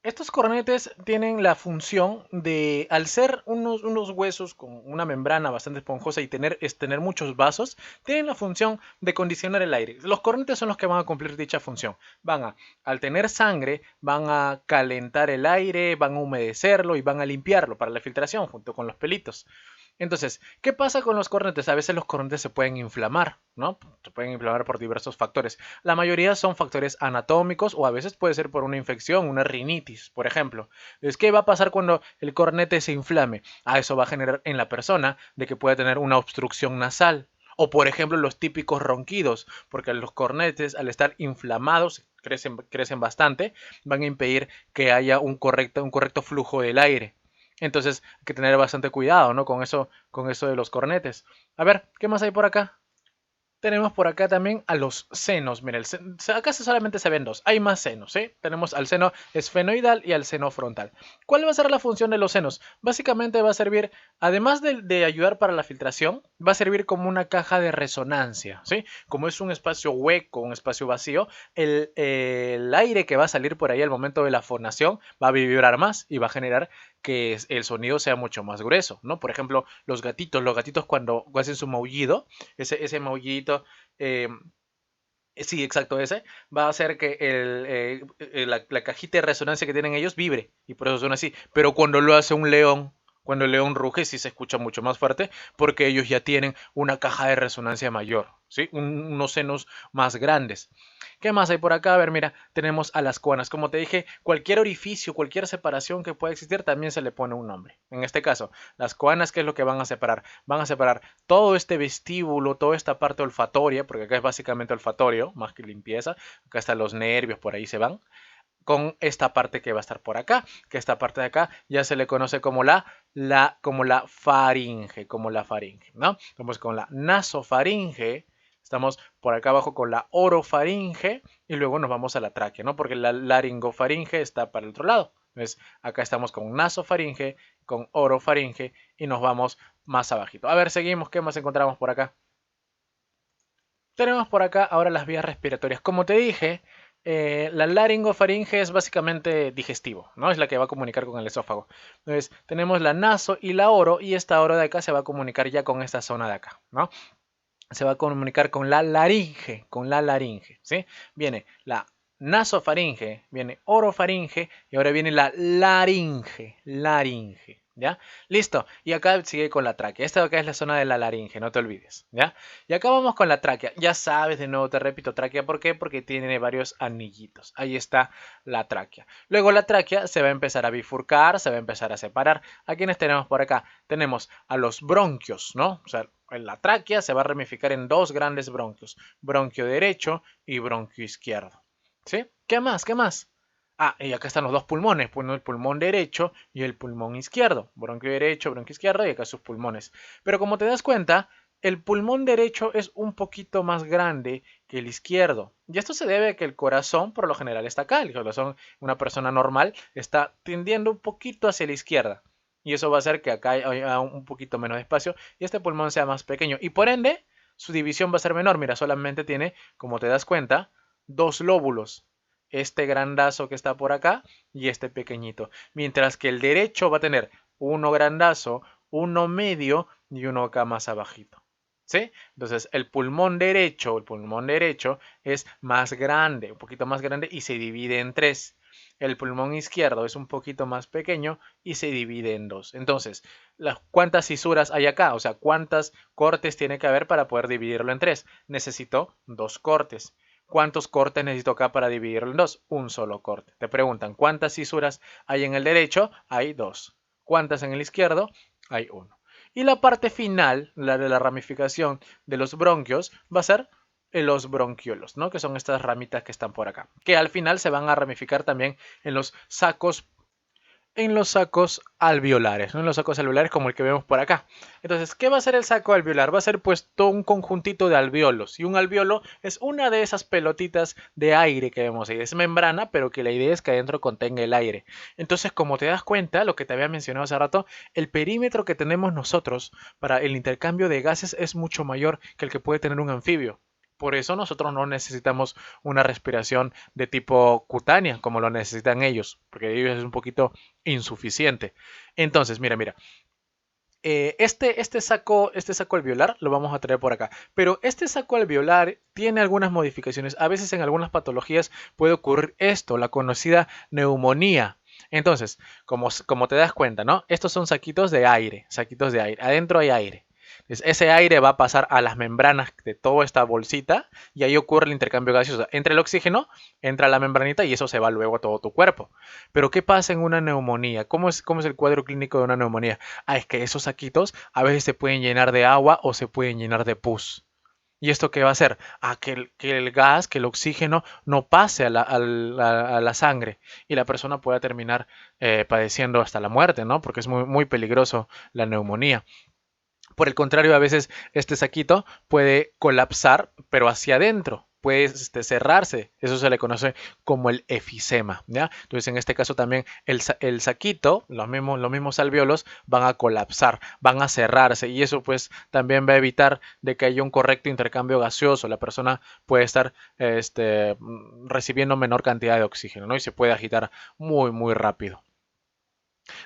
Estos cornetes tienen la función de, al ser unos huesos con una membrana bastante esponjosa y tener muchos vasos, tienen la función de condicionar el aire. Los cornetes son los que van a cumplir dicha función. Al tener sangre, van a calentar el aire, van a humedecerlo y van a limpiarlo para la filtración junto con los pelitos. Entonces, ¿qué pasa con los cornetes? A veces los cornetes se pueden inflamar, ¿no? Se pueden inflamar por diversos factores. La mayoría son factores anatómicos o a veces puede ser por una infección, una rinitis, por ejemplo. Entonces, ¿qué va a pasar cuando el cornete se inflame? Eso va a generar en la persona de que pueda tener una obstrucción nasal. O, por ejemplo, los típicos ronquidos, porque los cornetes, al estar inflamados, crecen bastante, van a impedir que haya un correcto flujo del aire. Entonces hay que tener bastante cuidado, ¿no? Con eso de los cornetes. A ver, ¿qué más hay por acá? Tenemos por acá también a los senos. Mira, acá solamente se ven dos. Hay más senos, ¿sí? Tenemos al seno esfenoidal y al seno frontal. ¿Cuál va a ser la función de los senos? Básicamente va a servir, además de ayudar para la filtración, va a servir como una caja de resonancia, ¿sí? Como es un espacio hueco, un espacio vacío, el aire que va a salir por ahí al momento de la fonación va a vibrar más y va a generar que el sonido sea mucho más grueso, ¿no? Por ejemplo, los gatitos cuando hacen su maullido, ese maullidito, eh, sí, exacto, ese, va a hacer que la cajita de resonancia que tienen ellos vibre, y por eso suena así. Pero cuando lo hace un león, cuando el león ruge, sí se escucha mucho más fuerte, porque ellos ya tienen una caja de resonancia mayor, ¿sí? Unos senos más grandes. ¿Qué más hay por acá? A ver, mira, tenemos a las cuanas. Como te dije, cualquier orificio, cualquier separación que pueda existir, también se le pone un nombre. En este caso, las cuanas, ¿qué es lo que van a separar? Van a separar todo este vestíbulo, toda esta parte olfatoria, porque acá es básicamente olfatorio, más que limpieza. Acá están los nervios, por ahí se van. Con esta parte que va a estar por acá, que esta parte de acá ya se le conoce como como la faringe, ¿no? Estamos con la nasofaringe, estamos por acá abajo con la orofaringe y luego nos vamos a la tráquea, ¿no? Porque la laringofaringe está para el otro lado. Entonces, acá estamos con nasofaringe, con orofaringe y nos vamos más abajito. A ver, seguimos, ¿qué más encontramos por acá? Tenemos por acá ahora las vías respiratorias. Como te dije, la laringofaringe es básicamente digestivo, ¿no? Es la que va a comunicar con el esófago. Entonces, tenemos la naso y la oro, y esta oro de acá se va a comunicar ya con esta zona de acá, ¿no? Se va a comunicar con la laringe, ¿sí? Viene la nasofaringe, viene orofaringe y ahora viene la laringe, ¿ya? Listo. Y acá sigue con la tráquea. Esta de acá es la zona de la laringe, no te olvides, ¿ya? Y acá vamos con la tráquea. Ya sabes, de nuevo te repito, tráquea, ¿por qué? Porque tiene varios anillitos. Ahí está la tráquea. Luego la tráquea se va a empezar a bifurcar, se va a empezar a separar. ¿A quiénes tenemos por acá? Tenemos a los bronquios, ¿no? O sea, la tráquea se va a ramificar en dos grandes bronquios, bronquio derecho y bronquio izquierdo. ¿Sí? ¿Qué más? ¿Qué más? Ah, y acá están los dos pulmones, pues, el pulmón derecho y el pulmón izquierdo. Bronquio derecho, bronquio izquierdo y acá sus pulmones. Pero como te das cuenta, el pulmón derecho es un poquito más grande que el izquierdo. Y esto se debe a que el corazón por lo general está acá. El corazón, una persona normal, está tendiendo un poquito hacia la izquierda. Y eso va a hacer que acá haya un poquito menos de espacio y este pulmón sea más pequeño. Y por ende, su división va a ser menor. Mira, solamente tiene, como te das cuenta, dos lóbulos. Este grandazo que está por acá y este pequeñito. Mientras que el derecho va a tener uno grandazo, uno medio y uno acá más abajito. ¿Sí? Entonces el pulmón derecho es más grande, un poquito más grande y se divide en tres. El pulmón izquierdo es un poquito más pequeño y se divide en dos. Entonces, ¿cuántas fisuras hay acá? O sea, ¿cuántos cortes tiene que haber para poder dividirlo en tres? Necesito dos cortes. ¿Cuántos cortes necesito acá para dividirlo en dos? Un solo corte. Te preguntan, ¿cuántas fisuras hay en el derecho? Hay dos. ¿Cuántas en el izquierdo? Hay uno. Y la parte final, la de la ramificación de los bronquios, va a ser los bronquiolos, ¿no? Que son estas ramitas que están por acá, que al final se van a ramificar también en los sacos alveolares, ¿no? En los sacos alveolares como el que vemos por acá. Entonces, ¿qué va a ser el saco alveolar? Va a ser pues todo un conjuntito de alveolos. Y un alveolo es una de esas pelotitas de aire que vemos ahí. Es membrana, pero que la idea es que adentro contenga el aire. Entonces, como te das cuenta, lo que te había mencionado hace rato, el perímetro que tenemos nosotros para el intercambio de gases es mucho mayor que el que puede tener un anfibio. Por eso nosotros no necesitamos una respiración de tipo cutánea como lo necesitan ellos, porque ellos es un poquito insuficiente. Entonces, mira. Este saco alveolar lo vamos a traer por acá. Pero este saco alveolar tiene algunas modificaciones. A veces en algunas patologías puede ocurrir esto, la conocida neumonía. Entonces, como te das cuenta, ¿no? Estos son saquitos de aire, saquitos de aire. Adentro hay aire. Entonces, ese aire va a pasar a las membranas de toda esta bolsita y ahí ocurre el intercambio gaseoso. Entra el oxígeno, entra la membranita y eso se va luego a todo tu cuerpo. Pero ¿qué pasa en una neumonía? ¿Cómo es el cuadro clínico de una neumonía? Ah, es que esos saquitos a veces se pueden llenar de agua o se pueden llenar de pus. ¿Y esto qué va a hacer? Que el gas, que el oxígeno no pase a la sangre y la persona pueda terminar padeciendo hasta la muerte, ¿no? Porque es muy peligroso la neumonía. Por el contrario, a veces este saquito puede colapsar, pero hacia adentro, puede cerrarse. Eso se le conoce como el efisema, ¿ya? Entonces, en este caso también el saquito, los mismos alvéolos, van a colapsar, van a cerrarse y eso pues también va a evitar de que haya un correcto intercambio gaseoso. La persona puede estar recibiendo menor cantidad de oxígeno, ¿no? Y se puede agitar muy rápido.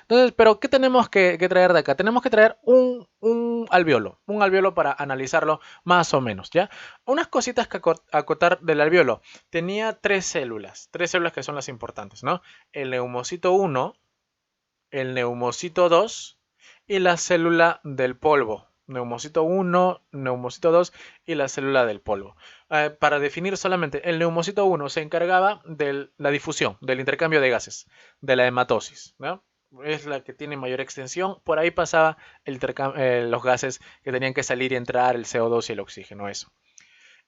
Entonces, pero ¿qué tenemos que traer de acá? Tenemos que traer un alveolo para analizarlo más o menos, ¿ya? Unas cositas que acotar del alveolo. Tenía tres células que son las importantes, ¿no? El neumocito 1, el neumocito 2 y la célula del polvo. Neumocito 1, neumocito 2 y la célula del polvo. Para definir solamente, el neumocito 1 se encargaba de la difusión, del intercambio de gases, de la hematosis, ¿no? Es la que tiene mayor extensión. Por ahí pasaba los gases que tenían que salir y entrar, el CO2 y el oxígeno, eso.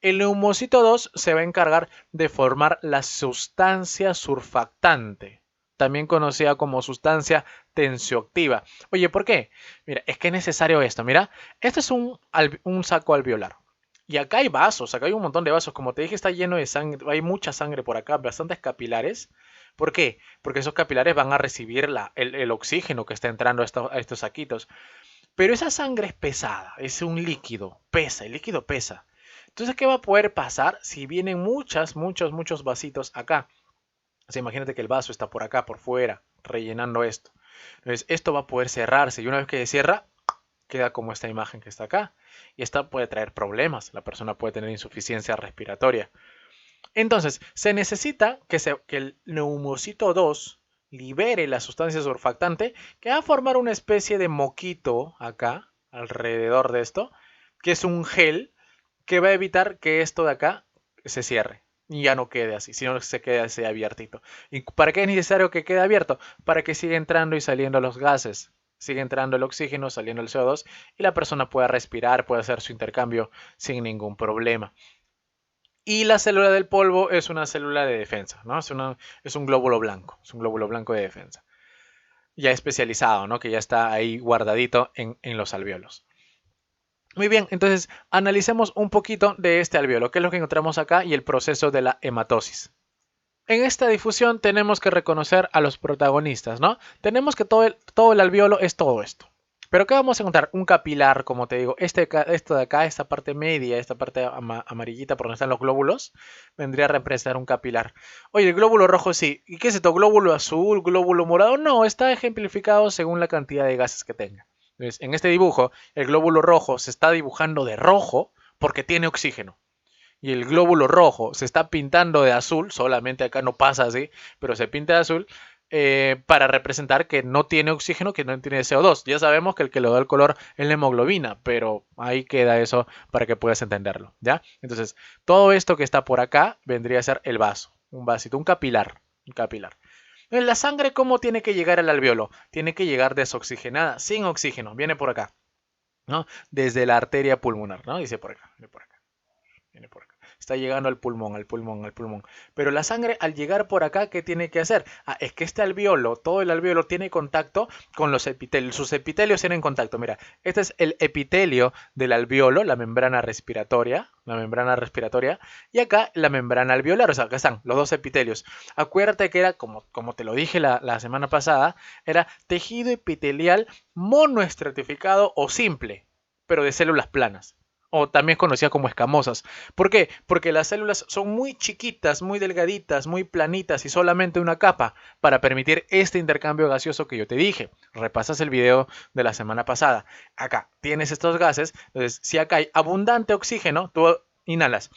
El neumocito 2 se va a encargar de formar la sustancia surfactante, también conocida como sustancia tensioactiva. Oye, ¿por qué? Mira, es que es necesario esto. Mira, este es un saco alveolar. Y acá hay vasos, acá hay un montón de vasos. Como te dije, está lleno de sangre, hay mucha sangre por acá, bastantes capilares. ¿Por qué? Porque esos capilares van a recibir el oxígeno que está entrando a estos saquitos. Pero esa sangre es pesada, es un líquido, pesa, el líquido pesa. Entonces, ¿qué va a poder pasar si vienen muchos vasitos acá? O sea, imagínate que el vaso está por acá, por fuera, rellenando esto. Entonces, esto va a poder cerrarse y una vez que se cierra, queda como esta imagen que está acá. Y esta puede traer problemas. La persona puede tener insuficiencia respiratoria. Entonces, se necesita que el neumocito 2 libere la sustancia surfactante que va a formar una especie de moquito acá, alrededor de esto, que es un gel que va a evitar que esto de acá se cierre y ya no quede así, sino que se quede así abiertito. ¿Y para qué es necesario que quede abierto? Para que siga entrando y saliendo los gases. Sigue entrando el oxígeno, saliendo el CO2 y la persona pueda respirar, puede hacer su intercambio sin ningún problema. Y la célula del polvo es una célula de defensa, ¿no? Es un glóbulo blanco, es un glóbulo blanco de defensa. Ya especializado, ¿no? Que ya está ahí guardadito en los alvéolos. Muy bien, entonces analicemos un poquito de este alvéolo, que es lo que encontramos acá y el proceso de la hematosis. En esta difusión tenemos que reconocer a los protagonistas, ¿no? Tenemos que todo el alvéolo es todo esto. Pero ¿qué vamos a encontrar? Un capilar, como te digo, esto de acá, esta parte media, esta parte amarillita por donde están los glóbulos, vendría a representar un capilar. Oye, el glóbulo rojo sí. ¿Y qué es esto? ¿Glóbulo azul? ¿Glóbulo morado? No, está ejemplificado según la cantidad de gases que tenga. Entonces, en este dibujo, el glóbulo rojo se está dibujando de rojo porque tiene oxígeno. Y el glóbulo rojo se está pintando de azul, solamente acá no pasa así, pero se pinta de azul, para representar que no tiene oxígeno, que no tiene CO2. Ya sabemos que el que le da el color es la hemoglobina, pero ahí queda eso para que puedas entenderlo, ¿ya? Entonces, todo esto que está por acá vendría a ser el vaso, un vasito, un capilar, un capilar. En la sangre, ¿cómo tiene que llegar al alvéolo? Tiene que llegar desoxigenada, sin oxígeno, viene por acá, ¿no? Desde la arteria pulmonar, ¿no? Dice por acá, viene por acá, viene por acá. Está llegando al pulmón, al pulmón, al pulmón. Pero la sangre, al llegar por acá, ¿qué tiene que hacer? Ah, es que este alvéolo, todo el alvéolo tiene contacto con los epitelios. Sus epitelios tienen contacto. Mira, este es el epitelio del alvéolo, la membrana respiratoria. La membrana respiratoria. Y acá la membrana alveolar. O sea, acá están los dos epitelios. Acuérdate que era, como te lo dije la semana pasada, era tejido epitelial monoestratificado o simple, pero de células planas o también conocidas como escamosas. ¿Por qué? Porque las células son muy chiquitas, muy delgaditas, muy planitas y solamente una capa para permitir este intercambio gaseoso que yo te dije. Repasas el video de la semana pasada. Acá tienes estos gases, entonces si acá hay abundante oxígeno, tú inhalas.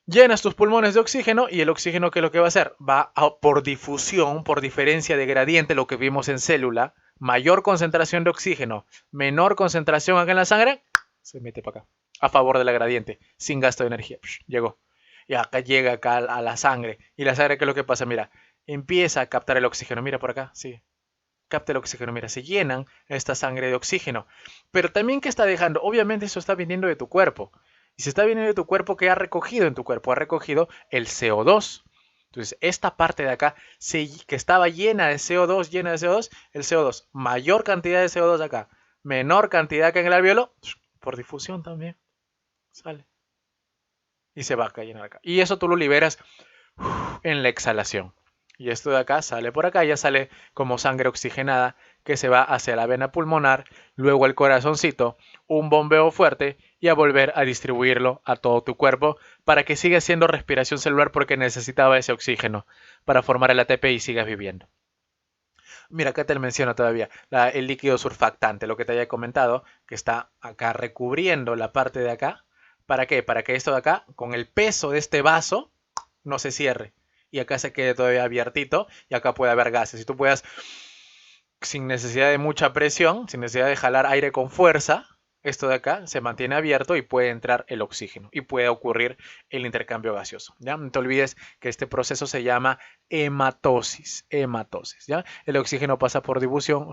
Llenas tus pulmones de oxígeno y el oxígeno, ¿qué es lo que va a hacer? Por difusión, por diferencia de gradiente, lo que vimos en célula, mayor concentración de oxígeno, menor concentración acá en la sangre, se mete para acá, a favor de la gradiente, sin gasto de energía. Llegó. Y acá llega acá a la sangre. Y la sangre, ¿qué es lo que pasa? Mira, empieza a captar el oxígeno. Mira por acá, sí. Capta el oxígeno. Mira, se llenan esta sangre de oxígeno. Pero también, ¿qué está dejando? Obviamente eso está viniendo de tu cuerpo. Y si está viniendo de tu cuerpo, ¿qué ha recogido en tu cuerpo? Ha recogido el CO2. Entonces, esta parte de acá, que estaba llena de CO2, el CO2, mayor cantidad de CO2 acá, menor cantidad que en el alvéolo, por difusión también sale y se va a llenar acá. Y eso tú lo liberas en la exhalación. Y esto de acá sale por acá, ya sale como sangre oxigenada que se va hacia la vena pulmonar, luego al corazoncito, un bombeo fuerte y a volver a distribuirlo a todo tu cuerpo para que siga siendo respiración celular porque necesitaba ese oxígeno para formar el ATP y sigas viviendo. Mira, acá te lo menciono todavía, el líquido surfactante, lo que te haya comentado, que está acá recubriendo la parte de acá. ¿Para qué? Para que esto de acá, con el peso de este vaso, no se cierre. Y acá se quede todavía abiertito y acá puede haber gases. Y tú puedas, sin necesidad de mucha presión, sin necesidad de jalar aire con fuerza, esto de acá se mantiene abierto y puede entrar el oxígeno y puede ocurrir el intercambio gaseoso. ¿Ya? No te olvides que este proceso se llama hematosis. Hematosis, ¿ya? El oxígeno pasa por difusión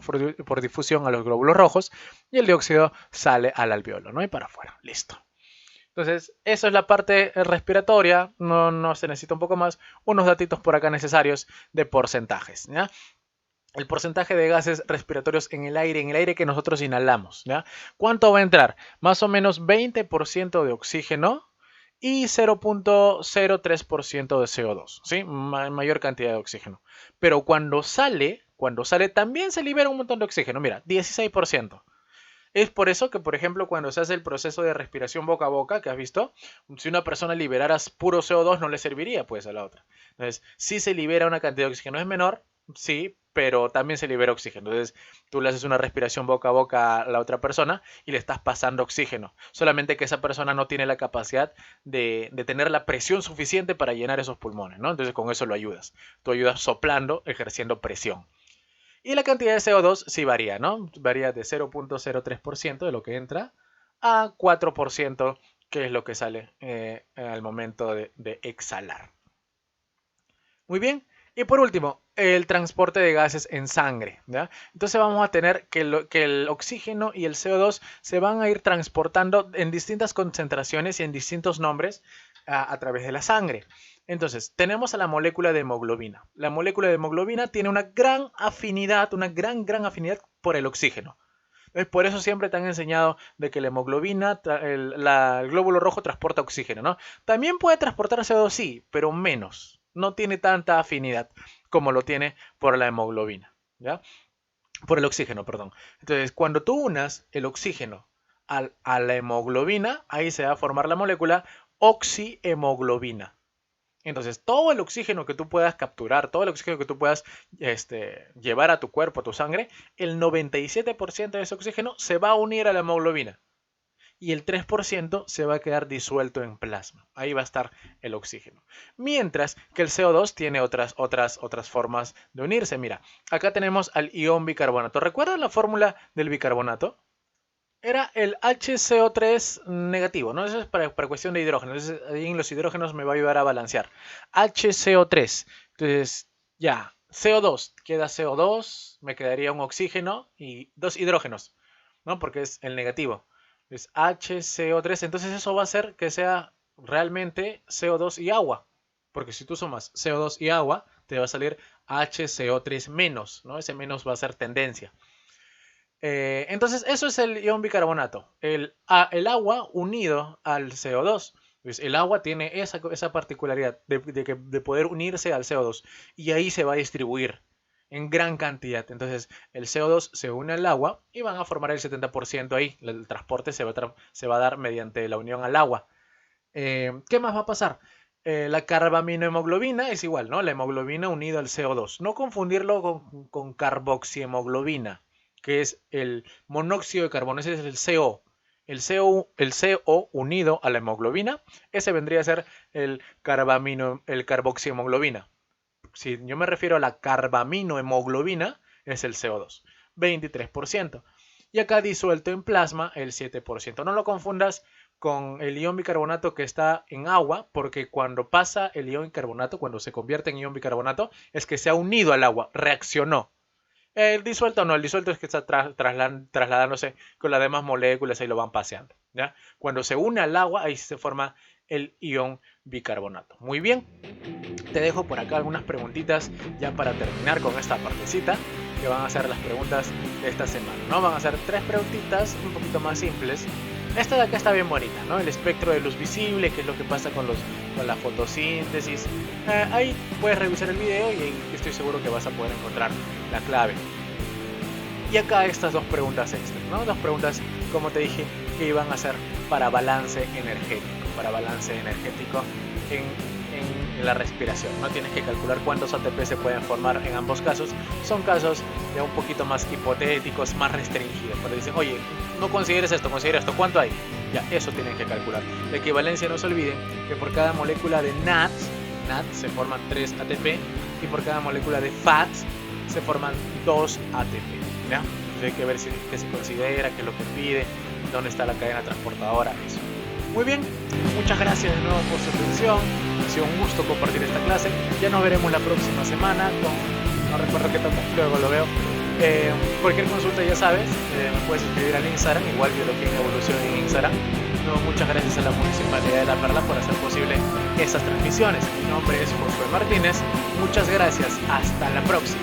a los glóbulos rojos y el dióxido sale al alvéolo, ¿no? Y para afuera. Listo. Entonces, eso es la parte respiratoria. No se necesita un poco más. Unos datitos por acá necesarios de porcentajes, ¿ya? El porcentaje de gases respiratorios en el aire que nosotros inhalamos, ¿ya? ¿Cuánto va a entrar? Más o menos 20% de oxígeno y 0.03% de CO2, ¿sí? Mayor cantidad de oxígeno. Pero cuando sale también se libera un montón de oxígeno. Mira, 16%. Es por eso que, por ejemplo, cuando se hace el proceso de respiración boca a boca, que has visto, si una persona liberara puro CO2 no le serviría pues a la otra. Entonces, sí se libera una cantidad de oxígeno, es menor, sí, pero también se libera oxígeno. Entonces, tú le haces una respiración boca a boca a la otra persona y le estás pasando oxígeno. Solamente que esa persona no tiene la capacidad de tener la presión suficiente para llenar esos pulmones, ¿no? Entonces, con eso lo ayudas. Tú ayudas soplando, ejerciendo presión. Y la cantidad de CO2 sí varía, ¿no? Varía de 0.03% de lo que entra a 4%, que es lo que sale al momento de exhalar. Muy bien. Y por último, el transporte de gases en sangre, ¿ya? Entonces vamos a tener que el oxígeno y el CO2 se van a ir transportando en distintas concentraciones y en distintos nombres a través de la sangre. Entonces, tenemos a la molécula de hemoglobina. La molécula de hemoglobina tiene una gran afinidad, una gran afinidad por el oxígeno. Por eso siempre te han enseñado de que la hemoglobina, el glóbulo rojo transporta oxígeno, ¿no? También puede transportar CO2, sí, pero menos. No tiene tanta afinidad como lo tiene por la hemoglobina, ¿ya? Por el oxígeno, perdón. Entonces, cuando tú unas el oxígeno a la hemoglobina, ahí se va a formar la molécula oxihemoglobina. Entonces, todo el oxígeno que tú puedas capturar, todo el oxígeno que tú puedas llevar a tu cuerpo, a tu sangre, el 97% de ese oxígeno se va a unir a la hemoglobina. Y el 3% se va a quedar disuelto en plasma. Ahí va a estar el oxígeno. Mientras que el CO2 tiene otras formas de unirse. Mira, acá tenemos al ion bicarbonato. ¿Recuerdan la fórmula del bicarbonato? Era el HCO3 negativo, ¿no? Eso es para cuestión de hidrógenos. Entonces, ahí en los hidrógenos me va a ayudar a balancear. HCO3. Entonces, ya, CO2. Queda CO2, me quedaría un oxígeno y dos hidrógenos, ¿no? Porque es el negativo. Es HCO3. Entonces, eso va a hacer que sea realmente CO2 y agua. Porque si tú sumas CO2 y agua, te va a salir HCO3 menos, ¿no? Ese menos va a ser tendencia. Entonces, eso es el ion bicarbonato, el agua unido al CO2. Pues el agua tiene esa particularidad de poder unirse al CO2 y ahí se va a distribuir en gran cantidad. Entonces, el CO2 se une al agua y van a formar el 70% ahí. El transporte se va a dar mediante la unión al agua. ¿Qué más va a pasar? La carbaminohemoglobina es igual, ¿no? La hemoglobina unida al CO2. No confundirlo con carboxihemoglobina, que es el monóxido de carbono, ese es el CO. El CO unido a la hemoglobina, ese vendría a ser el carboxihemoglobina. Si yo me refiero a la carbaminohemoglobina, es el CO2, 23%. Y acá disuelto en plasma el 7%. No lo confundas con el ion bicarbonato que está en agua, porque cuando pasa el ion bicarbonato, cuando se convierte en ion bicarbonato, es que se ha unido al agua, reaccionó. El disuelto no, el disuelto es que está trasladándose con las demás moléculas, ahí lo van paseando, ¿ya? Cuando se une al agua, ahí se forma el ion bicarbonato. Muy bien, te dejo por acá algunas preguntitas ya para terminar con esta partecita, que van a ser las preguntas de esta semana, ¿no? Van a ser 3 preguntitas un poquito más simples. Esta de acá está bien bonita, ¿no? El espectro de luz visible, qué es lo que pasa con la fotosíntesis. Ahí puedes revisar el video y estoy seguro que vas a poder encontrar la clave. Y acá estas 2 preguntas extras, ¿no? 2 preguntas, como te dije, que iban a ser para balance energético en la respiración. No tienes que calcular cuántos ATP se pueden formar en ambos casos. Son casos ya un poquito más hipotéticos, más restringidos. Cuando dicen, oye, no consideres esto, considera esto, ¿cuánto hay? Ya, eso tienen que calcular. La equivalencia, no se olviden que por cada molécula de NAD se forman 3 ATP y por cada molécula de FAT se forman 2 ATP. ¿Ya? Entonces hay que ver qué se considera, qué es lo que pide, dónde está la cadena transportadora, eso. Muy bien, muchas gracias de nuevo por su atención. Ha sido un gusto compartir esta clase. Ya nos veremos la próxima semana no recuerdo qué toca, luego lo veo. Cualquier consulta ya sabes, me puedes escribir al Instagram, igual Biología en Evolución en Instagram. No, muchas gracias a la Municipalidad de La Perla por hacer posible estas transmisiones. Mi nombre es Josué Martínez. Muchas gracias. Hasta la próxima.